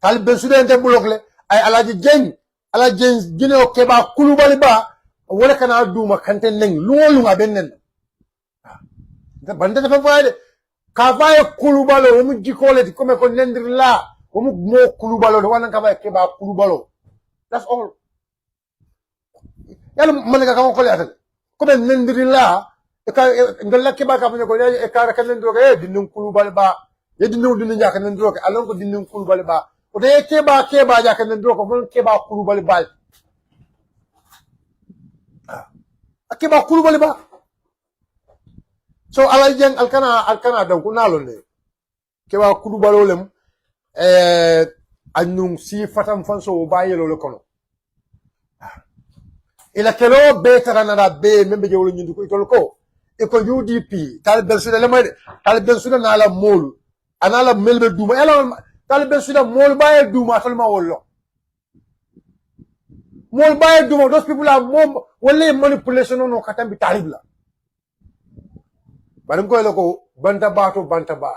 talib ben student bulokle ay alaji jine o keba kulubali ba wala kana duma kante neng lolu ngabennen da banda fa faade ka faye kulubalo o mu jikole ti comme ko nendir la o mu mo kulubalo wala ka faye keba kulubalo that's all yalla man ka ko le atal comme nendir la e ka ngalla keba ka fa ko e ka ka nendir ko e dinun kulubali ba ye dinun ñaka nendir ko alon ko dinun kulubali ba o de keba ja kan ndo ko mon keba kulubali bal keba kulubali ba so ala jeng alkana daw ko nalo ne keba kulubalo lem annum si fatam fanso bayelo le kono ila kelo be tarana be membe jewlo nyindu ko itol ko e ko UDP tal bel sude le may tal bel sude na la molu anala melbe duma ela talibé suda mol baye duma tolma wollo mol baye duma those people are more wala manipulation no katambi talib la barim ko lako banta ba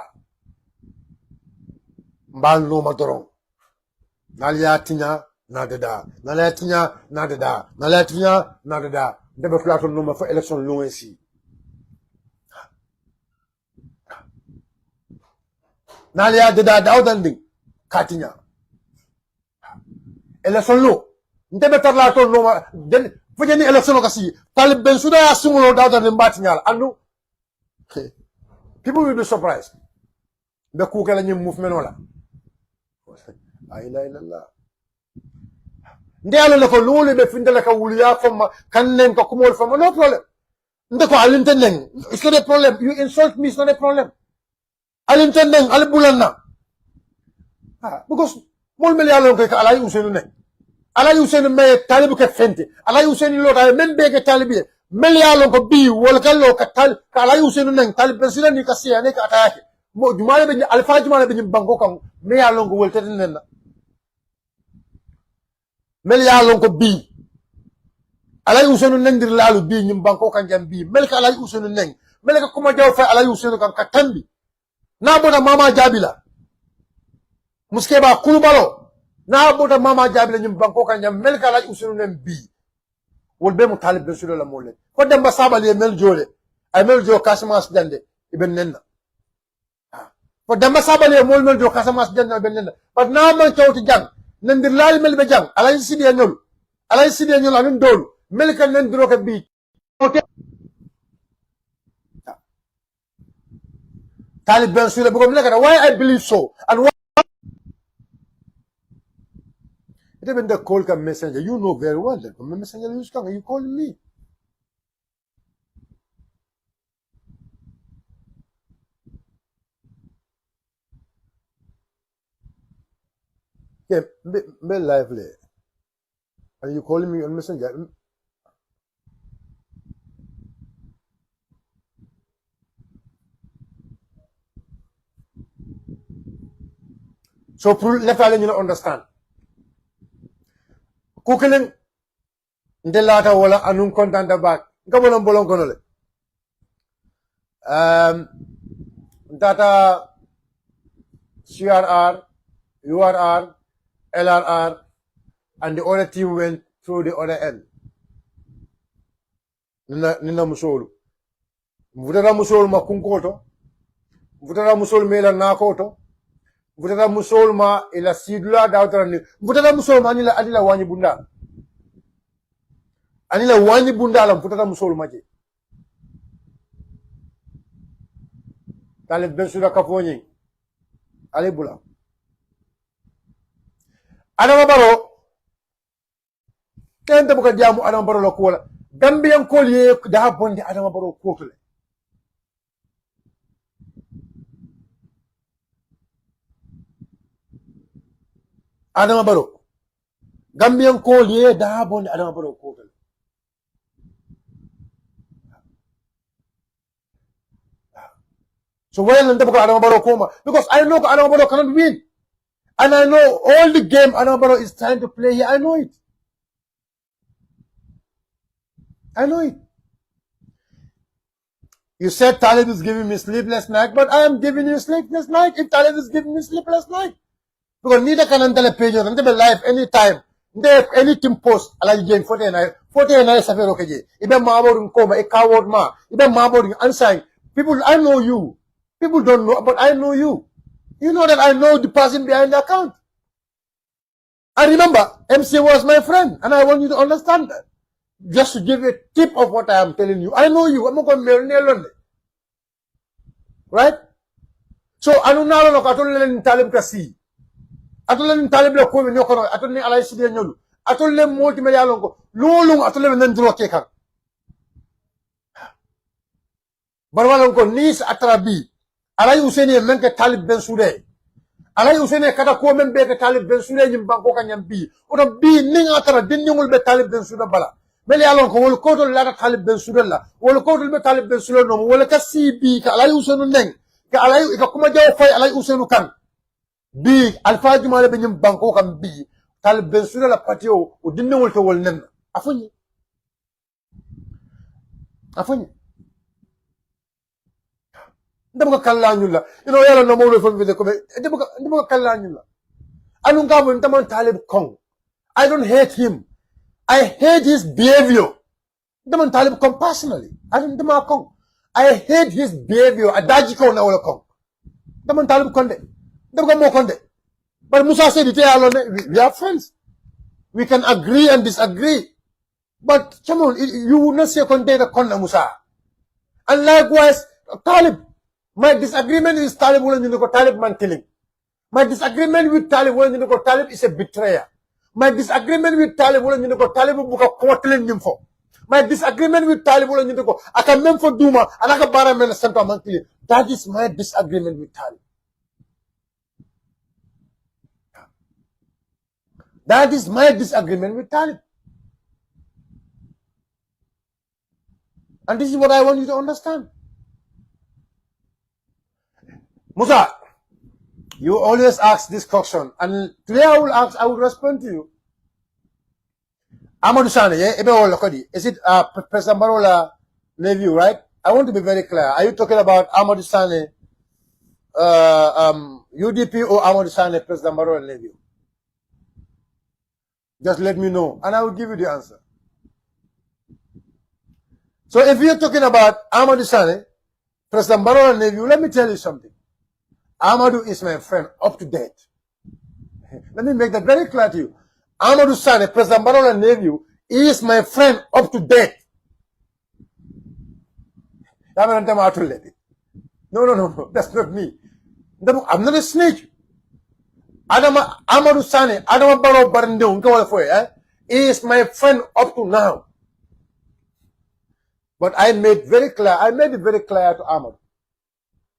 mbal no madoron nalia tinya nadada ndebe platon no ma fa election loin si nalia deda dawdanding katinya election lo ndebe tarla to no den fujeni election kasi talib ben suda sumulo dawdanding batinyal andu people will be surprised be ku kala nyim movement wala ay la ilaha ndelo le ko lolu be findele ka wuliya fama kannen ko kumol fama no problem ndeko alintenen it's not a problem you insult me it's not a problem alintenen albulanna because mol mel yalon ko alay usenu me talibu ke fente alay usenu lo ta men be ke talibi mel yalon ko bi wol kallo ka tal ka alay usenu nen talib president ni ka siya ne ka atake mo jumale be alfa jumale be banko kan me yalon ko wolte nen mel yalon ko bi alay usenu nendir lalu bi nyim banko kan jam bi mel ka alay usenu nen meleka kuma jaw fa ala yusenu kan katambi na boda mama jabila muske ba kulubalo na boda mama jabila nyum banko kan nyam meleka ala yusenu nem bi wol be mu talib be sulo la molle ko dem ba sabali mel jole ay mel jo kasmas dande iben nenna ko dem ba sabali mel jo kasmas dande iben nenna pat na man tawti jang nandir laal mel be jang ala sidiya ñol amin dolu meleka nan dro ka bi talib ben sulo bugo meleka why I believe so and why it even the call ka messenger you know very well that the messenger use ka you call me yeah be lively and you calling me on messenger so pour let you understand kukeleng ndelata wala anun kontanta bak ngabolon bolon kono le data CRR URR LRR and the other team went through the other end nina musolu mvutara musolu makunkoto mvutara musolu mela nakoto mvutara musolu ma ila sidula dawtara ni mvutara musolu ma anila wani bunda la mvutara musolu maje talib ben sura kafoni ale bula adama baro kente buka jamu adama baro la kola gambian kolye da bonde adama baro kotule adama baro gambian kolye da bonde adama baro kotule so why nante buka adama baro koma because I know adama baro cannot win and I know all the game adama baro is trying to play here. I know it. You said Talib is giving me sleepless night, but I am giving you sleepless night if Talib is giving me sleepless night. Because neither can I page on the live anytime. There anything post ala jeng 49 safero keje. Ibe mabodun koma e coward ma. Ibe mabodun unsigned. People I know you. People don't know, but I know you. You know that I know the person behind the account. I remember MC was my friend, and I want you to understand that. Just to give you a tip of what I am telling you. I know you. I'm not going to right? So, anu nalo no katulele ni talib kasi. Atulele ni talib le kowe nyokono. Atulele ni alay sidiya nyolu. Atulele multi media longo. Lulung atulele nendro kekan. Barwalongo nis atrabi. Alay useni menke talib ben sude. Alay useni kata ko membe ke talib ben sude nyimbanko kanyam bi. Oda bi ninga atara din nyungul be talib ben sude bala. Meli alon ko wol kotol la talib ben sude la. Wol kotol be talib ben sude no wol ka CB ka alay usenu neng. Ka alay ka kuma jaw fay alay usenu kan. Bi alfa jumale be nyimbanko kam bi. Talib ben sude la patio o din nyungul to wol nen. Afunyi. Ndemo kala nyula yala no mo fo vide ko ndemo kala nyula anu ngabo ntaman talib kong I don't hate him I hate his behavior ntaman talib kong personally I don't ndema kong I hate his behavior adaji ko na wala kong ntaman talib konde ndemo mo konde but Musa said it we are friends we can agree and disagree but come on you will not say konde the konda Musa and likewise Talib. My disagreement with Talib Talib man killing. My disagreement with Talib Talib is a betrayer. My disagreement with Talib Talib buka kwatlen nyimfo. My disagreement with Talib aka memfo duma anaka bara men sento man killing. That is my disagreement with Talib. That is my disagreement with Talib. And this is what I want you to understand. Musa, you always ask this question, and today I will respond to you. Amadou Sane, is it President Barola nephew, right? I want to be very clear. Are you talking about Amadou Sane, UDP or Amadou Sane, President Barrow and Levy? Just let me know, and I will give you the answer. So if you're talking about Amadou Sane, President Barrow and Levy, let me tell you something. Amadou is my friend up to date. Let me make that very clear to you. Amadou Sane, President Barrow and Levy, is my friend up to date. No, that's not me. I'm not a snitch. Amadou Sane, Adama Barrow Barindeo, is my friend up to now. But I made it very clear to Amadou.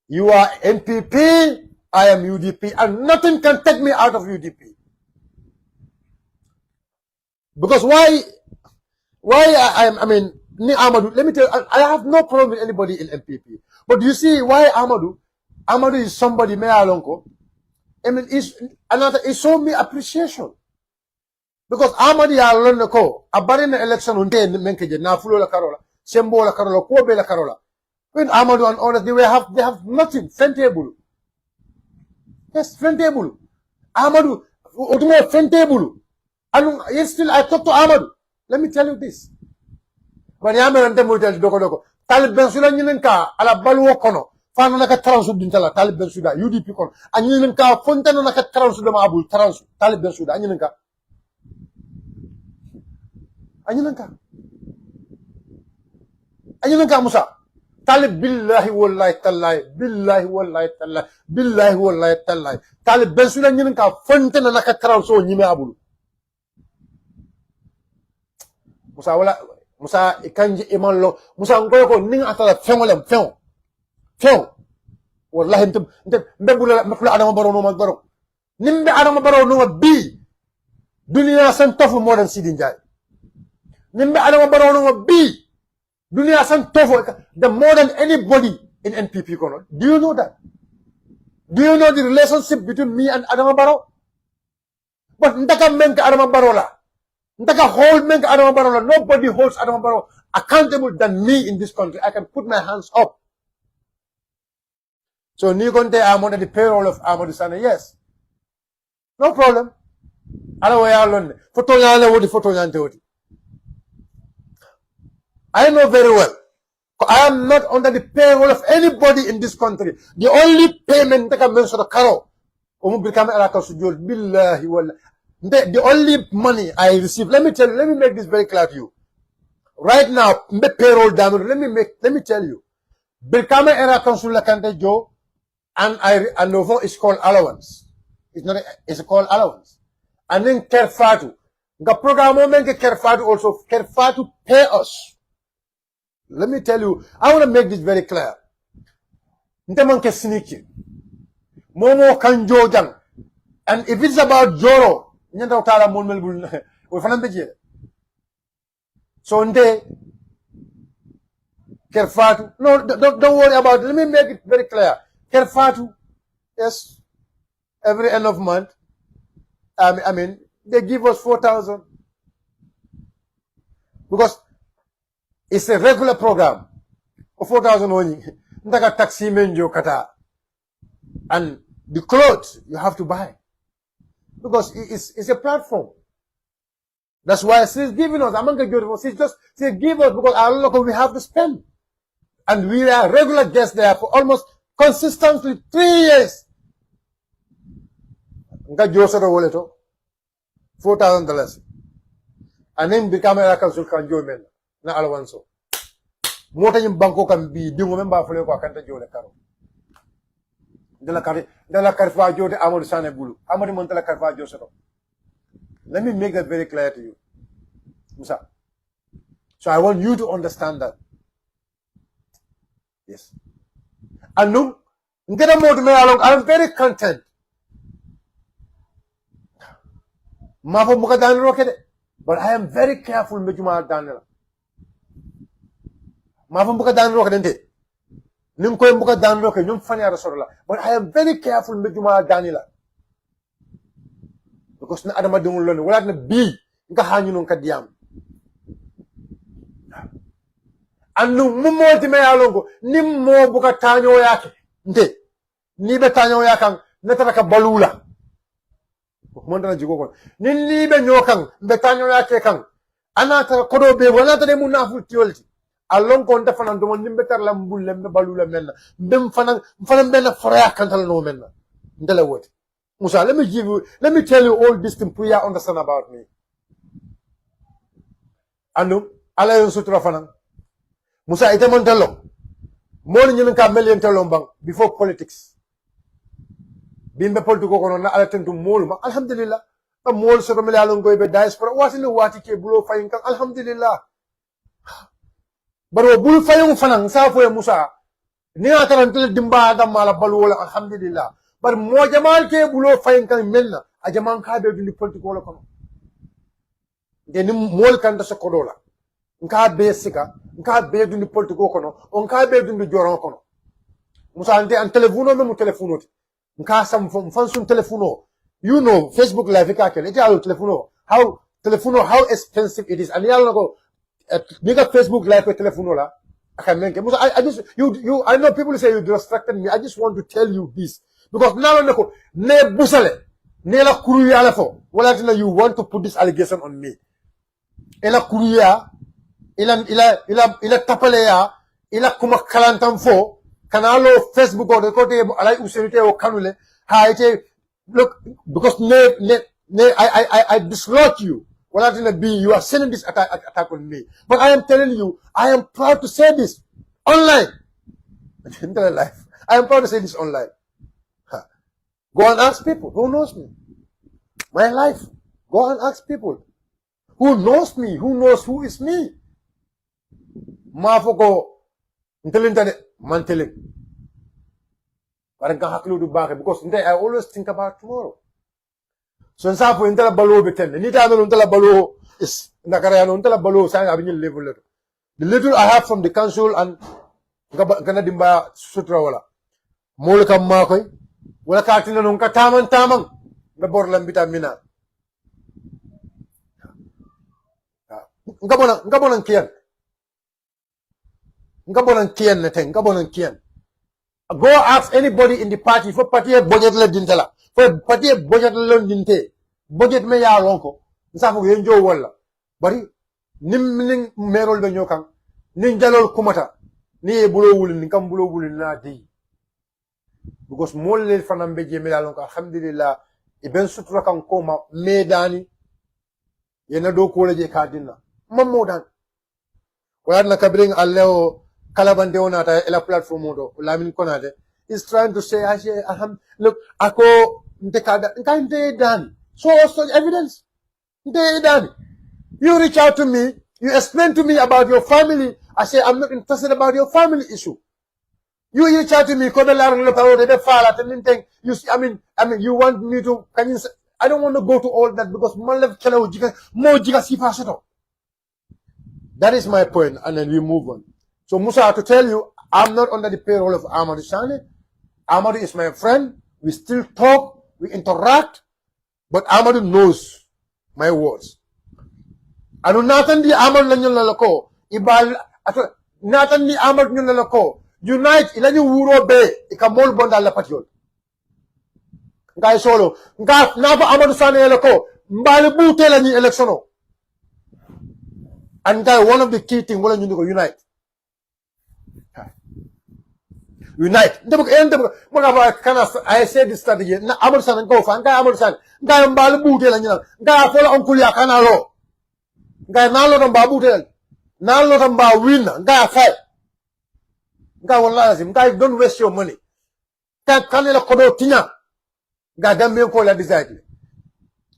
You are NPP, I am UDP, and nothing can take me out of UDP. Because Amadou, let me tell you, I have no problem with anybody in NPP. But you see why Amadou is somebody, me alonko. I mean, it showed me appreciation. Because Amadou ya alone ko, abari na election unte menkeje, na fulo la karola, sembo la karola, kobe la karola. When Amadou and others, they have nothing, fentable. Yes, fentable. Amadou, otumo fentable. And yes, still I talk to Amadou. Let me tell you this. When Yaman and Demutel Doko, Talib Bensula Ninka, ala Balu Kono, Fanaka Transudintala, Talib Bensuda, UDP Kono, and Ninka, Fontanaka Transudama Abu, Talib Bensuda, Anyanka Musa, Talib Billahi Wallahi Talai, Billahi Wallahi Talai, Billahi Wallahi Talai, Talib Bensula Ninka, Fontanaka Transu, Nimabu. Musa ikanji imanlo Musa ngoyo ko ning atala fengolem feng wallahi mbebula mafula adama baro no magbaro nimbe adama baro no bi dunia san tofu more than Sidi Njai nimbe adama baro no bi dunia san tofu the more than anybody in NPP kono. Do you know that? Do you know the relationship between me and Adama Barrow? But ndaka menka Adama Barrow la Ndaka hold menka Adama Barrow la. Nobody holds Adama Barrow accountable than me in this country. I can put my hands up. So Nigonte, I'm under the payroll of Amadou Sane. Yes. No problem. I know very well. I am not under the payroll of anybody in this country. The only payment that can mention the caro. The only money I receive, let me make this very clear to you. Right now, payroll down, let me tell you. Bilkame era consular kante jo, and Novo is called allowance. It's called allowance. And then Kerfatu. The program menke Kerfatu also, Kerfatu pay us. Let me tell you, I want to make this very clear. Ntemanke sneaky. Momo kanjo jang. And if it's about Joro, so Kerfatu, no, don't worry about it. Let me make it very clear. Kerfatu, yes, every end of month, I mean, they give us 4,000 because it's a regular program. 4,000 only. Ndaka taxi menjo kata, and the clothes you have to buy because it's a platform. That's why she's giving us. I'm not going to give us. She give us because our local we have to spend, and we are regular guests there for almost consistently 3 years. Nga Joseph Woleto, $4,000, and then become a council can join men na alawanso. Mota yung banko kan bi dingo memba fole ko kanta jole karo. Dala karfa jode Amadou Sane bulu. Amadou montala karfa Joseph. Let me make that very clear to you, Musa. So I want you to understand that. Yes. And no, I'm very content. But I am very careful with Juma Daniel. But I am very careful with Juma Daniel. Because na adama dungul lon wala na bi nga hanyu nung kadiyam. annu mumoti me yalongo nim mo buka tanyo yake nde ni be tanyo yakan netara ka balula mo ndana jigo ko ni be nyokan be tanyo yake kan anata kodo be wala tade mun nafu tiolti allon ko nda fanan do nimbe tar lam bulle be balula menna bem fanan benna fraya kan tal no menna ndela woti Musa, let me tell you all this thing for you understand about me. Anu, ala yon sutra fanan. Musa, ite mon telong. Mo ni ka million telong bang before politics. Bimbe politiko kono na ala tentu mol ma alhamdulillah. Ta mol so mele alon goy be diaspora wasini wati ke bulo fayin kan alhamdulillah. Baro bul fayin fanan sa fo Musa. Ni ataran tel dimba da mala balwala alhamdulillah. But mo jamal ke bulo fayin kan melna a jaman ka be dindi politiko la kono de ni mol kan da sokodola nka be sika nka be dindi politiko kono on ka be dindi joron kono musa ante an telefono me mu telefono nka sam fom fansun telefono you know Facebook live ka kele ja telefono how expensive it is and yalla go nigga Facebook live with telefono la aka menke musa I just you I know people say you distracted me I just want to tell you this because now ne busale ne la kuruya la fo wala tina you want to put this allegation on me ila kuruya ila tapaleya ila kuma kalantam fo kanalo Facebook or the kote alay usenite o kanule ha ite look because I dislodge you wala tina be you are sending this attack on me but I am telling you I am proud to say this online in their life I am proud to say this online. Go and ask people who knows me. My life. Go and ask people who knows me, who knows who is me. Mafoko intelligent man telling. Parang kahaklu du bakit because I always think about tomorrow. So nsa po intala balo beten. Ni tayo intala balo is nakarayano intala balo sa abin yung level. The little I have from the council and kana dimba sutra wala. Mula kam makoy. Wala ka tinanong ka tamang nabor lang vitamina. Nga mo ng kiyan. Go ask anybody in the party for party budget la dintala. For party budget la dinte. Budget me ya lonko. Nsa ko yenjo wala. Bari nim merol be nyokang. Nin jalol kumata. Ni bulo wulin ni kam bulo wulin na di. Because molle fanam be jemi lalon ko alhamdulillah iben sutura kan koma medani yena do ko leje kadina mamodan wala kabring allo kalabande onata ela platform do lamin konade is trying to say look ako nte dan so evidence nte dan you reach out to me you explain to me about your family I say I'm not interested about your family issue. You reach out to me, you see, I mean, you want me to, I don't want to go to all that because that is my point, and then we move on. So Musa, I have to tell you, I'm not under the payroll of Amadou Sane. Amadou is my friend. We still talk, we interact, but Amadou knows my words. Ano natin di Amadou na nyo lalako, natin di Amadou nyo lalako, unite ilani wuro be ikamol bonda la patiol ngai solo nga nafa Amadou Sane elako mbali bute la ni electiono and guy one of the key thing wala ñu ko unite ndebo mo ga kana I said this strategy na Amadou Sane ko fa nga Amadou Sane nga mbali bute la ñu nga fola onkul ya kana lo nga nalo do mba bute nalo do mba win nga fight nga wallahi nga don't waste your money kan la kodo tinya nga dambe ko la design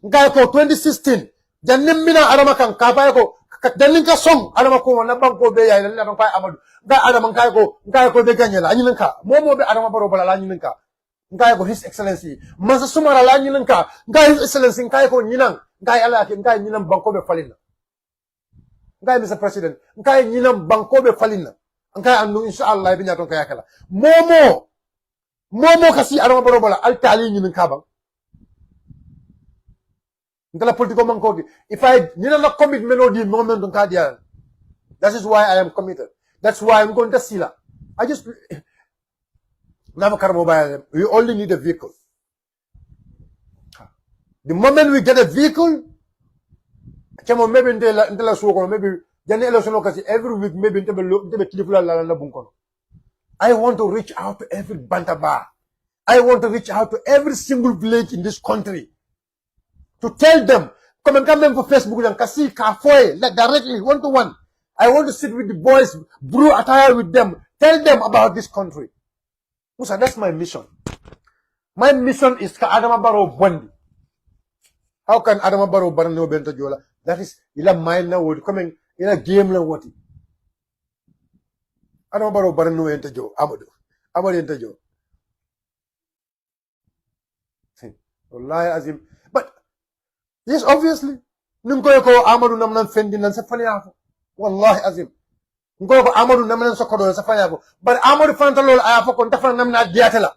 nga ko 2016 jannim mina arama kan ka ba ko danin ka song arama ko na banko be yayi na ban fa Amadou nga arama nga ko be ganyala anyin ka momo be arama baro bala anyin ka nga ko his excellency masa sumara la anyin ka nga his excellency nga ko nyinang nga ala ke nga nyinang banko be falina nga Mr. President nga nyinang banko be falina nga anu inshallah bi nyaton ka yakala momo kasi arama baro bala al tali nyinang ka bang ngala politiko mankodi if I nina na commitment odi moment on kadia that is why I am committed That's why I'm going to Sila. I just never car mobile. We only need a vehicle. The moment we get a vehicle, maybe maybe every week maybe I want to reach out to every bantaba. I want to reach out to every single village in this country to tell them, come for Facebook and kasi kafoy, like directly, one to one. I want to sit with the boys, brew attire with them, tell them about this country. Musa, that's my mission. My mission is ka Adama Barrow Bondi. How can Adama Barrow Barano Bento Jola? That is ila mile na word coming in a game la wati. Adama Barrow Barano enter Jo, Amadu enter Jo. Wallahi Azim. But yes, obviously, Nungo ko Amadu Namnan Fendi and Safaniako. Wallahi Azim. Nungo ko Amadu Namnan Sokodo and Safaniako. But Amadu Fantalol, I have a contafan Namna Diatela.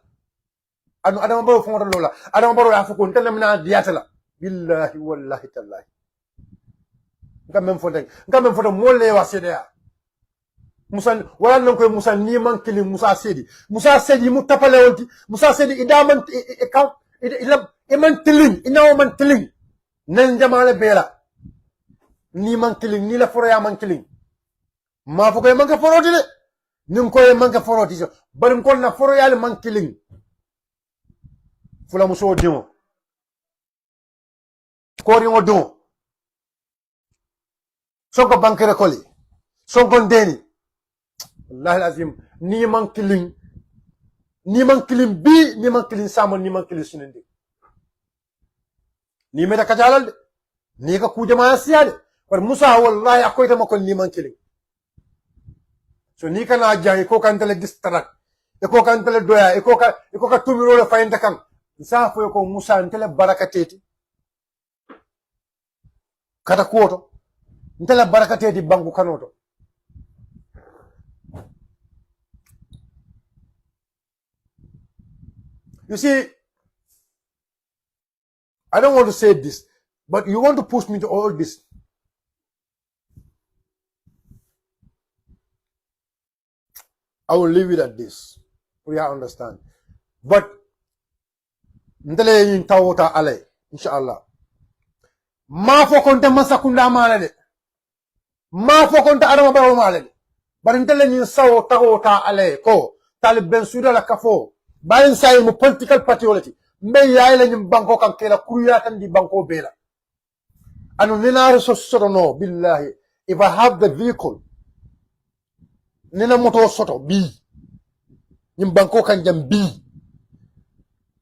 Anu Adama Barrow Fontalola. Adama Barrow have a contamina Diatela. Billahi wallahi tallahi. Come for the mole was there. Musa, wala nungo Musa Niman killing Musa Sedi. Musa said you mutapaleonti. Musa said Idaman account. Iman tiling, inaw man tiling. Nanjamale bela. Ni man tiling, nila foraya man tiling. Mafo ko man ka foroti de. Nim ko man ka foroti so. Barim ko na foroya man tiling. Fula muso dimo. Kori ngo dimo. Sonko bankere koli. Sonko ndeni. Wallahi azim, ni man tiling. Ni man killing bi, ni man killing salmon, ni man killing sunende. Ni meta kajalal, ni ka kuja maasiade. But Musa wallahi akoy tama kon ni man killing. So ni ka na jang iko kan tele distract. Iko kan tele doya, iko ka tumiro le fayenta kan. Sa fo ko Musa ntele barakateti. Kata kuoto. Ntele barakateti bangu kanoto. You see, I don't want to say this, but you want to push me to all this. I will leave it at this. We understand. But, ndele yin tawota ale, inshallah. Ma fo konta masakunda malade. Ma fo konta Adama Barrow malade. But ndele yin sawo tawota ale ko Talib Bensouda la kafo. Bayin say mo political patriotic me yaay lañu banko kan kela kuya tan di banko bela anu nina so no billahi if I have the vehicle nina moto soto bi ñim banko kan jam bi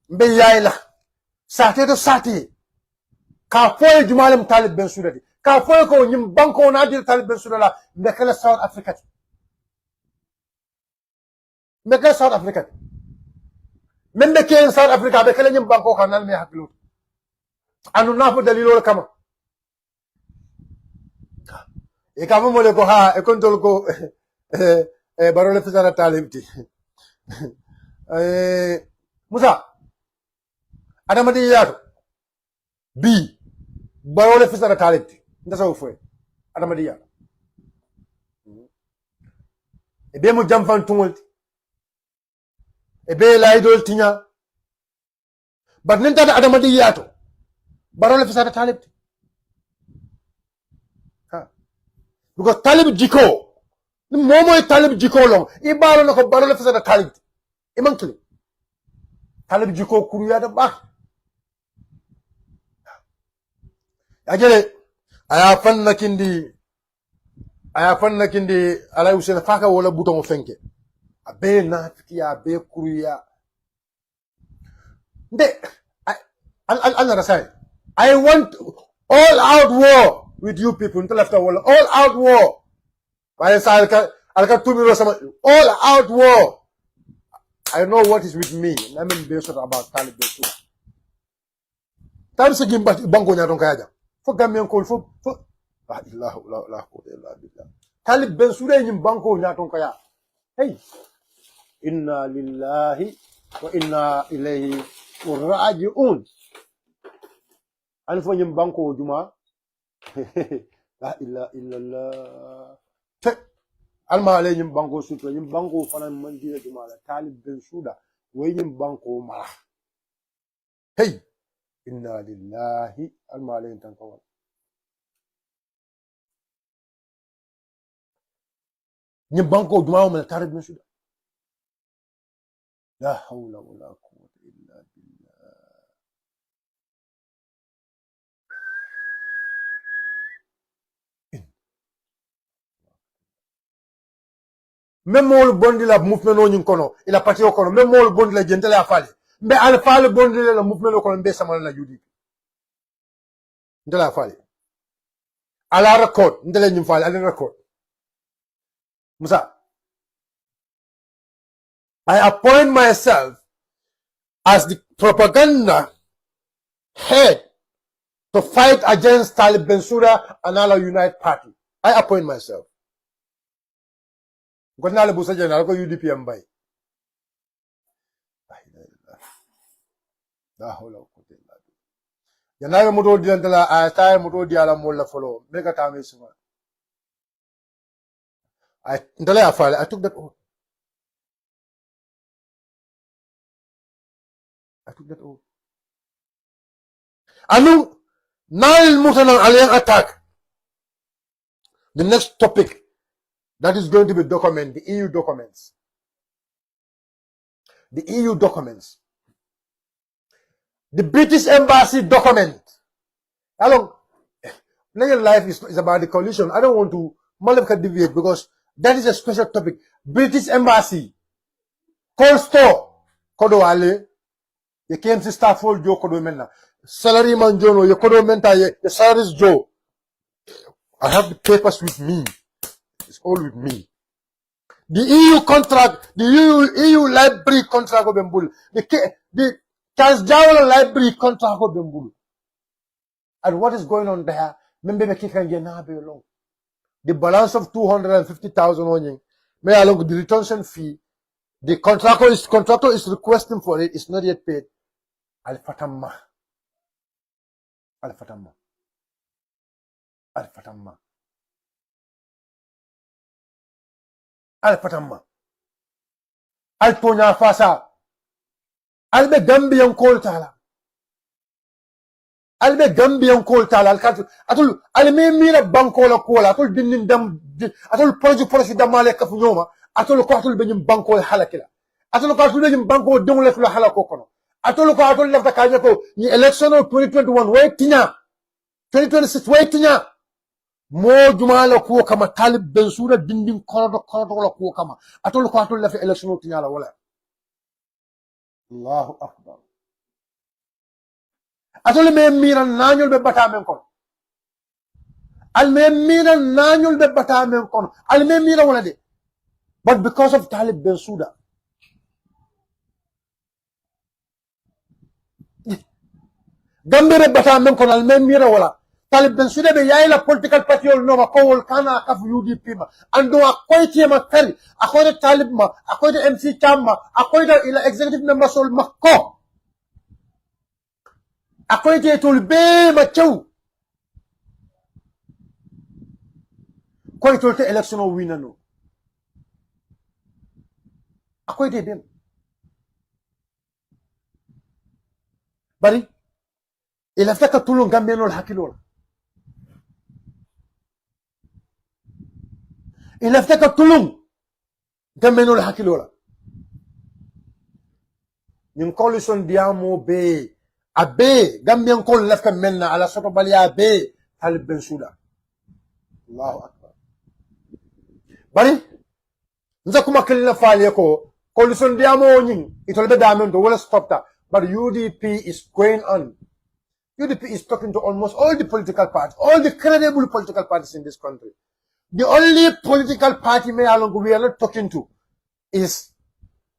me yaay la sate to sate ka foy jumalem Talib Bensouda di ka foy ko ñim banko na di Talib Bensouda la mbekala South Africa mbekala South Africa même be ken South Africa be kala nyim banko kanal me haklu anu nafu dalilo kama e kama mole ko ha e kontol ko barole fisara talimti Musa Adama di yato bi barole fisara talimti ndaso fo Adama di yato e be mo jamfan tumulti ebe la idol tinya but nenta da Adama di yato barole fisata talib ha because talib jiko ni momo talib jiko long ibalo nako barole fisata talib iman kili talib jiko kuruya da ba ajele aya fanna kindi ala usena faka wala buton fenke abe nafikia abe kuruya nde another side I want all out war with you people until after all out war by side alka tumiro sama all out war I know what is with me I mean based about Talib Bensouda tam se gimba bango nya don kaja fo gamen ko fo la ilaha illa billah Talib Bensouda nyim banko nya don kaya hey inna lillahi wa inna ilayhi raji'un alfo nyim banko juma la ilaha illallah alma ale nyim banko suto nyim banko fana man dina jumala talib ben suda way nyim banko mala hey inna lillahi alma ale tan ko nyim banko jumala man talib ben suda la hawla wala quwwata illa billah même mol bondi la mouvement no nyin kono ila parti o kono même mol bondi la jentale afale mbe al faale bondi la mouvement o kono mbe samal na judi ndala afale ala record ndele nyim faale ala record musa I appoint myself as the propaganda head to fight against Talib Bensouda and Allah Unite Party. I appoint myself. Because now the Busa General go UDP and buy. Yanaya Mudo Diantala, I style Mudo Diala Mola follow. Make a time is one. I took that oath. I took that oath. Anu Nile Mutanang alien attack. The next topic that is going to be documented, the EU documents. The EU documents. The British Embassy document. Hello. Life is about the coalition. I don't want to deviate because that is a special topic. British Embassy. Cold store. Kodo ale. You came to staff hold Joe Kodo Mena. Salary man Jono, you Kodo Menta, the salaries Joe. I have the papers with me. It's all with me. The EU contract, the EU library contract of Bembul. The Charles Jawala library contract of Bembul. And what is going on there? The balance of 250,000 on may along with the retention fee. The contractor is requesting for it. It's not yet paid. Al Fatamma. Al Fatamma. Al Fatamma. Al Fatamma. Al Tonya Fasa. Al be Gambian Coal Tala. Al be Gambian Coal Tala. Al Katu. Atul, Al me mira banko la cola. Atul dinin dam. Atul policy damale kafunyoma. Atul ko atul benyum banko halakila. Atul ko atul benyum banko donglet la halako kono. Atul ko atul lafta kanya ko. Ni election of 2021. Wait tinya. 2026. Wait tinya. Mo jumala kuwa kama Talib Bensouda dinding kono la kuwa kama. Atul ko atul lafta election of tinya la wala. Allahu Akbar. Atul me mira nanyol be bata men kono. Al me mira nanyol be bata men kono. Al me mira wala de. But because of Talib Bensouda, Gambere bata men kono al me mira wala. Talib Bensouda be yaila political party ol noma ko wol kana akaf UDP ma. Ando akoyti ma kari. Akoyde Talib ma. Akoyde MC Chamma. Akoyde ila executive members ol makko. Akoyde tol be ma chew. Koy tolte election o winano. Akoyde dem. Bari ila ftaka tulun gambenol hakilola. Ila ftaka tulun gambenol hakilola. Nin coalition diamo be abe Gambian kol lafka menna ala soto balia be Talib Bensouda. Allahu Akbar. Bari nza kuma kelina fali ko coalition diamo nyin itolbe damento wala stop ta, but UDP is going on. UDP is talking to almost all the political parties, all the credible political parties in this country. The only political party we are not talking to is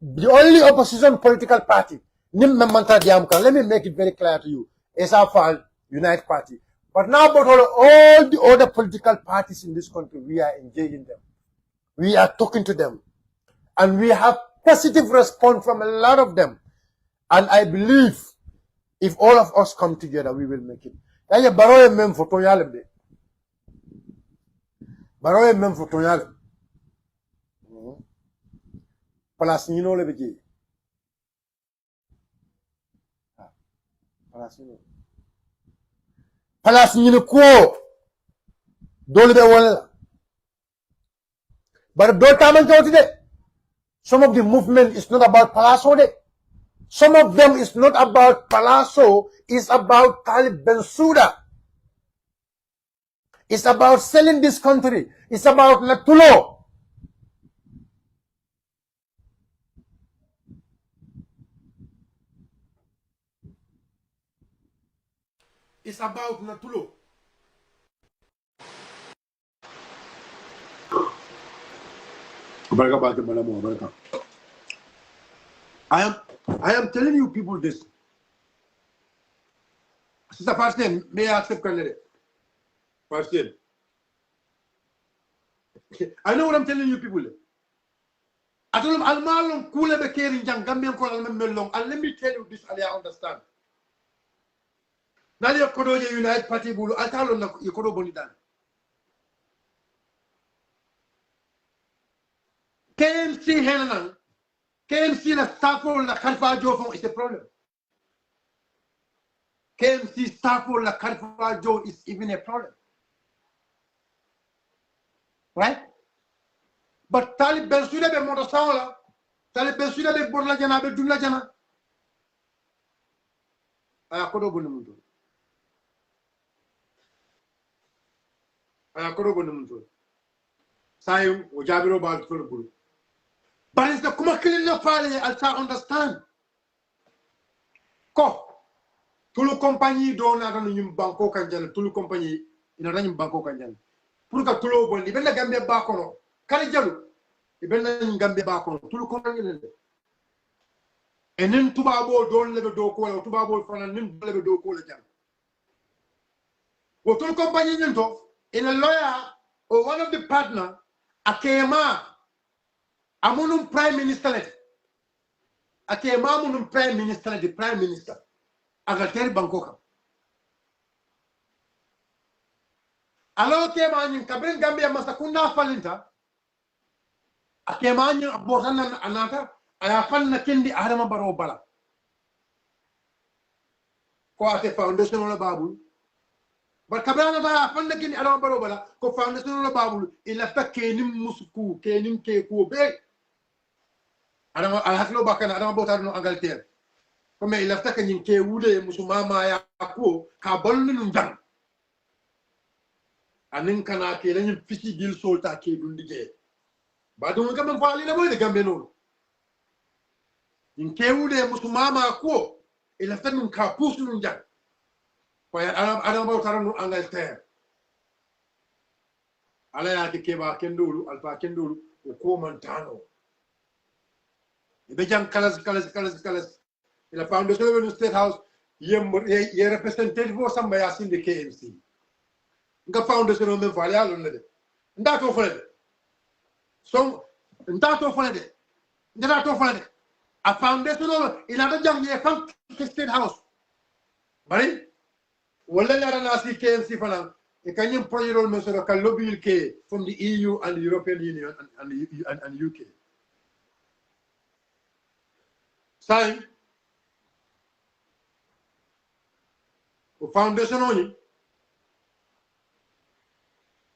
the only opposition political party. Let me make it very clear to you. It's our Unite Party. But now, but all the other political parties in this country, we are engaging them. We are talking to them. And we have positive response from a lot of them. And I believe if all of us come together, we will make it. Baroye mem for Tonyale. Baroye mem for Tonyale. place ñino le be je place ñino ko dole be wala but do taman joti de some of the movement is not about palazzo de some of them is not about palazzo, it's about Talib Bensouda. It's about selling this country. It's about Natulo. It's about Natulo. I am telling you people this. Sister Pastor, may I accept Canada? Pastor. I know what I'm telling you people. I told them, Almalong Kule Bekeri Jang Gambian Koral Melong, and let me tell you this, I understand. Now you Kodoja United Party Bulu, I tell them you Kodo Bonidan. KMC Henan, KMC la Stafford la Karfa Joe is a problem. KMC Stafford la Karfa Joe is even a problem. Right? But Talib Bensouda be Motosaola, Talib Bensouda be Borla Jana, be Dula Jana. I Kodo Bonamundo. I Kodo Bonamundo. Sayum, Ojabiro Bal Fulbul. But it's the Kumakili Fale, I try understand. Ko, Tulu compagnie don't have any Banco Kanjan, Tulu compagnie in a running Banco Kanjan. Purka Tulo Bon, even the Gambia Bacono, Karijalu, even the Gambia Bacono, Tulu compagnie. And then Tubabo don't level do call, or Tubabo from a nim level do call again. What Tulu compagnie in a lawyer or one of the partner, Akema. Amunum Prime Minister. Akema Munum Prime Minister, the Prime Minister. Agateri Bangkok. Alo Akema in Kabrin Gambia Masakuna Falinta. Akema in Bosan Anata. Ayafan Nakindi Adama Barobala. Koate Foundation on the Babu. But Kabana Afan Nakindi Adama Barobala, co Foundation on the Babu, il a fait Kenim Musuku, Kenim Keku Bay. Alhaklo bakana adama botar no Angleterre comme il lafta ka nyin ke wude musumama ya ko ka bolni num jang anin kana ke lañu fisi dil solta ke dundige ba do ngam faali na boy de gambe non nyin ke wude musumama ko il lafta num ka pusu num jang ko ya adama botar no Angleterre ala ya ke ba kendulu alfa kendulu ko montano Bejan Kalas. Il a foundation of the State House, ye representative for some bias in the KMC. Nga foundation of the Valley Island. Ndato for it. So, Ndato for it. Ndato for it. A foundation of another young year from the State House. Bari, Walla Nasi KMC for now. A Kenyan project on Mr. Kalobil K from the EU and the European Union and UK. Sign o foundation oni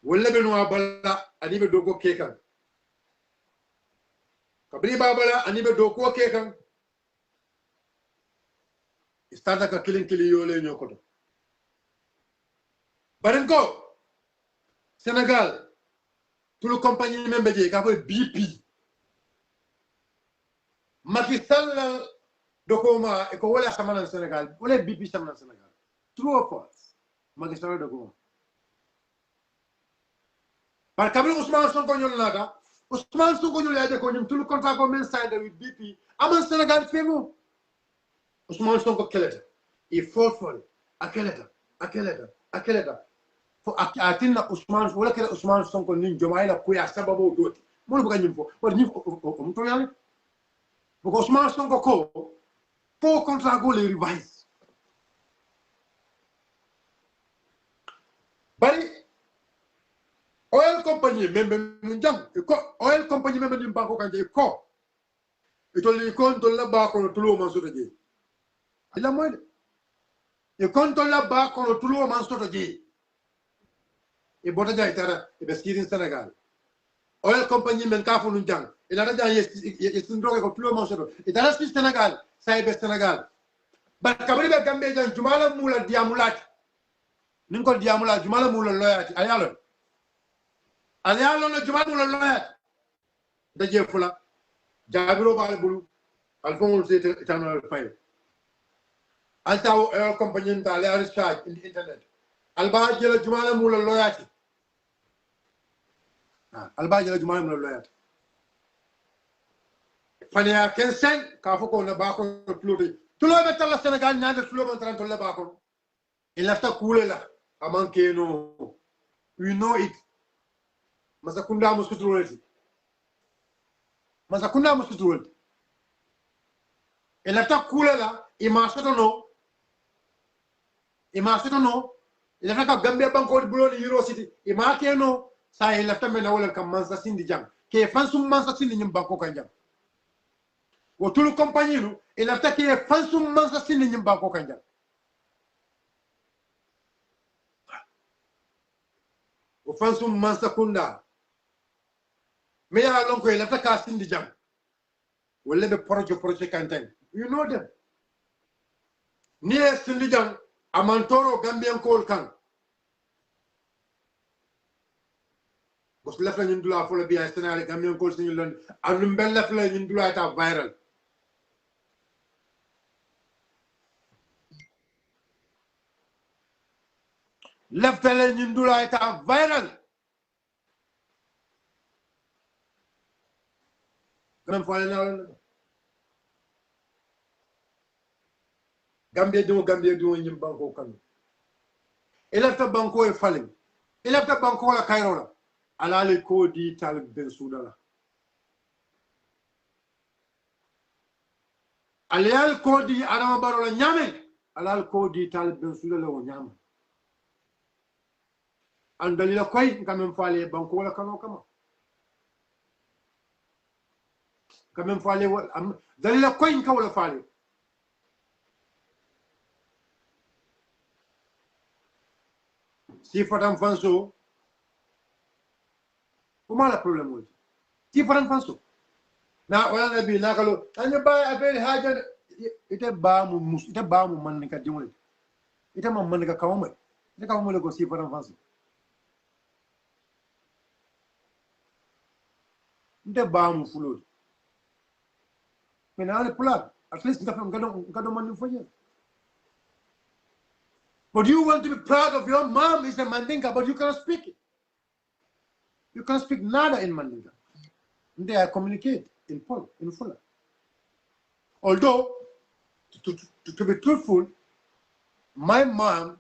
wala be no abala ani be dogo kekan kabri babala ani be dogo kekan istata ka kilin kili yole nyokoto barenko Senegal tout le compagnie membe je ka ko BP Macky Sall dokoma e ko wala samana Senegal wala BP samana Senegal true or false Macky Sall dokoma par kabri Ousmane Sonko ñol nata Ousmane Sonko ñol yaade ko ñum tout contrat ko men signed with BP aman Senegal fego Ousmane Sonko keleta il faut for akeleta fo atina Ousmane wala kele Ousmane Sonko ni jomay la ko ya sababu doti mo bu kanyum fo war ni ko to yalla because Ousmane Sonko ko pour contrat go les revise bari oil company membe njang ko oil company membe ni banko kanje ko itoli kontol la ba ko tulo man soto je ila moy e kontol la ba ko tulo man soto je e bota jay tara e be skirin Senegal oil company men ka fu nu jang e la jang yes ndroge ko tulo man soto e dara ski Senegal say be Senegal ba kabri be gambe jang jumala mula diamulat nin ko diamulat jumala mula loyati ayalo no jumala mula loyati daje fula jabiro bal bulu alfongol se tanal fay alta oil company ta le research in the internet alba jela jumala mula loyati alba jela jumala mula loyati fania kensen ka foko na ba ko tulo be tala Senegal nyaade tulo be tan tolle ba ko il lafta kule la amanke no we know it masakunda muskutulati il lafta kule la ima soto no il lafta ka Gambia banko bulo ni Euro City ima ke no sa il lafta mena wala kam mansa sindi jang ke fansum mansa sindi nyim banko kan jang wo tulu compagnie lu il lafta ke fansum mansa sindi nyim banko kan jang o fansum mansa kunda me ya lon ko il lafta ka sindi jang wala be projet kanten you know them ni sindi jang amantoro Gambian kol kan bos lef la ñun dula fo la biya Sénégal Gambian kol suñu lon anum bel lef la ñun dula ta viral lef la ñun dula ta viral même fo la Gambia do ñim banko kan elafta banko e falin elafta banko la kayro la alale ko di talib ben sudala alal ko di adama baro la nyame alal ko di talib ben sudala o nyama andali la koy quand fale banko la kano kama quand même fale dalila koy ka wala fale si fatam fanso kuma la problème wol si fatam fanso na wala nabi nakalo anya ba abel haja ite ba mu man ka dimole ite man ka kawma ite kawma le ko si fatam fanso ite ba mu fulo mais na le pula at least ngado man fo ye. But you want to be proud of your mom is a Mandinka, but you cannot speak it. You cannot speak nada in Mandinka. They communicate in full. Although, to be truthful, my mom,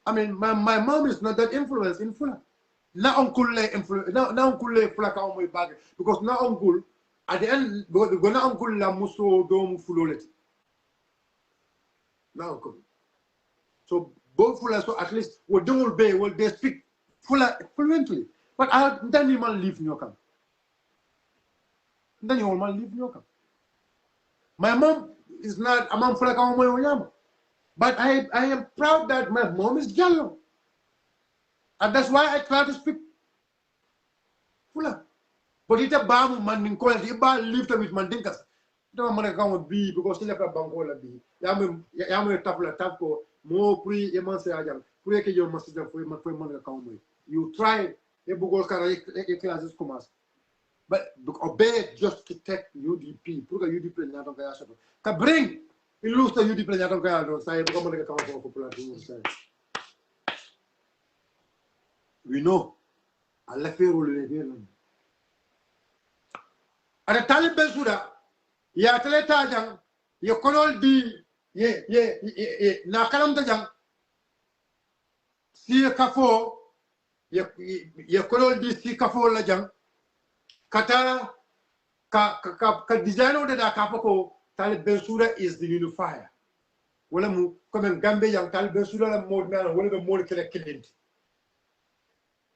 my mom is not that influenced in Fula. Na uncle Fula ka omoy bag because na uncle at the end go na uncle la muso dom fulolet. Na uncle. So both Fula, so at least they speak Fula fluently. But then you man live in your camp. Then you man live in your camp. My mom is not a man Fula, but I am proud that my mom is yellow. And that's why I try to speak Fula. But it's a bam man call it a live with Mandinkas. Don't want to come B because he left a bankola B. Yamu tapo mo pri emanse ajam pri ke yo masida foi man ka umwe you try e bugol kara e classes commence but obey just to take UDP pour que UDP na donc ya sato ka bring illustre UDP na donc ya do sai ko man ka ko population sai we know alla fero le vero ada talib ben suda ya tele tajang ye konol di ye na kalam ta jang si kafo ye kolol di si kafo la jang kata ka designo de da kafo ko Talib Bensouda is the unifier wala mu comme Gambie yang Talib Bensouda la mod mel wala be mod kele kelenti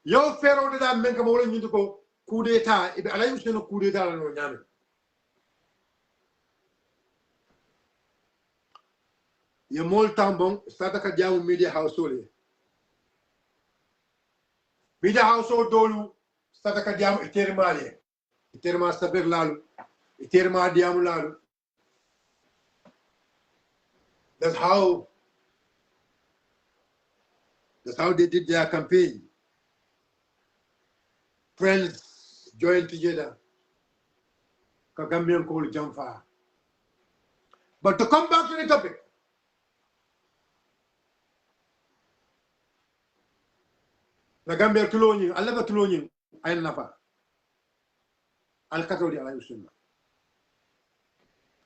yo fero de da men ka wala ñu ko coup d'état e be alay useno coup d'état la no ñame ye mol tambon stata ka jamu media household media household dolu stata ka jamu iterma saber lalu iterma diamu lalu. That's how they did their campaign. Friends joined together. Kagambian called Jamfa. But to come back to the topic, the Gambia Tuloni, Alaba Tuloni, I nafa. Al Katodi Alayusuna.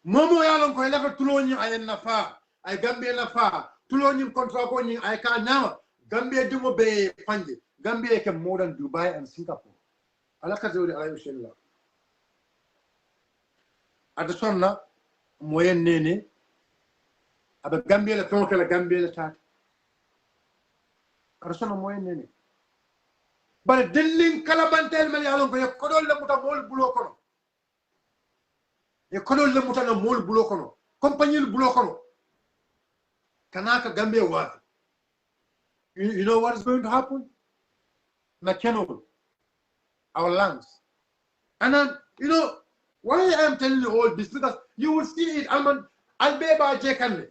Momo Yalon ko Alaba Tuloni, I nafa. I Gambia nafa. Tuloni contra Pony, I can now. Gambia Dumo Bay Pandi. Gambia can more than Dubai and Singapore. Alakatodi Alayusuna. At the Sonna, Moyen Nene, Aba Gambia la Tonka la Gambia la Tat. At the Sonna Moyen Nene. But Dilling Calabantel Malayalon, you couldn't let a mole blocono. You couldn't let a mole blocono. Company blocono. Kanaka Gambia what? You know what is going to happen? McKenna, our lands. And then, you know, why I am telling you all this? Because you will see it. I'll be by Jekande.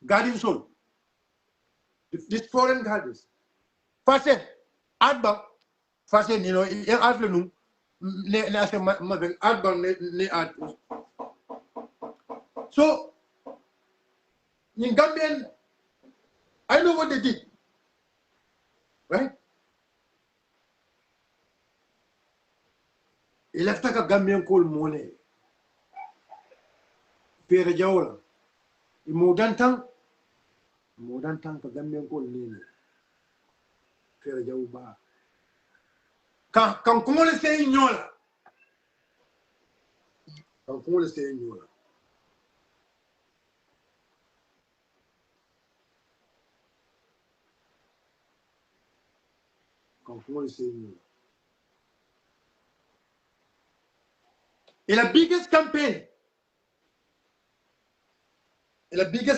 Guardian soul. This foreign guardians. First, Adba, first, you know, in afternoon, Adba, so, in Gambian, I know what they did, right? He left like a Gambian called Mone. Pere Jaola. In modern tongue, a Gambian called Nene. Pere Jaoba. Quand comment le say ignola? Quand comment le say ignola? Quand comment le say ignola? In the biggest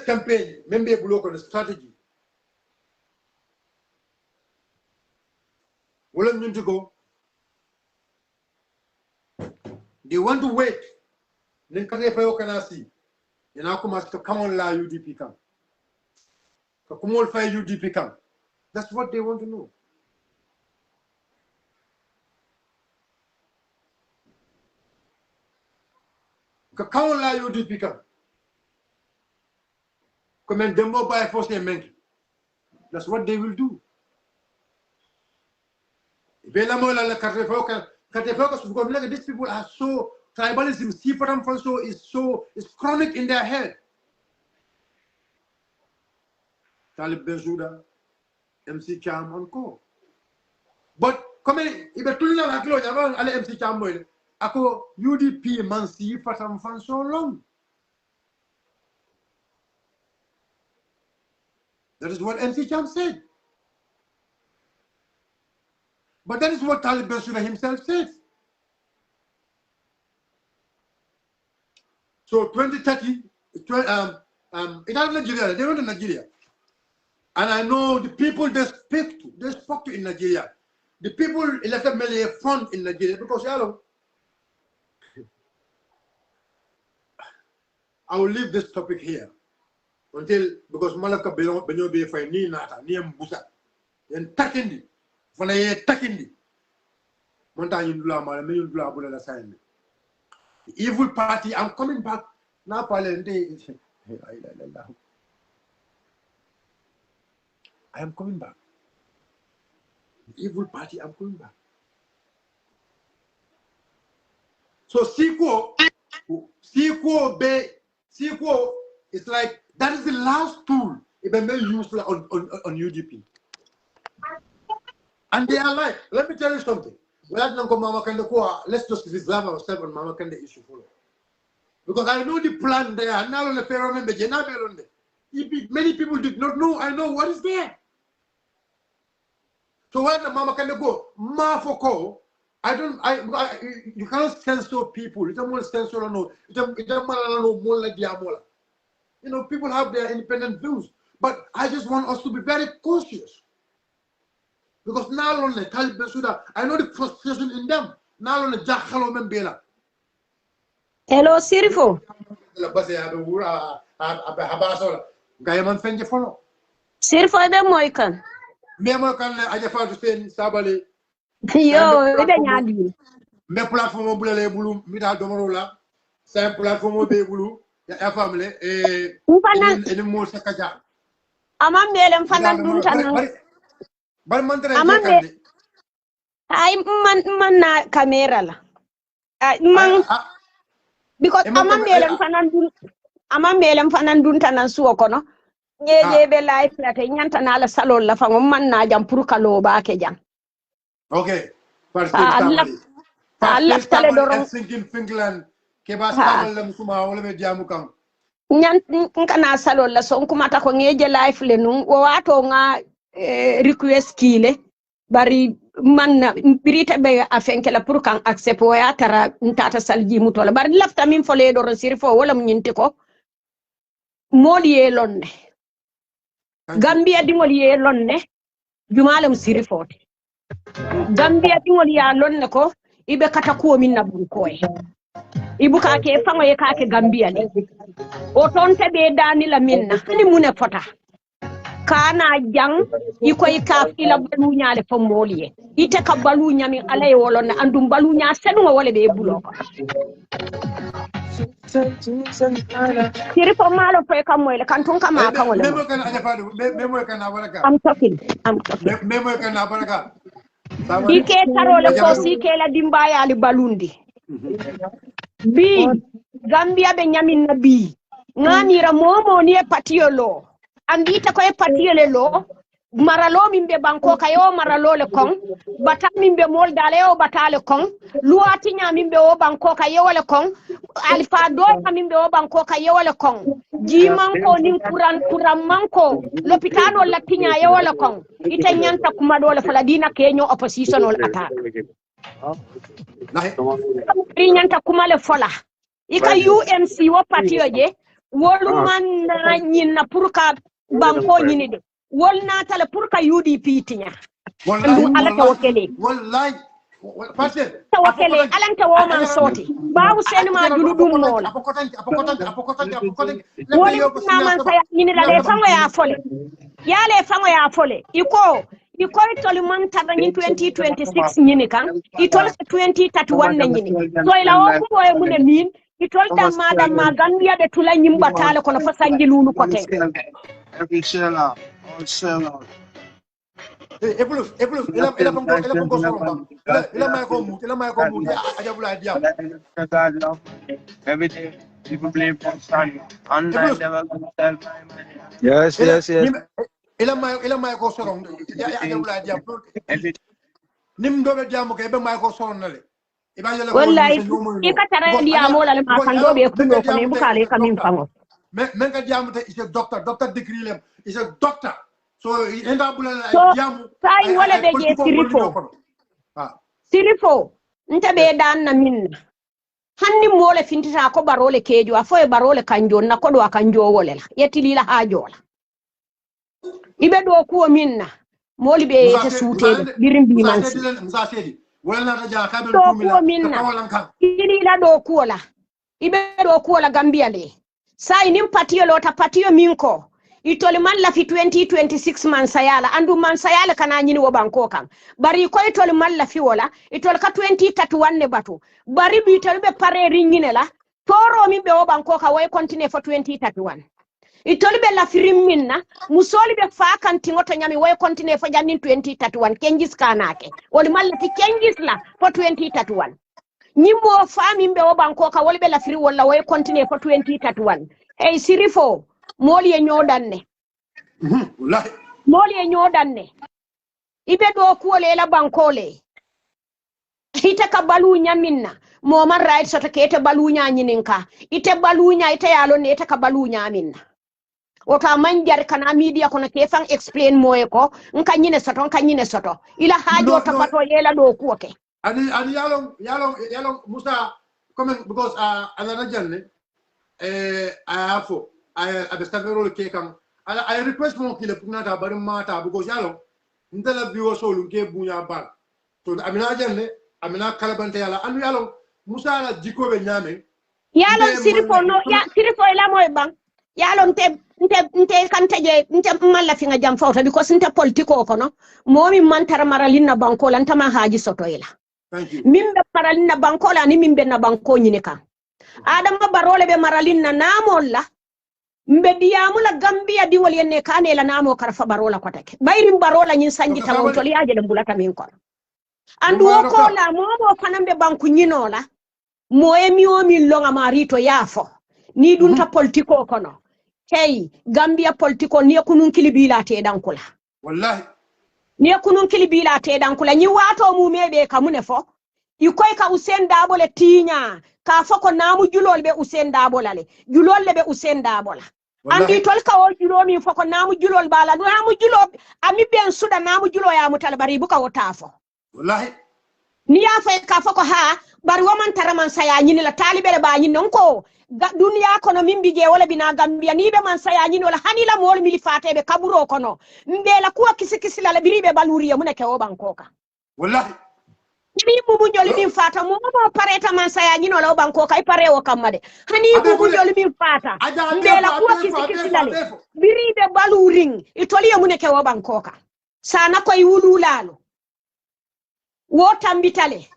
campaign, member block on the strategy. Well, I'm going to go. They want to wait. Then can I see? You know, come on, la UDP come. Come on, fire UDP come. That's what they want to know. Come on, la UDP come. Come and demo by force and mental. That's what they will do. These people are so tribalism, is chronic in their head. Talib Benzuda, MC Cham on call. But come in, if a two MC Cham ako UDP man see for some fun so long. That is what MC Cham said. But that is what Talib Bensuda himself said. So 2030, it out of Nigeria, they went to Nigeria. And I know the people they spoke to in Nigeria. The people elected me a fund in Nigeria because I will leave this topic here because Malaka Benyo be fine ni nata ni mbusa. Then takindi. Fana ye takindi. Monta yindula mala me yindula bula la sign. The evil party, I'm coming back. Now palende. I am coming back. The evil party, I'm coming back. So Sequo is like that is the last tool it may be used on UDP. And they are like, let me tell you something. Let's just reserve ourselves on Mama Kande issue. Because I know the plan there. Many people did not know. I know what is there. So when the Mama Kande go, Mafoko, you cannot censor people. You don't want to censor no. You don't want to know more like Diamola. people have their independent views. But I just want us to be very cautious. Because now on the I know the frustration in them. Now on the Jackalo Membela. Hello, Sirifo. Gayaman Fenja follow. Sirifo, the Moikan. Memo can I just found to say Sabali. Yo, the Me platform bulele bulu mita domorola. Same platform be bulu. Ya family and more sakaja. Amam melem fanan duntan. But mantra I man na camera la. Man because amam melem fanan duntan an suo kono. Nye be life la te nyanta na la salon la fa man na jam pour kalo ba ke jam. Okay. First tale doron thinking Finland ke ba sabal la musuma wala be jamu kam. Nyan kana salon la son kuma ta ko ngeje life le nun o wato nga request kile bari man na birita be afenke la pour kan accept o ya tara ntata salji mutola bari lafta min fole do sirfo wala nyinti ko moliye lonne Gambia di moliye lonne jumalum sirfo Gambia di moliya lonne ko ibe kata ko min na bun koy ibuka ke fango ye ka ke Gambia le o tonte be dani la minna ni mune fota kana jang ikoy kaf ila balunya le fo moliye ite ka balunya min alay wolon andum balunya senu wala be bulo ko tiri fo malo fo kam moy le kan ton kama kan wala memo kan aja fadu memo kan abaraka I'm talking memo kan abaraka ike tarole ko sike la dimbaya ali balundi bi Gambia be nyamin na bi nganira momo ni e patiolo andita ko e patiole lo maralo mimbe banko kayo maralo le kon bata mimbe mol dale o batale kon luati nya mimbe o banko kayo le kon alfa do mimbe o banko kayo le kon jimanko nin kuran manko lopitano latinya yo le kon ite nyanta kuma do le fala dina kenyo oppositional attack nyanta kuma le fola ika UNC wo patio je wolu man na nyina purka banko nyini de wol na tala purka UDP tinya ala tawakele wallahi tawakele alanta wo man soti bawu sen ma duludum mola woli na man saya nyini la le fango ya fole ya le fango ya fole iko itoli man tada nyin 2026 nyini kan itoli 2031 na nyini so ila wo ko e mune min itol damma Gambia be tula nyimba tale kono fa sangi lulu kote every seller all seller epulus ila pongo solo ila may ko mu aja bula diam every day people play for sun online never gonna sell my money yes ila may ko solo aja bula diam nim do be diam ko be may ko solo nale wallahi ikatara dia mola le makando be kuno ko ne bukale kamin fango men ka diam te is a doctor degree lem is a doctor so enda bula diam sai wala be je sirifo nta be dan na minna hanni mole fintita ko barole kejo afo e barole kanjo na ko do kanjo wole la yetili la hajola ibe do ko minna moli be te suute birim bi man wala na ja kabel kumila ili la do kuola ibe do kuola Gambia le sai nim patio lota patio minko itoli man la fi 2026 man sayala andu man sayala kana nyini wo banko kan bari ko itoli man la fi wala itoli ka 2031 ne batu bari bi itoli be pare ringine la toro mi be wo banko ka way continue for 2031 itoli be la firim minna musoli be fa kan tingoto nyami way continue for jannin 2031 kengis kanake woli malla ti kengis la for 2031 nyimbo fa mi be o banko ka woli be la firi wala way continue for 2031 hey sirifo moli e nyodanne wallahi moli e nyodanne ibe do kuole la bankole ite ka balunya minna mo man right so to kete balunya nyininka ite balunya ite yalo ne ite ka balunya minna wota manjar kana media kono ke fan explain moye ko nka nyine soto ila hajo to pato yela do kuoke ani yalo Musa comment because another journey I have I be stavero ke kam I request mo ki le puna ta bari mata because yalo ndala biwo so lu ke bunya bal to amina jenne amina kalabante yala andu yalo musa la jiko be nyame yalo sirifo no ya sirifo la moy bang yalo nte kante je nte malla finga jam fawta because nte politiko ko no momi mantara maralina banko lan tama haji soto ila mimbe maralina banko la ni mimbe na banko nyine kan adama barole be maralina namolla mbe diyamula gambia di wol yenne kane la namo karfa barola kotake bayrim barola nyin sanji tawon to liaje de bulata min ko andu ko la momo fanambe banku nyinola moemi o mi longa marito yafo ni dunta politiko kono hey gambia politiko ni kunun kilibila te dankula wallahi ni kunun kilibila te dankula nyi wato mu mebe kamune fo ikoy ka Usain Dabole tinya ka foko namu julol be Usain Dabole le julol le be Usain Dabole andi tol ka o julo mi foko namu julol bala namu julo ami ben suda namu julo ya mutal bari buka wotafo wallahi ni ya fay ka foko ha bari woman taraman saya nyini la talibere ba nyini nonko dunia kono mimbige wala bina gambia ni be man saya nyini wala hanila mol mili fatebe kaburo kono mbela kuwa kisi la biribe baluri ya muneke obankoka wallahi ni bubu joli min fata mo pareta man saya nyini wala obankoka ipare o kamade hani bubu joli min fata mbela kuwa kisi la biribe baluri itoli ya muneke obankoka sana koy wululalo wo tambitale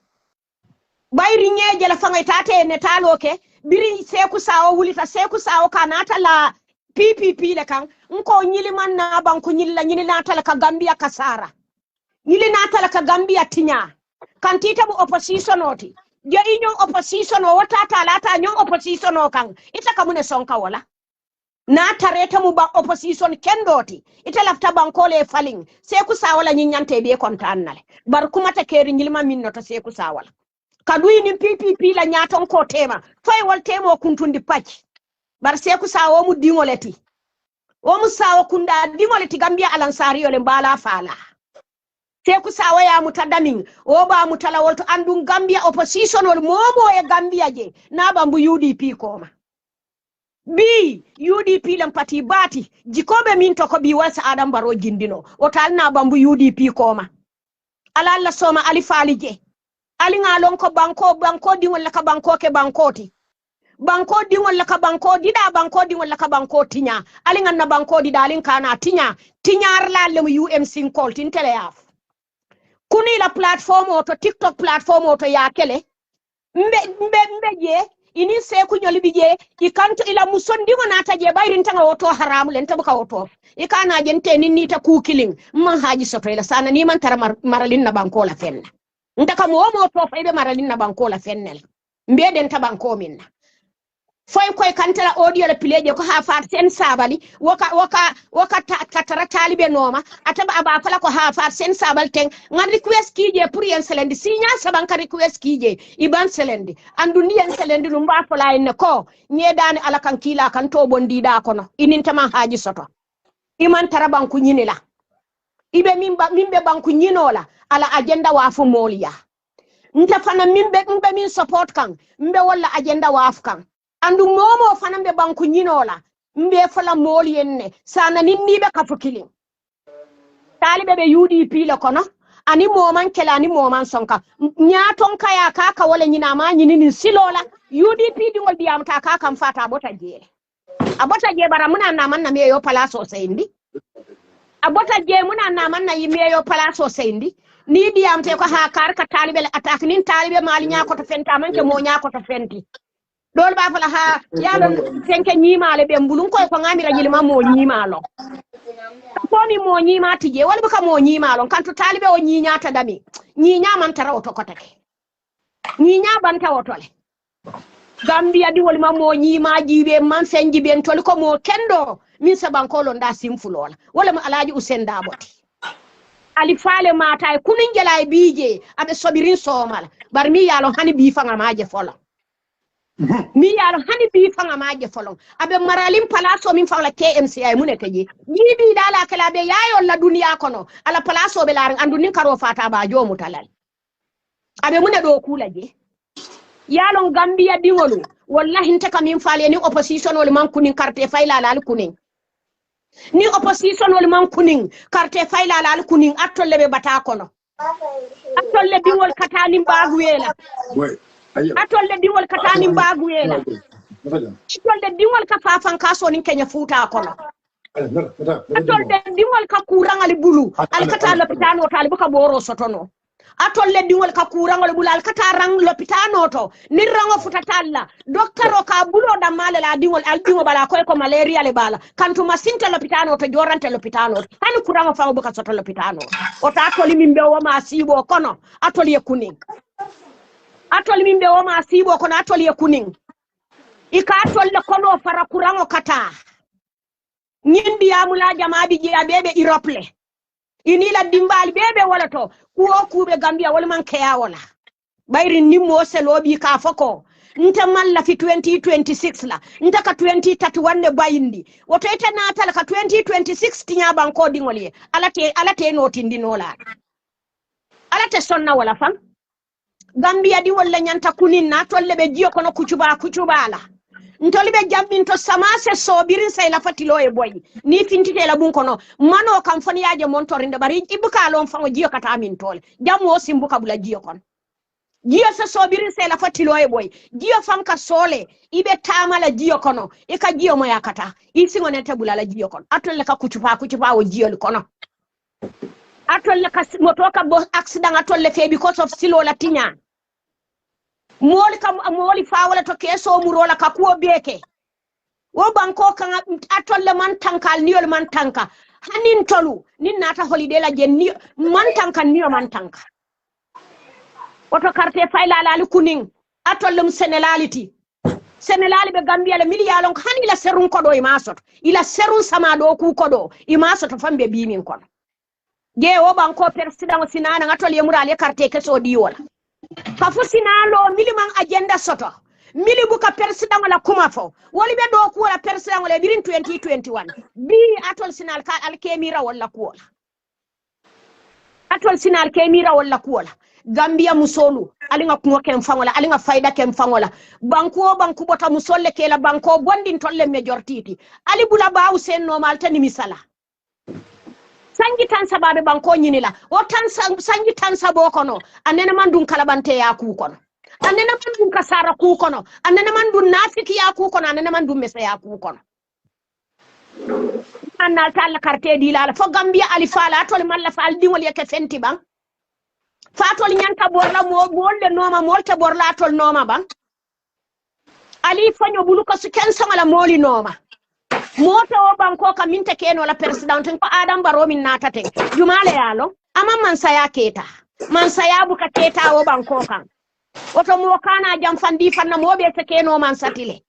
bayri nyeje la fangay tate ne taloke biri seku sawo wulita seku sawo kanata la PPP le kan nko nyili man na banku nyili la nyili na tala ka Gambia kasara nyili na tala ka Gambia tinya kan tita bu opposition oti je inyon opposition o wata talata nyon opposition o kan ita kamune sonka wala na tareta mu ba opposition kendoti ita lafta bankole faling seku sawo la nyinyante be kontannale bar kuma ta keri nyili man minno to seku sawo kaduyi ni PPP la nyaton ko tema fay wal temo kuntundi pacci bar seku sawo mu dingoleti o mu sawo kunda dingoleti Gambia alansari yole mbala fala seku sawo ya mutadamin o ba mutala wolto andun Gambia opposition wol momo e Gambia je na bambu UDP koma bi UDP lam pati bati jikobe min to ko bi wasa Adam Baro jindino o tal na bambu UDP koma ala Allah soma ali falije ali ngalon ko banko dingol la ka banko ke bankoti banko dingol la ka banko dida banko dingol la ka banko tinya ali nganna banko dida alin kana tinya tinyar la le UMC call tin tele yaf kuni la platform auto TikTok platform auto ya kele mbe je ini se ku nyoli bije ikanto ila musondi ngona ta je bayrin tanga auto haram len tabuka auto ikana jente ni ta ku killing man haji soto ila sana ni man tar maralin na banko la fenna ndaka mo to faybe maralin na banko la fennel mbeden ta banko minna foy koy kantala audio la pileje ko ha far sen sabali waka katara talibe noma ataba aba fala ko ha far sen sabal ten ngar request kije pour yen selendi signa saban ka request kije iban selendi andu ni yen selendi no mba fala en ko nyedani ala kan kila kan to bondida kono inin tama haji soto iman tara banku nyinila ibe mimbe banku nyinola ala agenda wafu moliya nta fana mimbe min support kan mbe wala agenda wafu kan andu momo fana mbe banku nyinola mbe fala moliyenne sana ninni be kafukili talibe be UDP le kono ani moman kela ani moman sonka nyaton kaya kaka wala nyina ma nyini silola UDP dingol diam ta kaka mfata abota je bara muna na man na meyo palaso seindi abota je muna na man na yimeyo palaso seindi ni diam te ko ha kar ka talibe le attaque nin talibe mali nya ko to fenta man ke mo nya ko to fenti dol ba fala ha yalo fenke nyimale be mbulun ko ngamira yilma mo nyimalo ko mi mo nyima tije wala buka mo nyimalo kanto talibe o nyinya ta dami nyinya man tara o to ko take nyinya ban ta wotole Gambia di wala mo nyima jibe man senji ben tol ko mo kendo min saban ko lo nda simfulola wala mo alaji Usain Daboti ali fale mata e kunin jela e bije abe sobirin somal bar mi yalo hani bi fanga maje fola mi yalo hani bi fanga maje folon abe maralim palaso min fawla KMC ay muneke ji jibi dala kala be yayo la dunia kono ala palaso be laring andu nin karo fata ba jomu talal abe mune do kula je yalo Gambia dingolu wallahi nte kam min faale ni opposition wol man kunin carte fayla lal kunin ni opposition wol man kunin carte fayla lal kunin attolle be bata kono atolle dingol katani mbaguela atolle dingol katani mbaguela atolle dingol ka fafan kaso nin kenya futa kono atolle dingol ka kurangali bulu alkata lopitano talibu ka boro sotono atolle dingol ka kurangali bulu alkata rang lopitano to ni rango futatalla doktoro ka bulo da male la dingol al dingo bala ko malaria le bala kantu masinta lopitano to jorante lopitano hani kurango fa buka soto lopitano o ta atoli mimbe o ma sibo kono atoli kuning atoli mimbe o ma sibo kono atoli kuning ika atolle kono fara kurango kata nyindi amula jamaadi je abebe irople inila dimbal bebe wala to kuo kube Gambia wala man kaya wala bayri nimmo selobi ka foko nta malla fi 2026 la nta ka 2031 ne bayindi woto ita natal ka 2026 tinya banko dingoli alate no tindinola alate sonna wala fam Gambia di wala nyanta kunin na tolle be jiyo kono kucubala ntoli be jambin to samase sobirin say la fatilo e boy ni fintite la bun kono mano kam foni yaje montorinde bari ibuka lon fango jiyo kata min tole jammo simbuka bula jiyo kon jiyo sa sobirin say la fatilo e boy jiyo fam ka sole ibe tamala jiyo kono e ka jiyo mo yakata isingo ne tabula la jiyo kon atolle ka kucupa o jiyo kono atolle ka motoka bo accident atolle fe because of silo la tinya moli fawala to keso murola ka kuo beke wo banko kan atolle man tankal niol man tanka hanin tolu nin nata holiday la jen ni man tanka niol man tanka oto carte fayla la kuning atolle senelality senelali be Gambia le miliyalon hani la serun kodo e masot ila serun sama do ku kodo e masot fambe bimin kono je wo banko president sinana ngatolle murale carte keso diwola kafu sinalo miliman agenda soto mili buka president wala kumafo woli be do ko wala president wala birin 2021 bi atol sinal ka alkemira wala ko atol sinal kemira wala ko Gambia musolu alinga kuwa kem fangola alinga faida kem fangola banku bota musolle kela banko bondin tolle majority ali bula baaw sen normal tani misala sangi tan sababe banko nyinila o tan sangi tan sabo kono anena mandun kalabante ya ku kono anena mandun kasara ku kono anena mandun nafiki ya ku kono anena mandun mesa ya ku kono anal tal carte di la fo Gambia ali fala tol malla fal dingol yake fenti bang fatol nyanta borla mo bolle noma molta borla tol noma bang ali fanyo buluko su ken samala moli noma moto o banko ka minta keno la president ko Adam Barrow min natate jumale yalo ama man saya keta man saya buka keta o banko kan oto mo kana jam fandi fanna mobe te keno man satile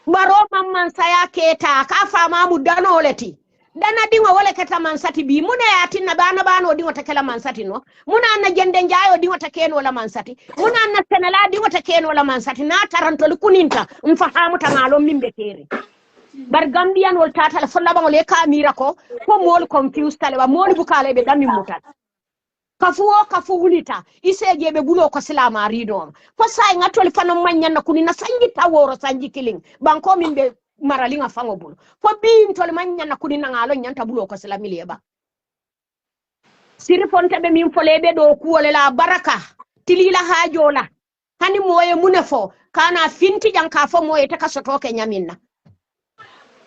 Barrow man saya keta ka fama mu danoleti dana dingo wala keta man sati bi muna ya tinna bana dingo takela man sati no muna na jende njaayo dingo takeno la man sati muna na senala dingo takeno la man sati na tarantol kuninta mfahamu tangalo mimbe kere bar Gambian wol tata fo laba ngole ka mira ko mol confused tale wa mol bukale be dami mutal kafu wulita iseje be bulo ko silama rido fo say ngatol fano manyan na kunina sangi taworo sangi killing banko min be maralinga fango bulo fo bi tol manyan na kunina ngalo nyanta bulo ko silami leba siri fonte be min folebe do kuole la baraka tilila hajola hani moye munefo kana finti janka fo moye taka sotoke nyaminna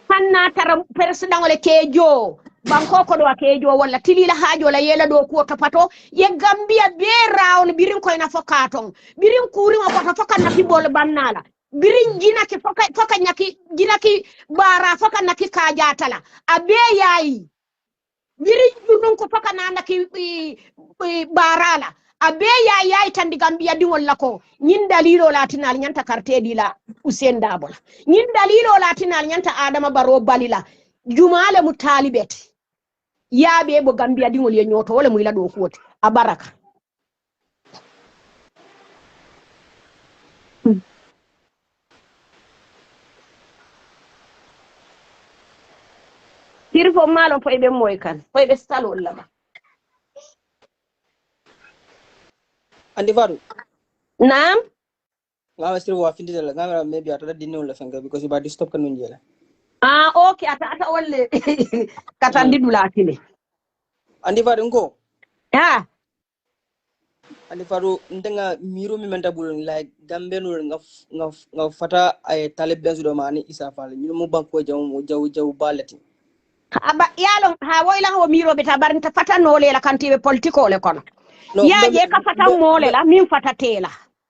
hanna tara president wala kejo banko ko do kejo wala tilila hajo la yela do ko topato ye Gambia be rawn birin ko ina fokaton birin kuri ma ko fokan na kibol bannala birin jina ki foka nyaki jina ki bara fokan na ki kajatala abe yayi birin junun ko fokan na ki barala abe yayi tan di Gambia di wala ko nyin dalilo latinal nyanta carte di la Usain Dabola nyin dalilo latinal nyanta Adama Barrow balila jumale mutalibet yabe bo Gambia di ngol ye nyoto wala muy la do ko abaraka tirfo malo fo be moy kan fo be salo lama andi faru naam ngawa sir wa findi la ngawa maybe ata dinno la fanga because iba stop kan njela okay ata wolle katandi dulatile andi faru ngo andi faru ndenga miro mi menta bul like gambenul nga fata ay talib benzu do mani isa fal ñu mu banko jaw balati aba yalo ha woyla ho miro be tabarnta fata nole la kantibe politiko le kono no, je ka fata mole la min fata tela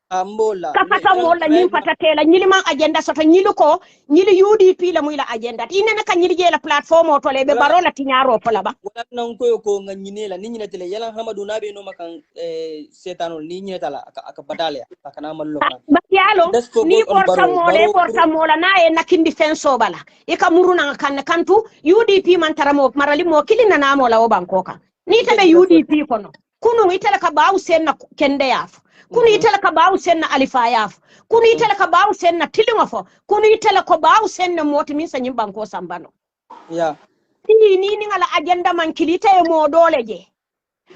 ambola ka fata mola min fata tela nyili man agenda soto nyili ko nyili UDP la muy la agenda inene ka nyili je la platform o to le be barola tinyaro pola ba wala nan ko ko nga nyine la ni nyine tele yala hamadu nabe no makan setanol ni nyine tala aka badale akana mallo kan ba yalo ni porta mola na e nakindi fenso bala e ka muruna kan kantu UDP man taramo marali mo kilina na mola o banko kan ni tabe UDP kono kunu itala ka bawu senna kende yafu kunu itala ka bawu senna alifa yafu kunu itala ka bawu senna tilingo fo kunu itala ko bawu senna moti min sa nyimbanko sambano ni ngala agenda man kilita e mo dole je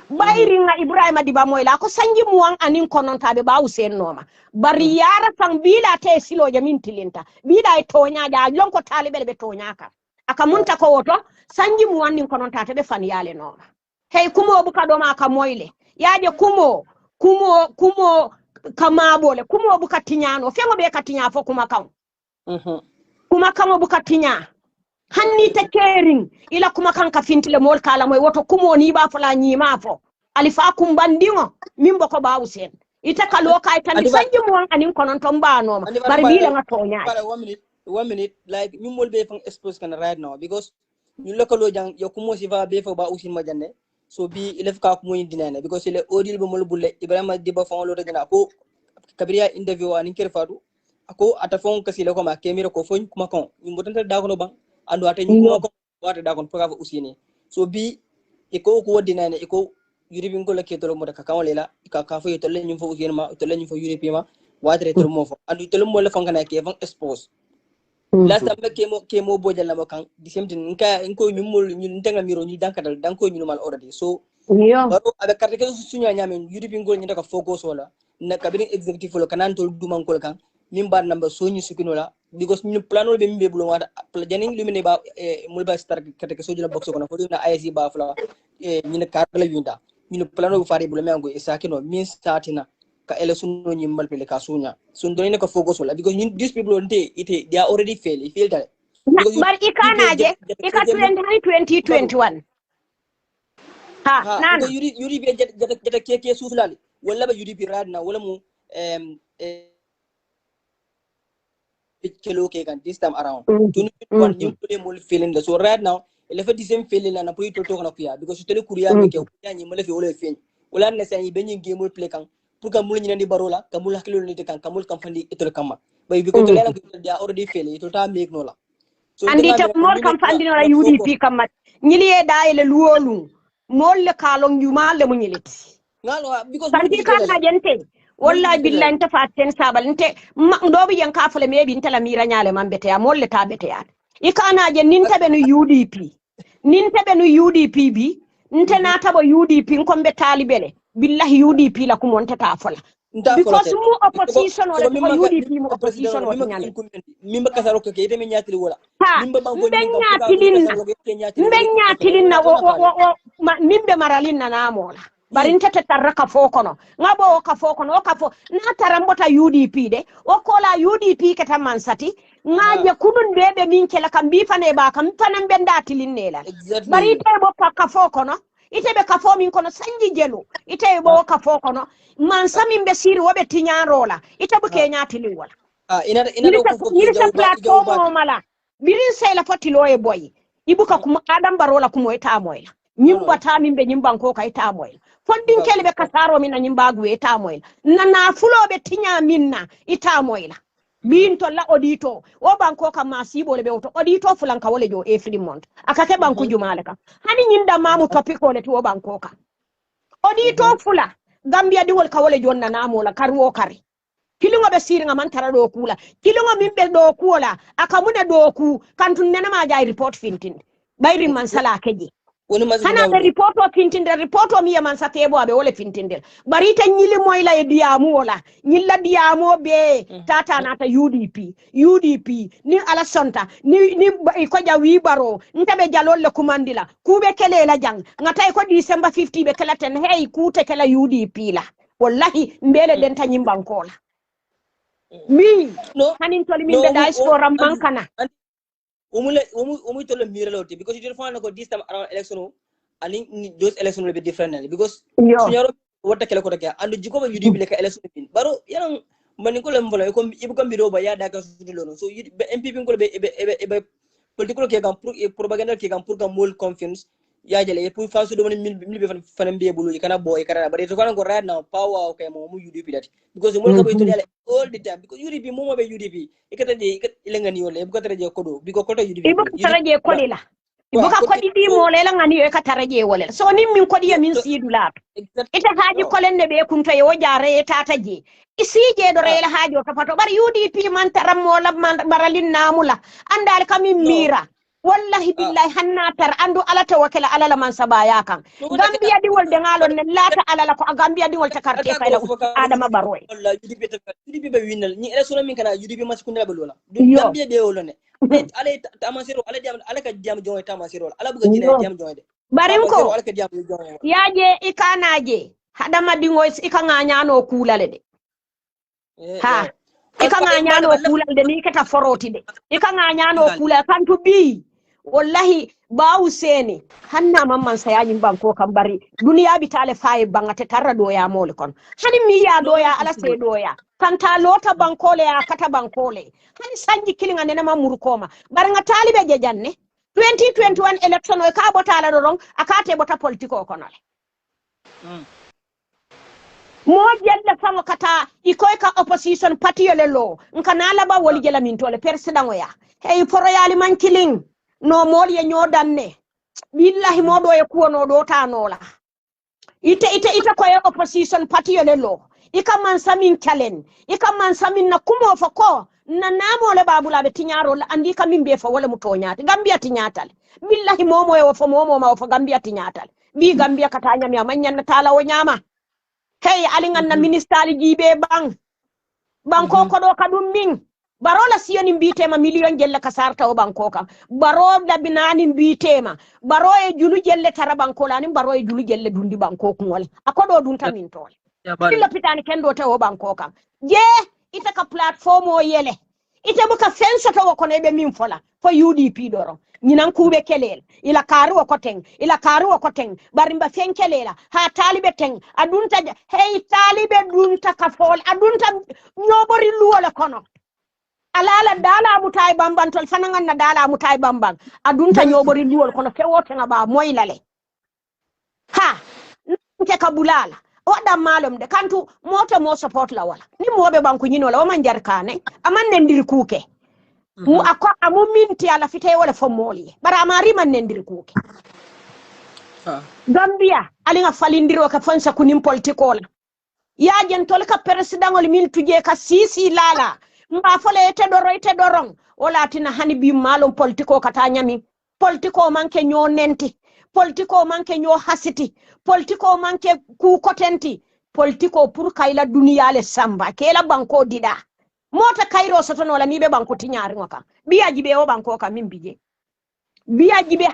bayri nga Ibrahima Diba moyla ko sanji muwan anin konon tabe bawu sennoma bari yara sang bila te silo jamin tilinta bila e tonya ja lonko talibe be tonya ka aka munta ko woto sanji muwan nin konon tate be fan yale noma hey kumo buka do ma ka moyle yaje kumo kama bole kumo buka tinyano fengo be ka tinya fo kuma kan kuma kamo buka tinya hanni te kering ila kuma kan ka fintile mol kala moy woto kumo ni ba fala nyima fo alifa kum bandingo mimbo ko bawu sen ita ka loka tan sanji mo anin konon to mbano ma bar bi la ngato nya 1 minute like mimol be fan expose kan right now because ñu lokalo jang yo kumo si va be fo ba usin ma janne so bi ilef ka kumo indinane because le odil be mol bulle Ibrahima Diba fon lo dagana ko kabriya interview anin kerfatu ako ata fon kasile ko ma kemira ko fon kuma kon ñu mbotanta da ko bang andu ata ñu kuma ko wata da kon proga usine so bi iko ko dinane iko yuribi ngol ke tolo mo da ka wala ka fo yitole ñu fo usine ma tole ñu fo yuribi ma wata tolo mo fo andu tolo mo la fangana ke van expose last time kemo bojal la mo kan di semtin nka nko mi mol ñu ntenga miro ñu dankadal danko ñu mal already so baro abe carte ke suñu ñamen yuribi ngol ñu da focus wala na cabinet executive lo kanan tol duman kol kan min bar number so ñu sukino la because ñu planol be mbe bulo wada janin lumine ba mul ba star carte ke soju la box ko na ko na IC ba fla ñu ne carte la yunda ñu planol bu fari bulo me ngo isakino min statina ka election no nyimbal pele ka sunya sun do ne ka focus wala because these people they are already failed that but ikanaje ika 2021 nana yuri be jata keke suflali wala ba yuri bi radna wala mu kelo ke kan this time around tunu one new play mol feeling so right now ele fa disem feeling na pour to na kuya because tele kuriya me ke kuya nyi mole fe wala fe wala na sen be nyi game mol play kan pour que mul ñi di barola ka mul hakilo ni te kan kamul kam fandi itol kama bay bi ko to leena ko dia already fail to ta make no la so andi te mol kam fandi no la UDP kam ñili e daayele luwolu mol le kalon yuma le mu ñiliti ngalo because sandi kan na jente wallahi billahi ta faten sabal nte do bi yan ka fale me bi ntala mira nyaale man bete ya mol le ta bete ya ikana je nin tabe no UDP bi nte na tabo UDP kombe talibele billahi UDP la kumonta ta fola because mu opposition wala ko UDP mu opposition wala nyale mimba kasaro ke ite me nyatili wala mimba bango nyatilinna o mimbe maralina na mola bari ntete taraka fokono ngabo ka fokono o ka fo na tarambota UDP de o kola UDP ke tamansati ngaje kunun bebe min kela kam bi fane ba kam fanan benda tilinela bari te bo ka fokono ite be ka fo min kono sanji jelu ite bo ka fokono man samin be siri wobe tinyarola ite bu ke nyatili wala ina ko platform mala birin sai la fotilo e boy ibuka kuma adam barola kuma ita moyla nyimba ta min be nyimban ko ka ita moyla fondin kelbe kasaro min nyimba gu ita moyla nana fulobe tinya minna ita moyla bin to la audito o banko ka masibo le be to audito fulan ka wole jo e Fremont akake banku jumale ka hani nyinda mamu topic ole to banko ka audito fula Gambia di wol ka wole jonna namola karwo kare kilingo be siringa man tara do kula kilingo mimbe do kula akamune do ku kantun nena ma jay report fintin bayri man sala keji hana be report o fintinde report o mi yaman sa tebo abe wole fintinde barita nyili moyla e diamu wala nyilla diamo be tata nata UDP ni ala sonta ni ko jawi baro ntabe jalolle kumandila kube kele la jang ngata ko December 50 be kala ten hey kute kala UDP la wallahi mbele den tanyim bankola mi hanin toli min be diaspora mankana umu tolo miraloti because you find go this time around election and those elections will be different because sunyaro wata kala ko take and jiko ba UDP le ka election bin baro yan man ko lam vola ko ibu kam biro ba ya daga sudulo so MPP ko be political ke gam pour propaganda ke gam pour gam mol confiance ya jale pour fasu do mil be fanam be bulu kana boy kana but to ko right now power okay mo UDP that because mo ka be to all the time because UDP mo be UDP ikata je ilengani wala ibu katara je kodo because koto UDP ibu katara je kodila ibu ka kodi di mo lela ngani e katara je wala so ni min kodi ya min sidula ita haji kolen ne be kunto e wajare tata je isije do rela haji o kapato bar UDP man taram mo la man baralin namula andal kamin mira wallahi billahi hanna tar andu ala tawakkala ala la man sabaya kan gambia di wol de ngalon ne lata ala ko gambia di wol takarte kayla adama baroy wallahi UDP be winal ni election min kana UDP mas kundala be lola gambia be wolone ala tamasiro ala ka jam joy tamasiro ala buga jina jam joy de barim ko yaje ikanaje hadama di ngoy ikanga nyano kulale de ha ikanga nyano kulale de ni kata foroti de ikanga nyano kulale kantu bi wallahi ba useni hanna mamman sayayin banko kan bari duniya bitale faye bangate tarra doya mole kon hani mi ya doya ala se doya kanta lota bankole ya kata bankole hani sanji kilinga nena mamuru koma bar nga talibe je janne 2021 election o ka botala do ron akate bota politiko konole mo jelle fango kata ikoy ka opposition party lelo nkana laba woli jela min tole president o ya hey foroyali man kiling no mol ye nyodanne billahi modo e kuono do tanola ite ko e opposition party lelo ika man samin challenge ika man samin na kumo fako na namo le babula be tinyaro andi ka mimbe fa wala mutonyata gambia tinyatal billahi momo e fo momo ma fo gambia tinyatal bi gambia katanya mi amanya na tala o nyama hey alingan na ministeri jibe banko ko do kadum min barola siyoni mbitema million jelle kasarta o banko kam baro labinani mbitema baro e julu jelle tara banko lani baro e julu jelle dundi banko kunwal akodo dunta min tole illa pitani kendo te o banko kam je ita ka platform o yele ita buka fensa to ko nebe min fola fo UDP doro nyinan kube kelel ila karu o koteng barimba fenkelela ha talibe teng adunta hey talibe dunta ka fol adunta nyobori luwala kono alala dala mutai bamban tol fanangan na dala mutai bamban adunta nyobori luwal kono fewote ngaba moylale ha nke kabulala wada malum de kantu moto mo support la wala ni mobe banku nyino la man jarkane aman nendir kuke mu akwa amu minti ala fite wala fomoli bara mari man nendir kuke Gambia alinga falindiro ka fansa kunim politiko la ya jen tol ka president ol min tuje ka sisi lala mba fole ete dorong wala tina hani bi malum politiko kata nyami politiko manke nyo nenti politiko manke nyo hasiti politiko manke ku kotenti politiko pour kayla duniya le samba kela banko dida mota kairo soto no la nibe banko tinyari ngoka biya jibe o banko ka mimbije biya jibe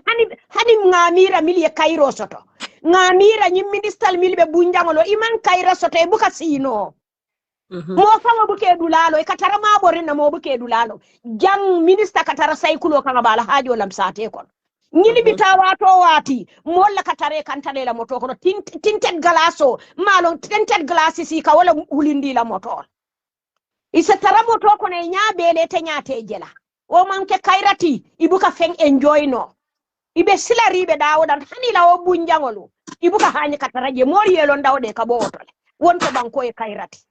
hani ngamira milie kairo soto ngamira nyi minister milbe bunjangolo iman kairo soto e buka sino mo fama buke dulalo e katara ma borina mo buke dulalo jang minister katara saykulo kanga bala hajo lamsate kon nyili bitawa to wati molla katare kantale la moto kono tinted galaso malon tinted glasses ka wala hulindi la moto isa tara moto kono e nyaabele te nyaate jela o manke kairati ibuka feng enjoy no ibe silari be dawodan hani la o bunjangolo ibuka hani kataraje mori yelo ndawde ka botole wonto banko e kairati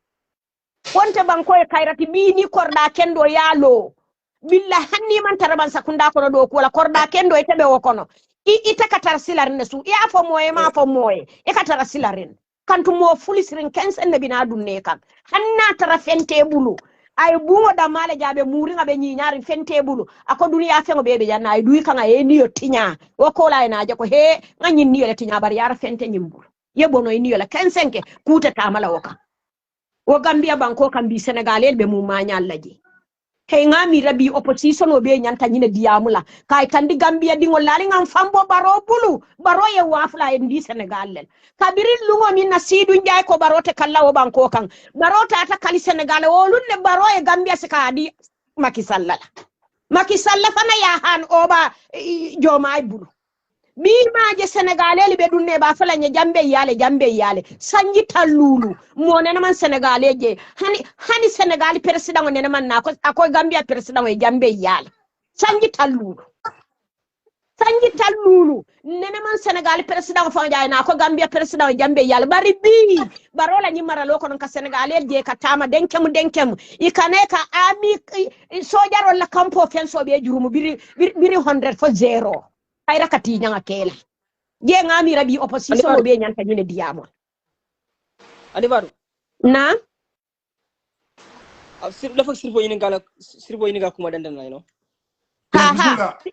bi ni korda kendo yalo billa hanni man taraban sakunda kono do ko la korda kendo ite be wokono ite katar silarin su ya fo moye ma fo moye e katar silarin kantu mo fulisirin kensen ne bina dunne kam hanna tara fente bulu ay bungo da male jabe muri ngabe nyi nyari fente bulu ako duniya fengo bebe janna ay duyi kanga e niyo tinya wako la ina jako he nganyi niyo le tinya bar yara fente nyimbulu yebono e niyo la 15 kuta tamala woka wo Gambia banko kambi Senegalel be mu manya laji hey ngami rabi opposition obe nyanta nyine diamula kay kandi Gambia dingo lali ngam fambo baro bulu baro ye wafla e ndi Senegal kabiri lungo min na sidu njay ko barote kala wo banko kan barota ata kali Senegal wo lunne baro e Gambia se kadi Macky Sall fana ya han oba jomay bulu bi maaje Senegalel be dunne ba fala nya jambe yale sanji talulu mo nena man Senegalel je hani Senegal president nena man na ko akoy Gambia president e jambe yale sanji talulu nena man Senegal president fa jaay na ko Gambia president e jambe yale bari bi barola ni maralo ko non ka Senegalel je ka tama denkem ikane ka ami sojaro la campo fenso be jurumu biri 100 for 0 ay rakati nyanga kela je ngami rabi opposition obe nyanta nyine diamo andi baru na sir dafa sirfo yini ga kuma dandan no ha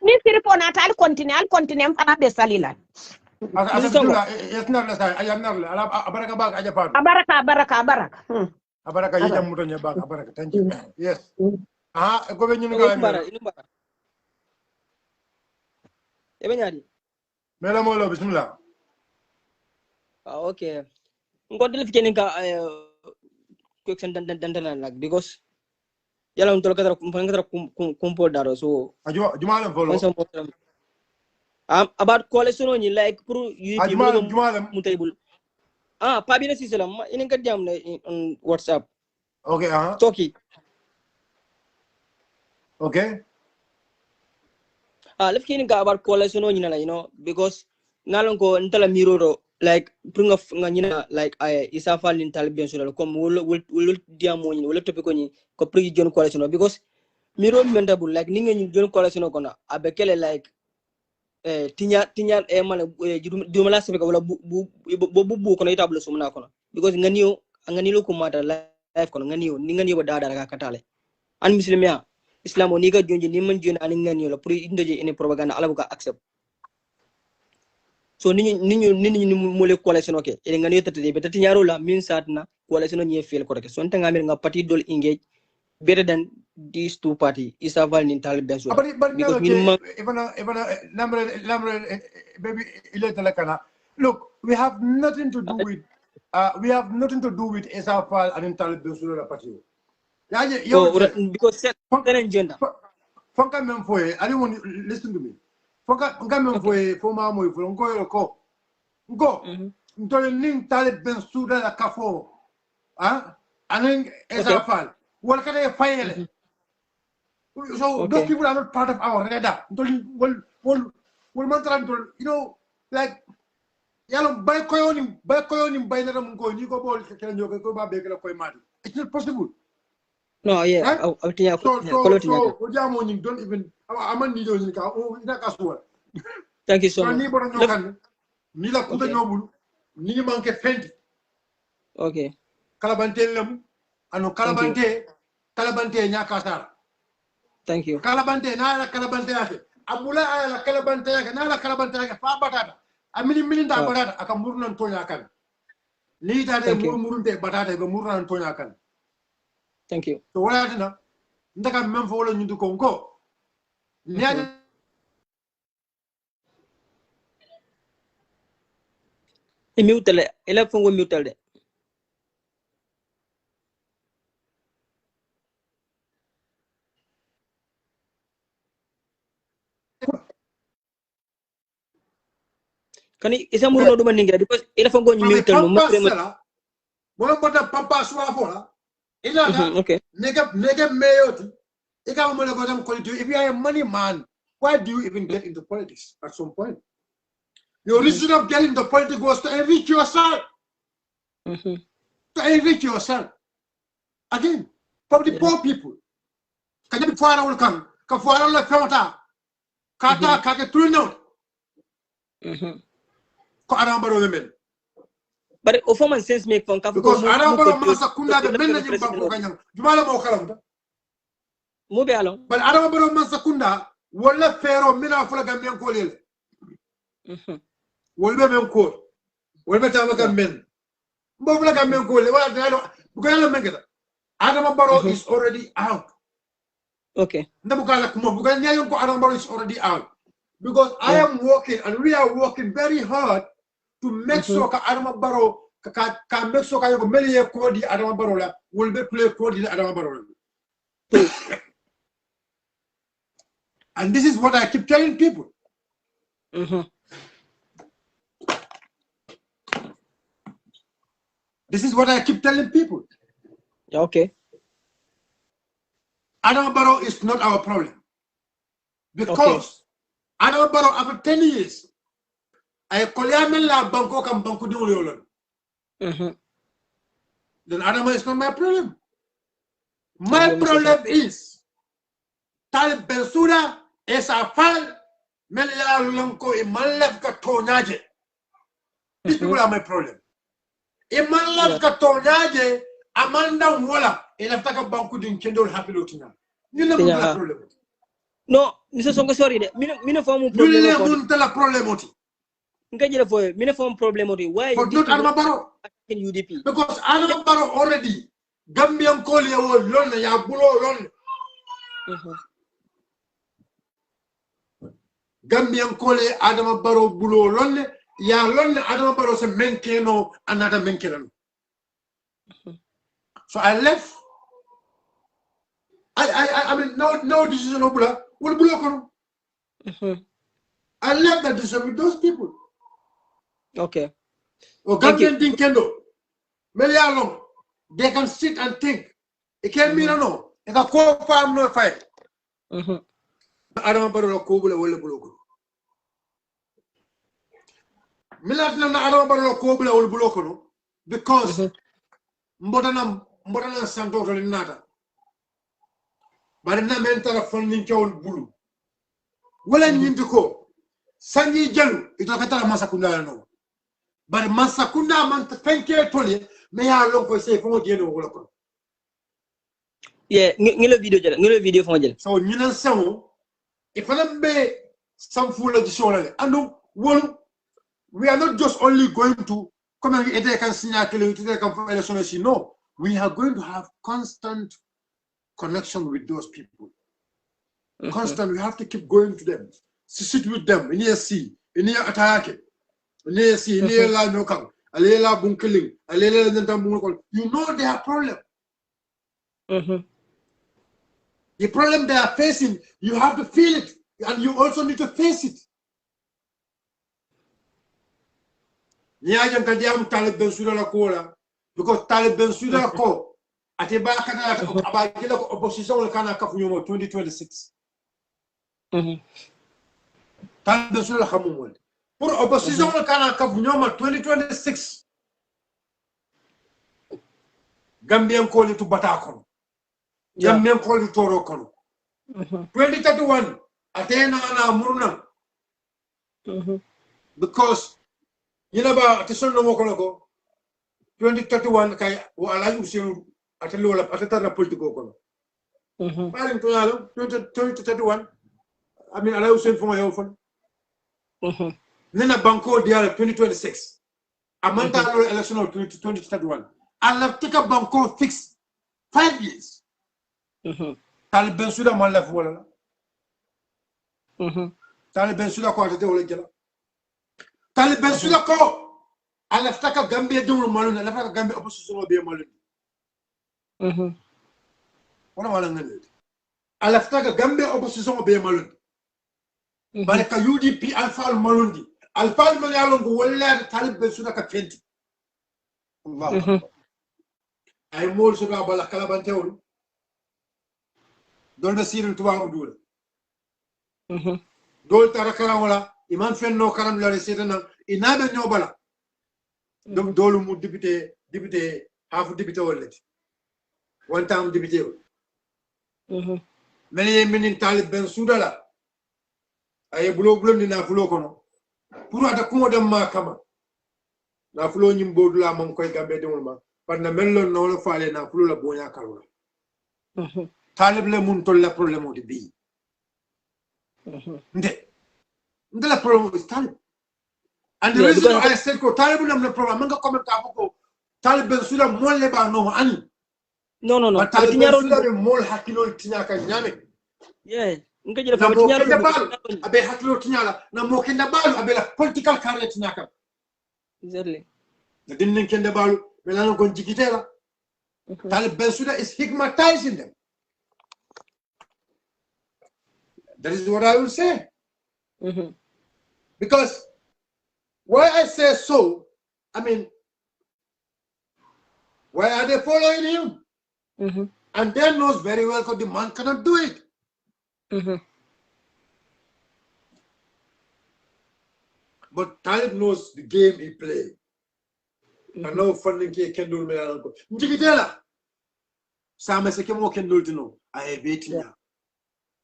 ni sirfo na tal continent fana be salila Alhamdulillah yasna la sa ayamna la abaraka bak aja pa baraka abaraka yijam muto nya bak abaraka thank you yes go be nyunu ga bara ebe nyadi mela molo bismillah okay ngodel fi kenin ka question dandan like because yalla on tol kadara kumpo daro so jumala follow about coalition ni like pour jumala mutayibul pabina sisalam inen ka jam on WhatsApp okay toki okay left kini ka about coalition ni na because nalon ko ntala miroro like prunga ngina like isa fal in talbian so comme wol diamo ni wol topiko ni ko pri jon coalition because miro mendable like ninga ni jon coalition ko na abekele like tinya man dumala sebe ko wala bu ko na table so mna ko because nganiyo ko mata life ko nganiyo ni nganiyo dada ka katale an muslimia islam ni ga jonji ni man jona ani nganiyo la pour indoje ene propaganda ala ko accept so ni mo le coalition okay e ngani tete be tati nyaro la min satna coalition ni fail ko so ntanga mir nga party dol engage better than these two party isa val ni taliban so because minimum number baby ile look we have nothing to do with isa val and taliban so la party because set agenda fonka mem foye I don't want to listen to me foka ngam foye fo ma moy fo ngoyo ko ntole ning taliban suda la kafo anen isa val what can I file? So those people are not part of our radar. Well, like by koyonim by naram go ni go bol kelen yo ko ba be kala koy madi. It's not possible. No, yeah. Right? So ojamo ni don't even aman ni do ni ka ina ka suwa. Thank you so much. Ni bodo nyokan ni la kuta nyobul ni manke fenti. Okay. Kalabante lam ano kalabante nyakasar. Thank you. Kalabante na la kalabante yake abula ala kalabante yake na la kalabante yake fa batata amini nda batata aka murnan tonya kan ni ta de murunte batata be murnan tonya kan. Thank you. So wala dina ndaka mem fo wala nyundu konko ni ade mutale ela fongo mutale kani isa murno do maningira because ila fongo mutal no masala wala bota papa suwa fola ila okay nega mayoti ika mo le godam quality if you are a money man why do you even get into politics at some point your reason of getting into politics was to enrich yourself to enrich yourself again for the poor people can you fara wol kan ka fara la fewta kata kake tulno ko adam baro men but o forman sense make fon ka because adam baro masa kunda be men na jim banko kanyang jumala mo kala Mo be along. But Adama Barrow man sakunda wala fero mina fula Gambian ko lele. Wolbe men ko. Wolbe tama Gambian. Mbo fula Gambian ko lele wala dalo bugala mengeta. Adama Barrow is already out. Okay. Ndabukala kuma bugala nyayon ko Adama Barrow is already out. Because I am working and we are working very hard to make sure that Adama Barrow can make sure that you many code the Adama Barrow la will be play code the Adama Barrow. And this is what I keep telling people. This is what I keep telling people. Okay. Adama Barrow is not our problem. Because Adama Barrow after 10 years, I call la banko kam banko di wolo. Then Adama is not my problem. My problem is Talib Bensouda is a file Melia Lonko in Malevka Tonaje. These people are my problem. In Malevka Tonaje, Amanda Walla in a taka banku din Kendall Happy Lutina. You never have a problem. No, Mr. Sonko, sorry. Mina form problem. Mina form problem. Why? But not Adama Barrow. In UDP. Because Adama Barrow already Gambian Kolia will learn ya bulo learn. Gambian Kolia Adama Barrow bulo learn ya learn Adama Barrow se menkeno another menkeno. So I left. I mean no decision no bula. Will block I left that decision with those people. Okay. Oh, Gambian thing kendo. Long. They can sit and think. It can't mean no. If a co-farm no fight. Adama Barrow ko bula wala buloko. Milat na Adama Barrow ko bula wala buloko no because mbodana santo to nata. But na mentara funding kewol bulu. Wala nyindi ko. Sangi jalu ito katara masakunda no. But masakunda man fenke tole me ya lonko se fo jeno wala ko. Yeah, ngilo video fo jël. So ñina sawo if I be some full edition and we are not just only going to come and they can see no, we are going to have constant connection with those people. Constant, we have to keep going to them, sit with them, in here see, in here attack, in here see, in here la no come, alela bunkeling, alela nentamukol. You know their problem. The problem they are facing, you have to feel it, and you also need to face it. Niajan kadiam Talib Bensouda la kola, because Talib Bensouda ko atiba kana abagila ko opposition kana kafunyo 2026. Talib Bensouda khamumol. Pour opposition kana kafunyo 2026. Gambian ko li to batakon. Gambian ko li toro kono. 2031 atena na muruna. Because you know about the son of Mokoloko 2031 kay wala usiru atelo la atata politiko kono. Paling to yalo 2031 I mean ala usiru fo yo fon. Nena banko diala 2026. Amanda election of 2031. Allah take a banko fix 5 years. Talib Bensouda man left wala. Talib Bensouda ko atete wala jela. Talib Bensouda ko alaftaka Gambia dum malun alaftaka Gambia opposition be malun. Wala wala ngale. Alaftaka Gambia opposition be malun. Baraka UDP alfa malundi. Alfa malyalon ko wala Talib Bensouda ka fenti. Allah. Ay mol so ba bala kala bantewul. Dol be sirin tuba ko dul. Dol tarakala wala iman fenno karam la setana inabe nyobala donc dolu mu député half député wallet one time député meni minin Talib Bensouda la ay bulo ni na fulo kono pour ata kumo dem ma kama na fulo nyim bodu la man koy gambe demul ma par na mello no la faale na fulo la bonya kalula talib le mun tol la problème o bi nde la problème is talib and the reason I said ko talib nam le problème man nga comment ka ko talib ben sula mol le ba no ani no ba talib ben sula be mol hakilol tinyaka nyame nga jël na fa mo kenda balu abe hakilol tinyala na mo kenda balu abe la political career tinyaka exactly na din kenda balu melano kon jikitela talib ben sula is stigmatizing them. That is what I will say. Because why I say so, I mean, why are they following him? And they knows very well that the man cannot do it. But Talib knows the game he plays. And now funding can do me. Njigitela. Sama se kemo can do no. I have 18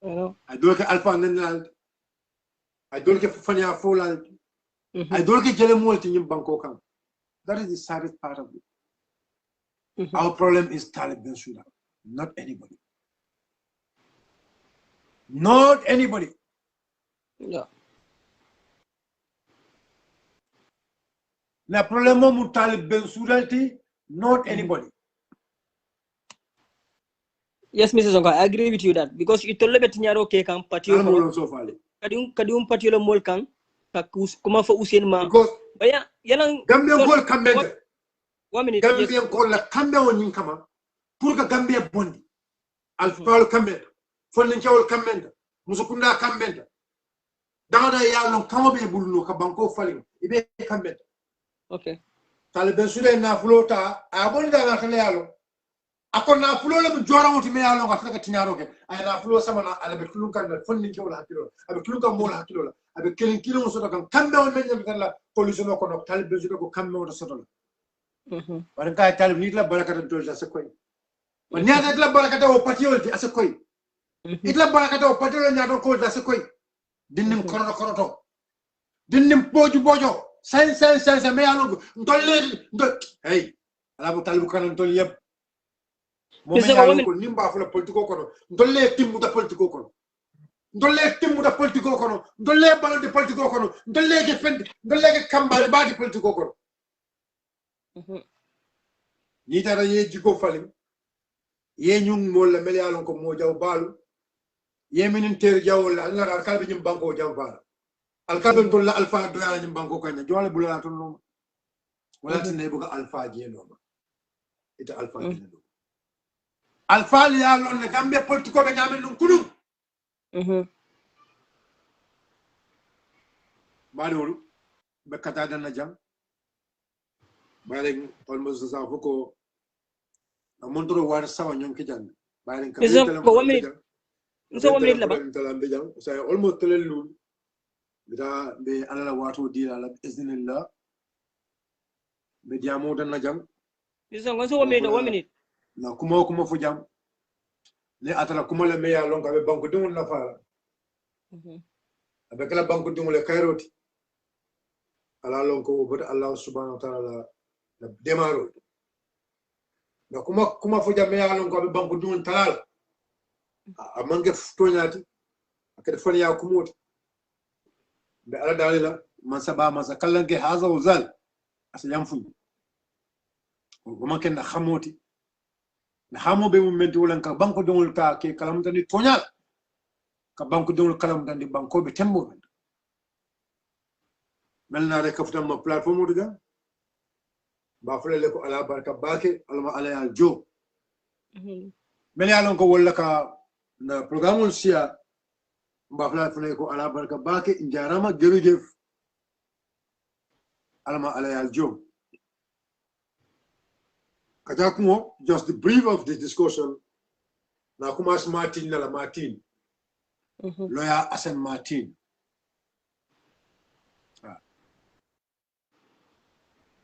I don't get Alpha and I don't get Fania Foland. I don't get Jelemolti in Bangkok. That is the saddest part of it. Our problem is Talib Ben Suda, not anybody. Not anybody. Yeah. The problem with Talib Ben Suda, not anybody. Yes, Mrs. Sonko, I agree with you that because you told me that you okay can patio kadium patio la mol kan kuma fa usien ma because baya yalang Gambia gol kambe 1 minute Gambia gol la kambe woni kama pour que Gambia bondi alfal kambe fonnen cewol kambe musukunda kambe dangada ya lon kama be bulno ka banko falin ibe kambe okay Talib Sude na flota a bondi da na tele yalo akon na fulo le jora woti me yalo ngata ka tinyaro ke ay na fulo sama na ala be tulun kan fonni ke wala hakilo abe tulun kan mola hakilo abe kelin kilo so kan kambe on men nyam la police no ko no Talib Sude ko kambe on so do wan ka Talib nit la barakata do ja se koy wan nyaata la barakata o patiol ti ase koy itla barakata o patiol nyaata ko ja se koy dinnim koroto dinnim bojo sen me yalo ndolle hey ala bu Talib kan ndol yeb ko nimba fu la politiko kono ndolle timmu da politiko kono ndolle balo de politiko kono ndolle ke fendi ndolle ke kamba ba di politiko kono ni tara ye jiko falim ye nyung mo la mel yalon ko mo jaw balu ye minin ter jaw la ngara alkalbe nyum banko jaw bala alkalbe to la alfa do ya nyum banko kanya jole bulala to no wala tane buga alfa je no ita alfa je no alfa ya lon ne Gambia politiko be nyamen dum kudum balolu be kata dana jam bare almost sa fuko amontoro war sawa nyom ke jan bare ka ko wami so wami la ba talambe jam say almost telelu bida be alala wato dila la iznillah be jamo dana jam so wami da 1 minute na kuma fu jam le atala kuma le meya lon ka be banko dum na fara abe kala banko dum le kairoti ala lon ko bota Allah subhanahu wa ta'ala la demaro na kuma fu jam meya lon ko be banko dum talal amange toñati akade fani ya kumoti be ala dalila man saba man sakallange haza uzal asiyam fu ko man ken xamoti na hamo be mumenti wolan ka banko dongol ka ke kalam tani toñal ka banko dongol kalam tani banko be tembo melna rek kaftam ma platform duga ba fulale ko ala barka bake alma ala ya jo mel yalon ko wala ka na programul sia ba fulale ko ala barka bake injarama jerujef alma ala ya jo Kajakumo, just the brief of this discussion. Nakumas Martin Nala Martin. Lawyer Asen Martin.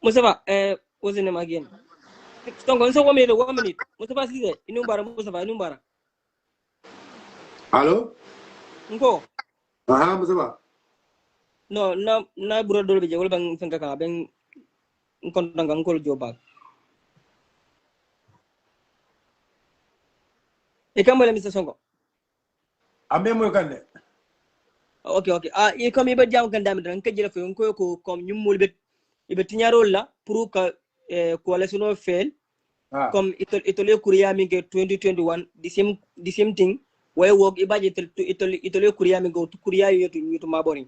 Mustafa, what's the name again? Sonko, so 1 minute. Mustafa Size, inumbara Mustafa, inumbara. Hello? Nko? Aha, Mustafa. No, na buro dole beje wala bang fenka ka bang kontanga ngol jobak. E kambale Mr. Sonko. Ambe mo gande. Okay. E comme ibe jam kan dami dan kajira fe ko comme ñum mulbe ibe tiñarol la pour que coalition o fail. Comme itole kuriya mi ke 2021 the same thing way work ibaje itole kuriya mi go to kuriya yoto mabori.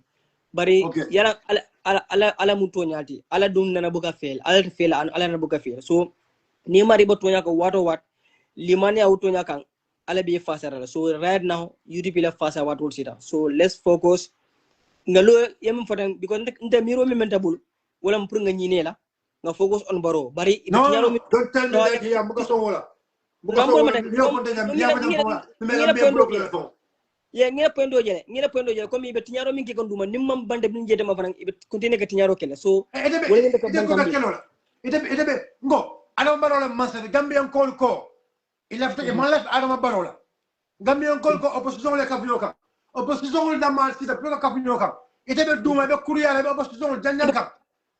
Bari yara ala muto nyati ala dum nana buka fail ala na buka fail so ni mari botonya ko wato wat limani autonya kan ala be fasara so right now UDP la fasa wat wol sita so let's focus ngalo yem fotan because nte miro mi mentabul wala mpur nga nyine la nga focus on baro bari no don't tell me that here muka so wala yo ko tanya ya ma ya ngina pendo jele comme ibe tinyaro min ke kon duma nimam bande bin jete ma fanan ibe continue ka tinyaro kele so ite ngo adama barola masa gambian ko ilafta e malaf adama barola gambian ko opposition le kafnyoka opposition le damal sita pro kafnyoka ite be duma be kuriya be opposition janyanka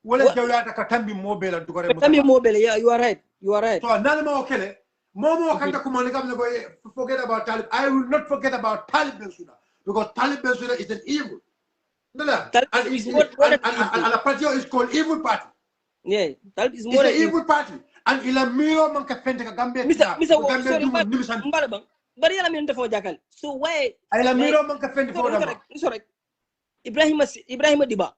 wala jawlata ka tambi mobile dugore mo tambi mobile yeah you are right so nalma okele Momo kanta kumanika go forget about Talib. I will not forget about Talib Bensouda because Talib Bensouda is an evil. And the party is called evil party. Yeah, Talib is more. It's an evil party. And ila miro man ka fente ka Gambia. Mr. Bari yala mi ndefo jakal. So why? Ila miro man ka fente fo dama. Sorry. Ibrahima Diba.